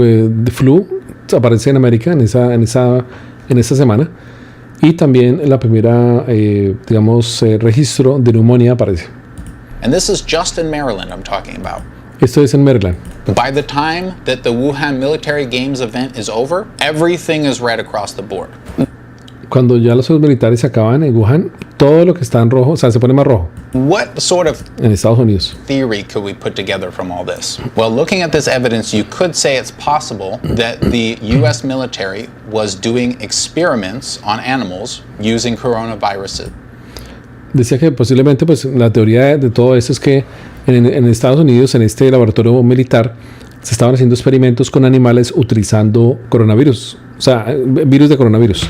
flu aparece en América en esa semana, y también la primera, digamos, registro de neumonía aparece. And this is just in Maryland I'm talking about. Esto es en Maryland. By the time that the Wuhan Military Games event is over, everything is red across the board. Cuando ya los juegos militares se acaban en Wuhan, todo lo que está en rojo, o sea, se pone más rojo. What sort of en Estados Unidos theory could we put together from all this? Well, looking at this evidence, you could say it's possible that the U.S. military was doing experiments on animals using coronaviruses. Decía que posiblemente, pues, la teoría de todo esto es que en Estados Unidos, en este laboratorio militar, se estaban haciendo experimentos con animales utilizando coronavirus, o sea, virus de coronavirus.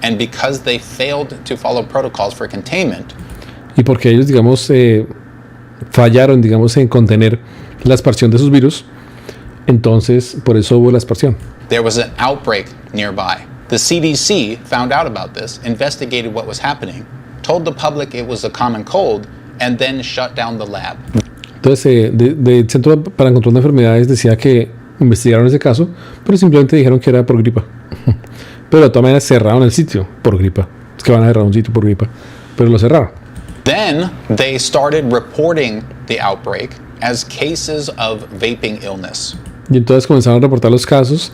And because they failed to follow protocols for containment, y porque ellos, digamos, fallaron, digamos, en contener la expansión de sus virus, entonces por eso hubo la expansión. There was an outbreak nearby. The CDC found out about this, investigated what was happening, told the public it was a common cold, and then shut down the lab. Entonces, del Centro para el Control de Enfermedades decía que investigaron ese caso, pero simplemente dijeron que era por gripa. Pero de todas maneras cerraron el sitio por gripa. Es que van a cerrar un sitio por gripa, pero lo cerraron. Then they started reporting the outbreak as cases of vaping illness. Y entonces comenzaron a reportar los casos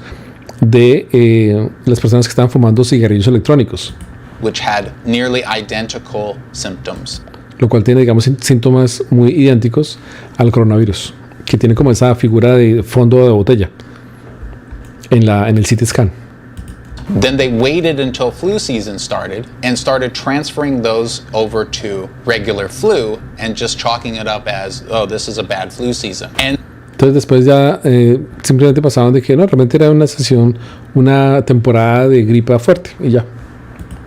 de las personas que estaban fumando cigarrillos electrónicos, which had nearly identical symptoms. Lo cual tiene, digamos, síntomas muy idénticos al coronavirus, que tiene como esa figura de fondo de botella en el CT scan. Then they waited until flu season started and started transferring those over to regular flu and just chalking it up as, oh, this is a bad flu season. And Entonces después ya simplemente pasaban de que no, realmente era una sesión, una temporada de gripa fuerte y ya.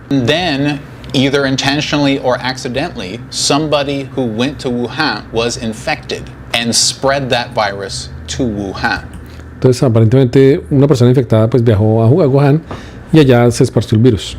Then, either intentionally or accidentally, somebody who went to Wuhan was infected and spread that virus to Wuhan. Entonces aparentemente una persona infectada pues viajó a Wuhan y allá se esparció el virus.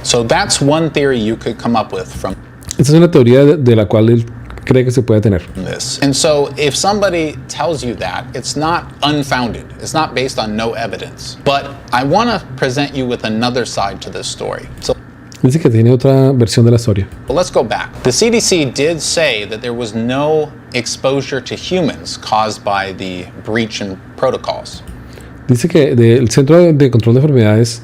So that's one theory you could come up with from Esta es una teoría de la cual él cree que se puede tener. this. And so if somebody tells you that, it's not unfounded. It's not based on no evidence. But I want to present you with another side to this story. So Dice que tiene otra versión de la historia. well, let's go back. The CDC did say that there was no exposure to humans caused by the breach in protocols. Dice que del Centro de Control de Enfermedades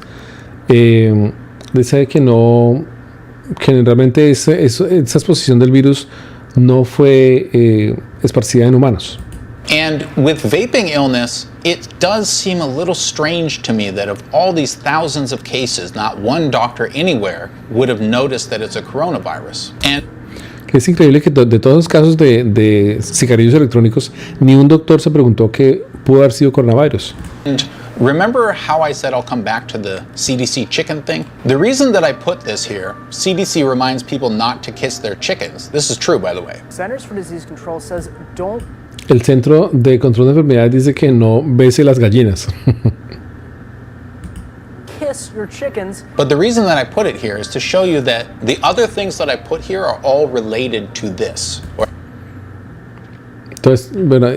dice que no, que realmente esa exposición del virus no fue esparcida en humanos. And with vaping illness, it does seem a little strange to me that of all these thousands of cases, not one doctor anywhere would have noticed that it's a coronavirus. And Que es increíble que de todos los casos de cigarrillos electrónicos, ni un doctor se preguntó que pudo haber sido coronavirus. remember how I said I'll come back to the CDC chicken thing? The reason that I put this here, CDC reminds people not to kiss their chickens. This is true, by the way. Centers for Disease Control says don't El Centro de Control de Enfermedades dice que no bese las gallinas. kiss your chickens. But the reason that I put it here is to show you that the other things that I put here are all related to this. Entonces, bueno,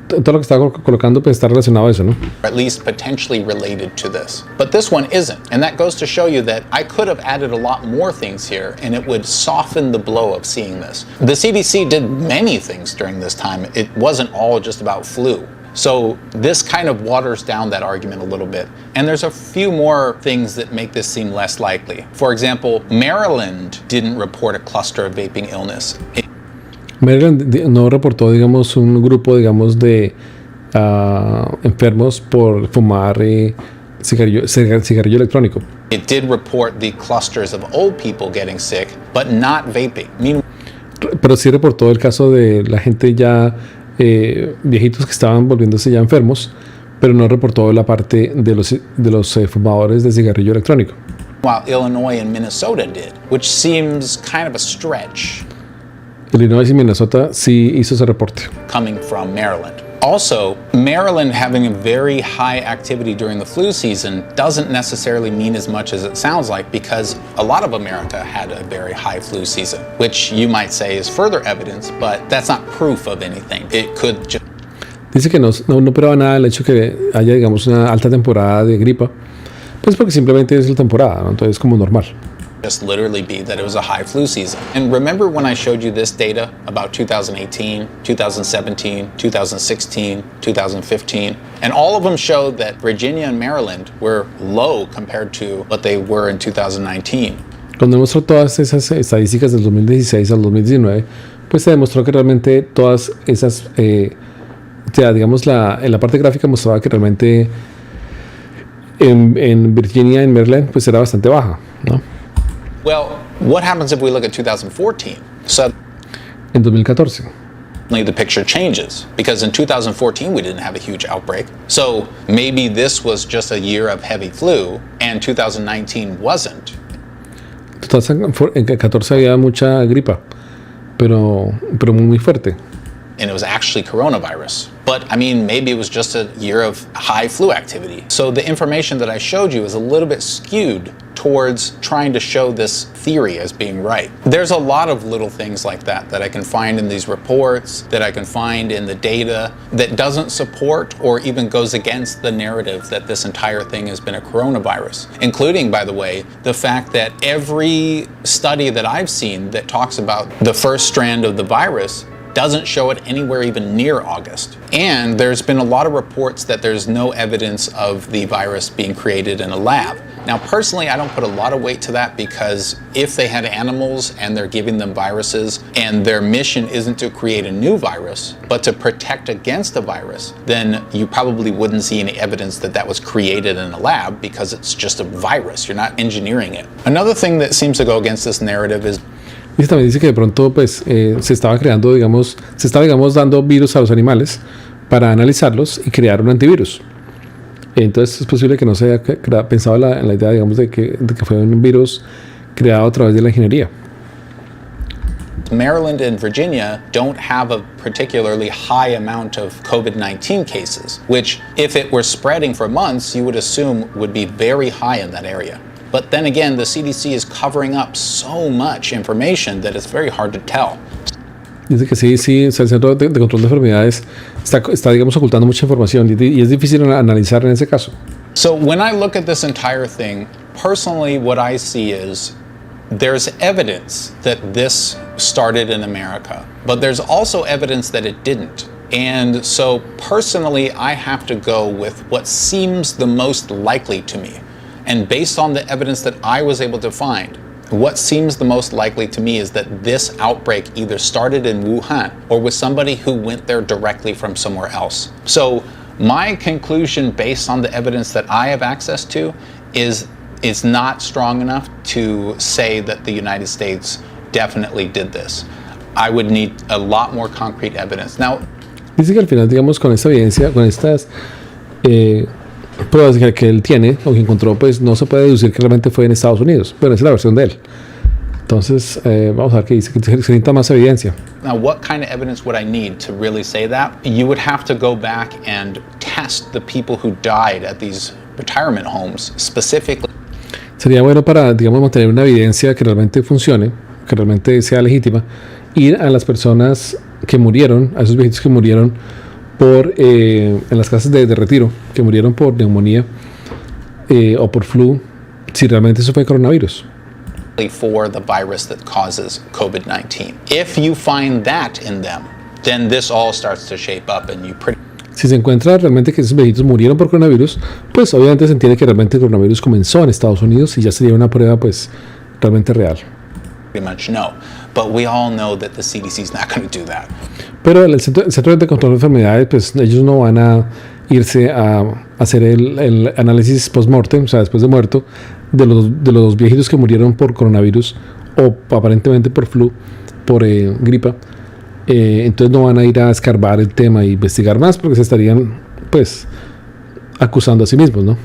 todo lo que está colocando pues está relacionado a eso, ¿no? Or at least potentially related to this. But this one isn't. And that goes to show you that I could have added a lot more things here and it would soften the blow of seeing this. The CDC did many things during this time. It wasn't all just about flu. So this kind of waters down that argument a little bit. And there's a few more things that make this seem less likely. For example, Maryland didn't report a cluster of vaping illness. Maryland no reportó, digamos, un grupo, digamos, de enfermos por fumar cigarrillo electrónico. It did report the clusters of old people getting sick, but not vaping. Pero sí reportó el caso de la gente ya viejitos que estaban volviéndose ya enfermos, pero no reportó la parte de los fumadores de cigarrillo electrónico. While Illinois and Minnesota did, which seems kind of a stretch. Illinois y Minnesota sí hizo ese reporte. Coming from Maryland. Also, Maryland having a very high activity during the flu season doesn't necessarily mean as much as it sounds like, because a lot of America had a very high flu season, which you might say is further evidence, but that's not proof of anything. It could just... Dice que no prueba nada el hecho que haya, digamos, una alta temporada de gripa, pues porque simplemente es la temporada, ¿no? Entonces es como normal. Just literally be that it was a high flu season. And remember when I showed you this data about 2018, 2017, 2016, 2015, and all of them showed that Virginia and Maryland were low compared to what they were in 2019. Cuando mostró todas esas estadísticas del 2016 al 2019, pues se demostró que realmente todas esas, digamos, en la parte gráfica mostraba que realmente en Virginia y en Maryland pues era bastante baja, ¿no? Well, what happens if we look at 2014? So, en 2014. The picture changes, because in 2014 we didn't have a huge outbreak. So maybe this was just a year of heavy flu and 2019 wasn't. En 2014 había mucha gripa, pero muy fuerte. And it was actually coronavirus. But I mean, maybe it was just a year of high flu activity. So the information that I showed you is a little bit skewed towards trying to show this theory as being right. There's a lot of little things like that I can find in these reports, that I can find in the data, that doesn't support or even goes against the narrative that this entire thing has been a coronavirus. Including, by the way, the fact that every study that I've seen that talks about the first strand of the virus doesn't show it anywhere even near August. And there's been a lot of reports that there's no evidence of the virus being created in a lab. Now, personally, I don't put a lot of weight to that, because if they had animals and they're giving them viruses and their mission isn't to create a new virus, but to protect against the virus, then you probably wouldn't see any evidence that that was created in a lab, because it's just a virus. You're not engineering it. Another thing that seems to go against this narrative is Y también dice que de pronto pues se estaba creando, digamos, dando virus a los animales para analizarlos y crear un antivirus. Entonces es posible que no se haya pensado en la idea, digamos, de que fue un virus creado a través de la ingeniería. Maryland and Virginia don't have a particularly high amount of COVID-19 cases, which, if it were spreading for months, you would assume would be very high in that area. But then again, the CDC is covering up so much information that it's very hard to tell. Dice que sí, o sea, el Centro de Control de Enfermedades está, digamos, ocultando mucha información y es difícil analizar en ese caso. So when I look at this entire thing, personally what I see is there's evidence that this started in America, but there's also evidence that it didn't. And so personally, I have to go with what seems the most likely to me. And based on the evidence that I was able to find, what seems the most likely to me is that this outbreak either started in Wuhan or with somebody who went there directly from somewhere else. So my conclusion based on the evidence that I have access to is not strong enough to say that the United States definitely did this. I would need a lot more concrete evidence. Now, dice que al final, digamos, con esta evidencia, con estas pruebas que él tiene o que encontró, pues no se puede deducir que realmente fue en Estados Unidos, pero esa es la versión de él. Entonces, vamos a ver qué dice, que se necesita más evidencia. Now, what kind of evidence would I need to really say that? You would have to go back and test the people who died at these retirement homes specifically. Sería bueno para, digamos, mantener una evidencia que realmente funcione, que realmente sea legítima, ir a las personas que murieron, a esos viejitos que murieron en las casas de retiro, que murieron por neumonía o por flu, si realmente eso fue coronavirus. For the virus that causes COVID-19. If you find that in them, then this all starts to shape up and you pretty Si se encuentra realmente que esos viejitos murieron por coronavirus, pues obviamente se entiende que realmente el coronavirus comenzó en Estados Unidos y ya sería una prueba pues realmente real. pretty much know. But we all know that the CDC is not going to do that. Pero el Centro de Control de Enfermedades, pues ellos no van a irse a hacer el análisis post-mortem, o sea, después de muerto, de los viejitos que murieron por coronavirus o aparentemente por flu, por gripa. Entonces no van a ir a escarbar el tema e investigar más porque se estarían, pues, acusando a sí mismos, ¿no?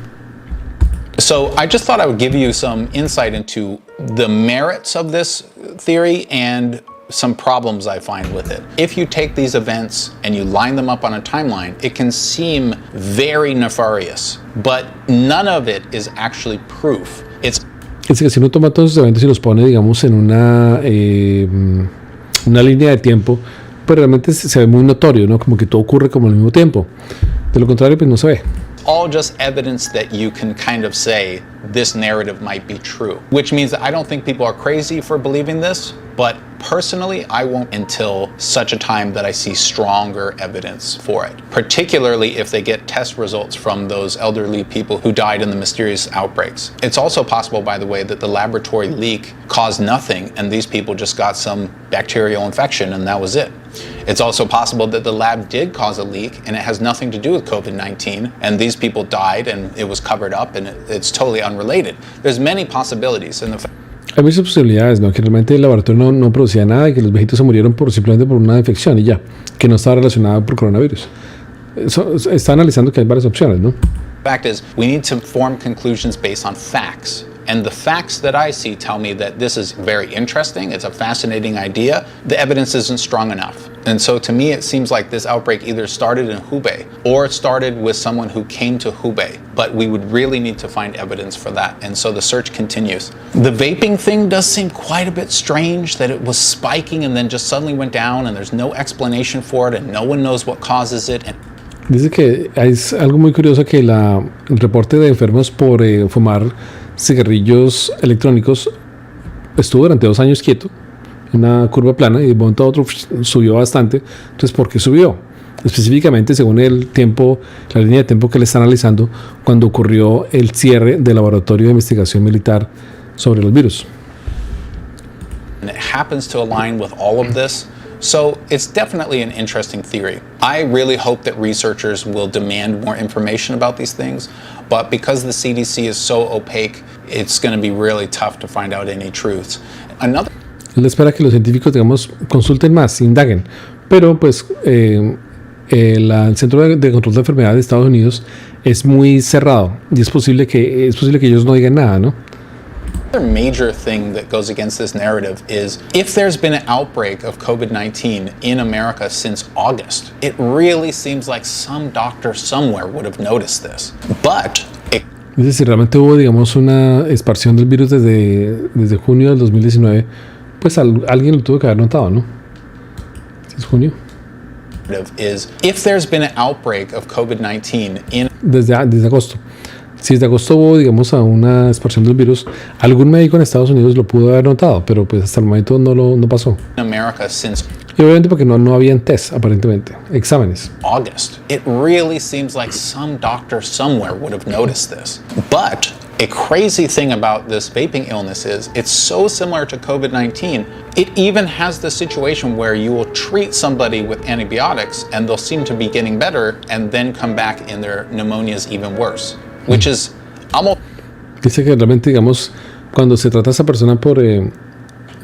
So I just thought I would give you some insight into the merits of this theory and some problems I find with it. If you take these events and you line them up on a timeline, it can seem very nefarious, but none of it is actually proof. Es que si uno toma todos esos eventos y los pone, digamos, en una línea de tiempo, pues realmente se ve muy notorio, ¿no? Como que todo ocurre como al mismo tiempo. De lo contrario, pues no se ve. All just evidence that you can kind of say this narrative might be true, which means that I don't think people are crazy for believing this, but personally, I won't until such a time that I see stronger evidence for it, particularly if they get test results from those elderly people who died in the mysterious outbreaks. It's also possible, by the way, that the laboratory leak caused nothing and these people just got some bacterial infection and that was it. It's also possible that the lab did cause a leak and it has nothing to do with COVID-19 and these people died and it was covered up and it's totally unrelated. There's many possibilities. Hay muchas posibilidades, ¿no? Que realmente el laboratorio no producía nada y que los viejitos se murieron simplemente por una infección y ya, que no estaba relacionada por coronavirus. Está analizando que hay varias opciones, ¿no? Fact is, we need to form conclusions based on facts. And the facts that I see tell me that this is very interesting, it's a fascinating idea, the evidence isn't strong enough. And so to me it seems like this outbreak either started in Hubei or it started with someone who came to Hubei, but we would really need to find evidence for that. And so the search continues. The vaping thing does seem quite a bit strange, that it was spiking and then just suddenly went down and there's no explanation for it and no one knows what causes it. Dice que es algo muy curioso que el reporte de enfermos por fumar cigarrillos electrónicos estuvo durante 2 años quieto, en una curva plana, y de un momento a otro subió bastante. Entonces, ¿por qué subió? Específicamente, según el tiempo, la línea de tiempo que le está analizando, cuando ocurrió el cierre del laboratorio de investigación militar sobre los virus. And it happens to align with all of this. So it's definitely an interesting theory. I really hope that researchers will demand more information about these things, but because the CDC is so opaque, it's going to be really tough to find out any truths. Él espera que los científicos, digamos, consulten más, indaguen. Pero pues el Centro de Control de Enfermedades de Estados Unidos es muy cerrado y es posible que ellos no digan nada, ¿no? Another major thing that goes against this narrative is if there's been an outbreak of COVID-19 in America since August, it really seems like some doctor somewhere would have noticed this. But es decir, realmente hubo, digamos, una expansión del virus desde junio del 2019, pues alguien lo tuvo que haber notado, ¿no? ¿Es junio? Is if there's been an outbreak of COVID-19 in desde agosto. Si desde agosto hubo, digamos, a una expansión del virus, algún médico en Estados Unidos lo pudo haber notado, pero pues hasta el momento no pasó. America since Y obviamente porque no habían test, aparentemente, exámenes. August, it really seems like some doctor somewhere would have noticed this. But a crazy thing about this vaping illness is it's so similar to COVID-19. It even has the situation where you will treat somebody with antibiotics and they'll seem to be getting better and then come back and their pneumonia is even worse, which is almost... Dice que realmente, digamos, cuando se trata a esa persona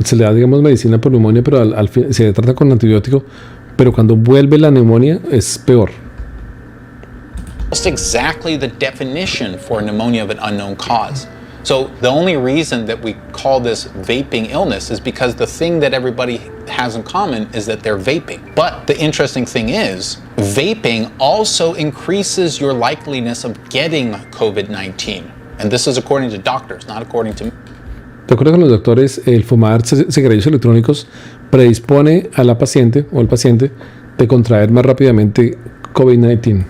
se le da, digamos, medicina por neumonía, pero al fin se le trata con antibiótico, pero cuando vuelve la neumonía es peor. Almost exactly the definition for pneumonia of an unknown cause. So the only reason that we call this vaping illness is because the thing that everybody has in common is that they're vaping. But the interesting thing is, vaping also increases your likeliness of getting COVID-19. And this is according to doctors, not according to me. De acuerdo con los doctores, el fumar cigarrillos electrónicos predispone a la paciente o al paciente de contraer más rápidamente COVID-19.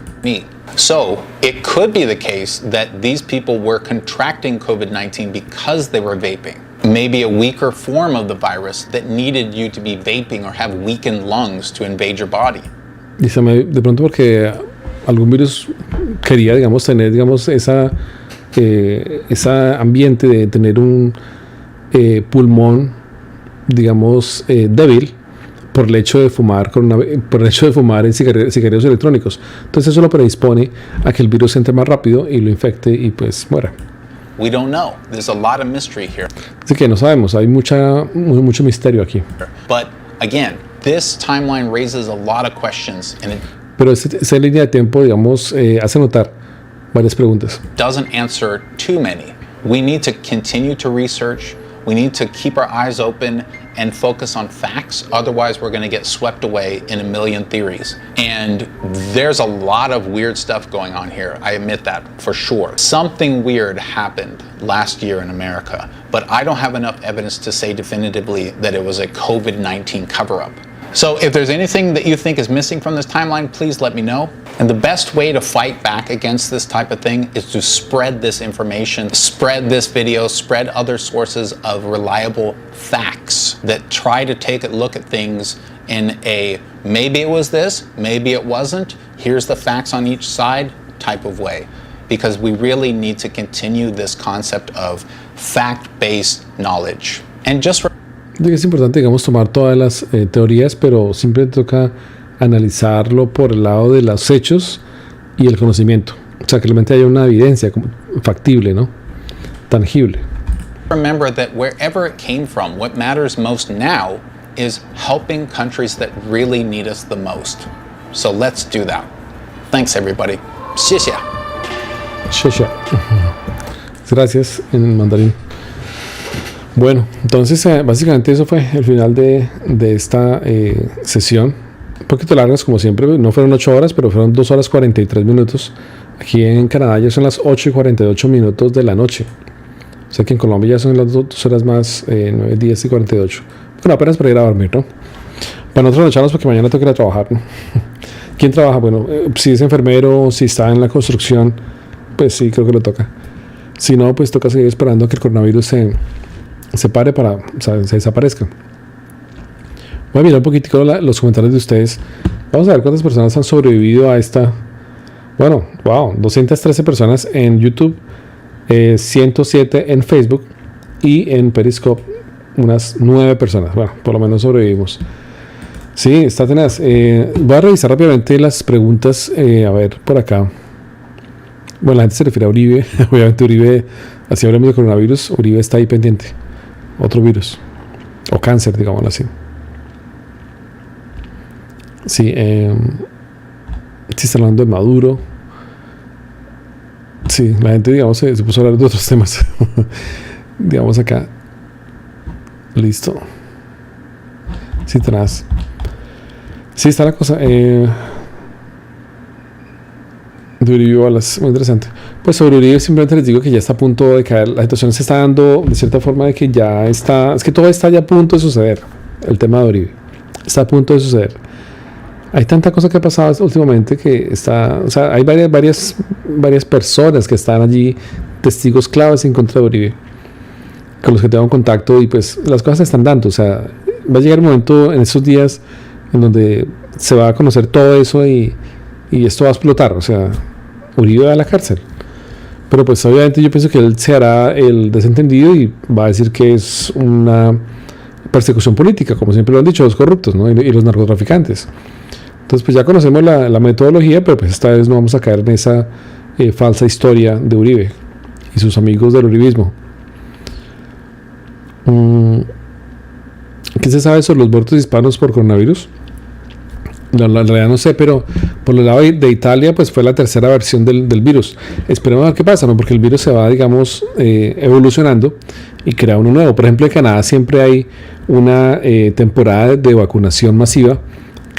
So it could be the case that these people were contracting COVID-19 because they were vaping. Maybe a weaker form of the virus that needed you to be vaping or have weakened lungs to invade your body. Dice, de pronto porque algún virus quería, digamos, tener, digamos, esa ambiente de tener un pulmón, digamos, débil por el hecho de fumar en cigarrillos electrónicos. Entonces eso lo predispone a que el virus entre más rápido y lo infecte y pues muera. We don't know. There's a lot of mystery here. Así que no sabemos, hay mucho misterio aquí. But again, this timeline raises a lot of questions and it Pero esa línea de tiempo, digamos, hace notar varias preguntas. doesn't answer too many. We need to continue to research. We need to keep our eyes open and focus on facts. Otherwise, we're going to get swept away in a million theories. And there's a lot of weird stuff going on here. I admit that for sure. Something weird happened last year in America, but I don't have enough evidence to say definitively that it was a COVID-19 cover-up. So if there's anything that you think is missing from this timeline, please let me know. And the best way to fight back against this type of thing is to spread this information, spread this video, spread other sources of reliable facts that try to take a look at things in a maybe it was this, maybe it wasn't, here's the facts on each side type of way. Because we really need to continue this concept of fact-based knowledge. And just Es importante, digamos, tomar todas las teorías, pero siempre toca analizarlo por el lado de los hechos y el conocimiento. O sea, que realmente haya una evidencia factible, ¿no? Tangible. Remember that wherever it came from, what matters most now is helping countries that really need us the most. So let's do that. Thanks, everybody. 谢谢. 谢谢. Gracias en mandarín. Bueno, entonces básicamente eso fue el final de esta sesión. Un poquito largas como siempre, no fueron 8 horas, pero fueron 2 horas 43 minutos. Aquí en Canadá ya son las 8 y 48 minutos de la noche. O sea que en Colombia ya son las 2 horas más, 9, 10 y 48. Bueno, apenas para ir a dormir, ¿no? Para nosotros nos echamos porque mañana tengo que ir a trabajar, ¿no? ¿Quién trabaja? Bueno, si es enfermero, si está en la construcción, pues sí, creo que le toca. Si no, pues toca seguir esperando a que el coronavirus se pare o sea, se desaparezca. Voy a mirar un poquitico los comentarios de ustedes. Vamos a ver cuántas personas han sobrevivido a esta. Bueno, wow, 213 personas en YouTube, 107 en Facebook y en Periscope unas 9 personas. Bueno, por lo menos sobrevivimos. Sí, está tenaz. Voy a revisar rápidamente las preguntas. A ver, por acá. Bueno, la gente se refiere a Uribe. Obviamente Uribe, así hablamos de coronavirus, Uribe está ahí pendiente. Otro virus. o cáncer, digámoslo así. Sí, sí, está hablando de Maduro. Sí, la gente, digamos, se puso a hablar de otros temas. Digamos acá. Listo. Sí, tenaz. Sí, está la cosa. De Uribe Wallace, muy interesante. Pues sobre Uribe simplemente les digo que ya está a punto de caer. La situación se está dando de cierta forma de que ya está. Es que todo está ya a punto de suceder. El tema de Uribe está a punto de suceder. Hay tanta cosa que ha pasado últimamente que está. O sea, hay varias personas que están allí, testigos claves en contra de Uribe, con los que tengo contacto, y pues las cosas se están dando. O sea, va a llegar un momento en estos días en donde se va a conocer todo eso y esto va a explotar. O sea, Uribe va a la cárcel. Pero pues obviamente yo pienso que él se hará el desentendido y va a decir que es una persecución política, como siempre lo han dicho los corruptos, ¿no? y los narcotraficantes. Entonces pues ya conocemos la metodología, pero pues esta vez no vamos a caer en esa falsa historia de Uribe y sus amigos del uribismo. ¿Qué se sabe sobre los muertos hispanos por coronavirus? No, la realidad no sé, pero por el lado de Italia pues fue la tercera versión del virus. Esperemos a ver qué pasa, ¿no? Porque el virus se va, digamos, evolucionando y crea uno nuevo. Por ejemplo, en Canadá siempre hay una temporada de vacunación masiva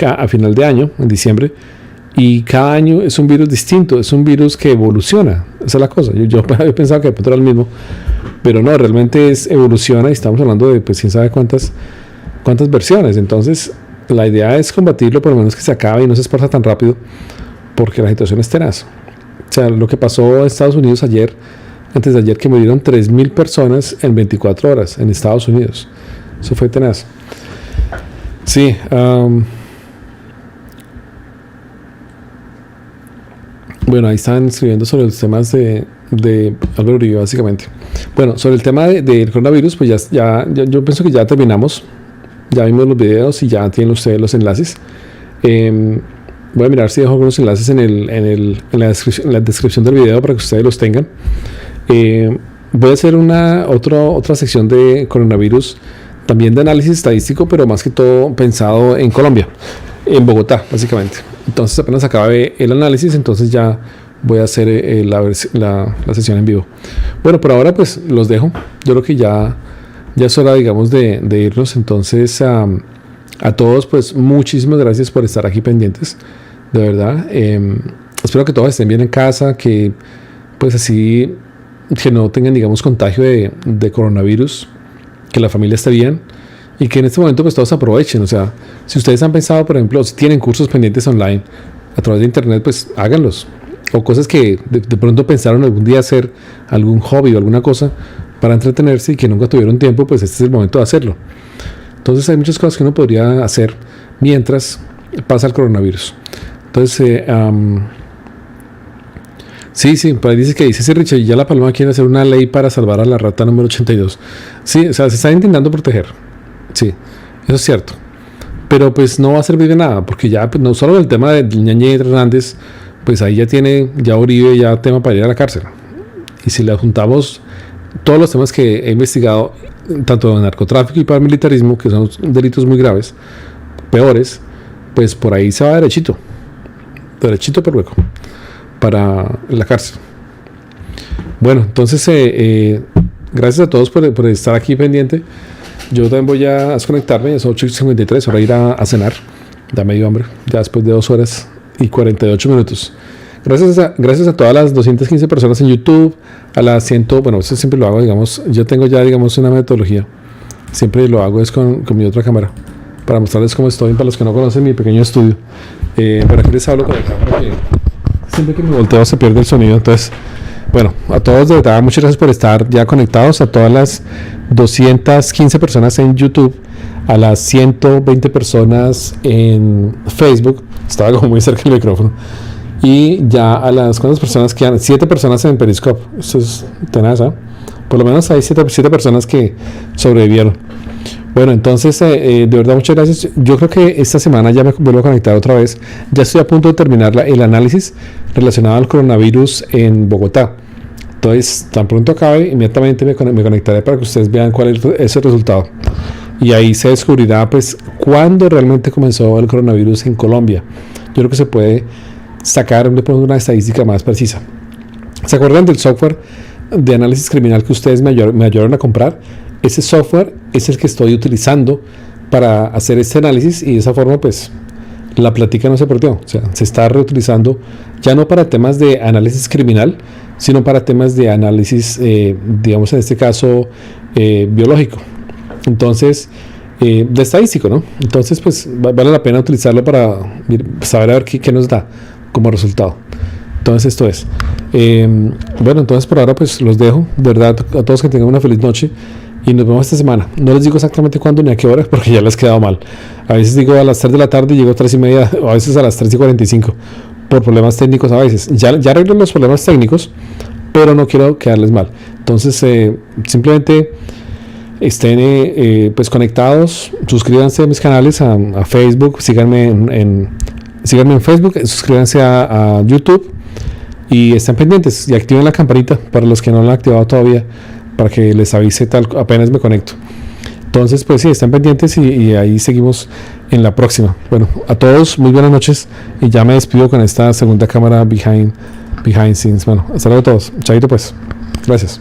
a final de año, en diciembre, y cada año es un virus distinto, es un virus que evoluciona. Esa es la cosa. Yo pensaba que de pronto era el mismo, pero no, realmente evoluciona, y estamos hablando de pues quién sabe cuántas versiones. Entonces la idea es combatirlo, por lo menos que se acabe y no se esparza tan rápido, porque la situación es tenaz. O sea, lo que pasó en Estados Unidos antes de ayer, que murieron 3.000 personas en 24 horas en Estados Unidos. Eso fue tenaz. Sí. Bueno, ahí están escribiendo sobre los temas de Álvaro Uribe, básicamente. Bueno, sobre el tema del coronavirus, pues ya yo pienso que ya terminamos. Ya vimos los videos y ya tienen ustedes los enlaces. Voy a mirar si dejo algunos enlaces en la descripción del video para que ustedes los tengan. Voy a hacer otra sección de coronavirus, también de análisis estadístico, pero más que todo pensado en Colombia, en Bogotá, básicamente. Entonces apenas acabe el análisis, entonces ya voy a hacer la sesión en vivo. Bueno, por ahora pues los dejo. Yo creo que ya es hora, digamos, de irnos. Entonces a todos pues muchísimas gracias por estar aquí pendientes, de verdad. Espero que todos estén bien en casa, que pues así que no tengan, digamos, contagio de coronavirus, que la familia esté bien y que en este momento pues todos aprovechen. O sea, si ustedes han pensado, por ejemplo, si tienen cursos pendientes online a través de internet, pues háganlos, o cosas que de pronto pensaron algún día hacer, algún hobby o alguna cosa para entretenerse y que nunca tuvieron tiempo, pues este es el momento de hacerlo. Entonces hay muchas cosas que uno podría hacer mientras pasa el coronavirus. Entonces sí, por ahí dice Richard, ya la Paloma quiere hacer una ley para salvar a la rata número 82. Sí, o sea, se está intentando proteger. Sí, eso es cierto. Pero pues no va a servir de nada, porque ya pues, no solo el tema de Ñañez Hernández, pues ahí ya Uribe ya tema para ir a la cárcel. Y si le juntamos todos los temas que he investigado, tanto de narcotráfico y paramilitarismo, que son delitos muy graves, peores, pues por ahí se va derechito por hueco para la cárcel. Bueno, entonces gracias a todos por estar aquí pendiente. Yo también voy a desconectarme, ya son 8:53, ahora ir a cenar, ya me dio hambre, ya después de 2 horas y 48 minutos. Gracias a todas las 215 personas en YouTube, a las 100, bueno, eso siempre lo hago, digamos, yo tengo ya, digamos, una metodología, siempre lo hago es con mi otra cámara, para mostrarles cómo estoy, para los que no conocen mi pequeño estudio. Pero aquí les hablo con la cámara, que siempre que me volteo se pierde el sonido. Entonces, bueno, a todos de verdad, muchas gracias por estar ya conectados, a todas las 215 personas en YouTube, a las 120 personas en Facebook, estaba como muy cerca del micrófono, y ya a las cuantas personas quedan, 7 personas en Periscope. Esto es tenaz, ¿eh? Por lo menos hay 7 personas que sobrevivieron. Bueno, entonces de verdad muchas gracias. Yo creo que esta semana ya me vuelvo a conectar otra vez. Ya estoy a punto de terminar el análisis relacionado al coronavirus en Bogotá. Entonces, tan pronto acabe, inmediatamente me conectaré para que ustedes vean cuál es el resultado. y ahí se descubrirá pues cuándo realmente comenzó el coronavirus en Colombia. Yo creo que se puede sacar una estadística más precisa. ¿Se acuerdan del software de análisis criminal que ustedes me ayudaron a comprar? Ese software es el que estoy utilizando para hacer este análisis, y de esa forma pues la plática no se perdió. O sea, se está reutilizando ya no para temas de análisis criminal, sino para temas de análisis, digamos en este caso, biológico. Entonces, de estadístico, ¿no? Entonces, pues vale la pena utilizarlo para saber a ver qué nos da como resultado. Entonces, esto es. Bueno, entonces por ahora pues los dejo. De verdad, a todos que tengan una feliz noche. Y nos vemos esta semana. No les digo exactamente cuándo ni a qué hora, porque ya les ha quedado mal. A veces digo a las 3 de la tarde y llego a 3:30, o a veces a las 3:45, por problemas técnicos a veces. Ya arreglo los problemas técnicos, pero no quiero quedarles mal. Entonces, simplemente estén pues conectados, suscríbanse a mis canales, a Facebook, síganme en Facebook, suscríbanse a YouTube, y estén pendientes y activen la campanita para los que no la han activado todavía, para que les avise apenas me conecto. Entonces, pues sí, estén pendientes y ahí seguimos en la próxima. Bueno, a todos, muy buenas noches, y ya me despido con esta segunda cámara behind scenes. Bueno, hasta luego a todos. Chaito pues. Gracias.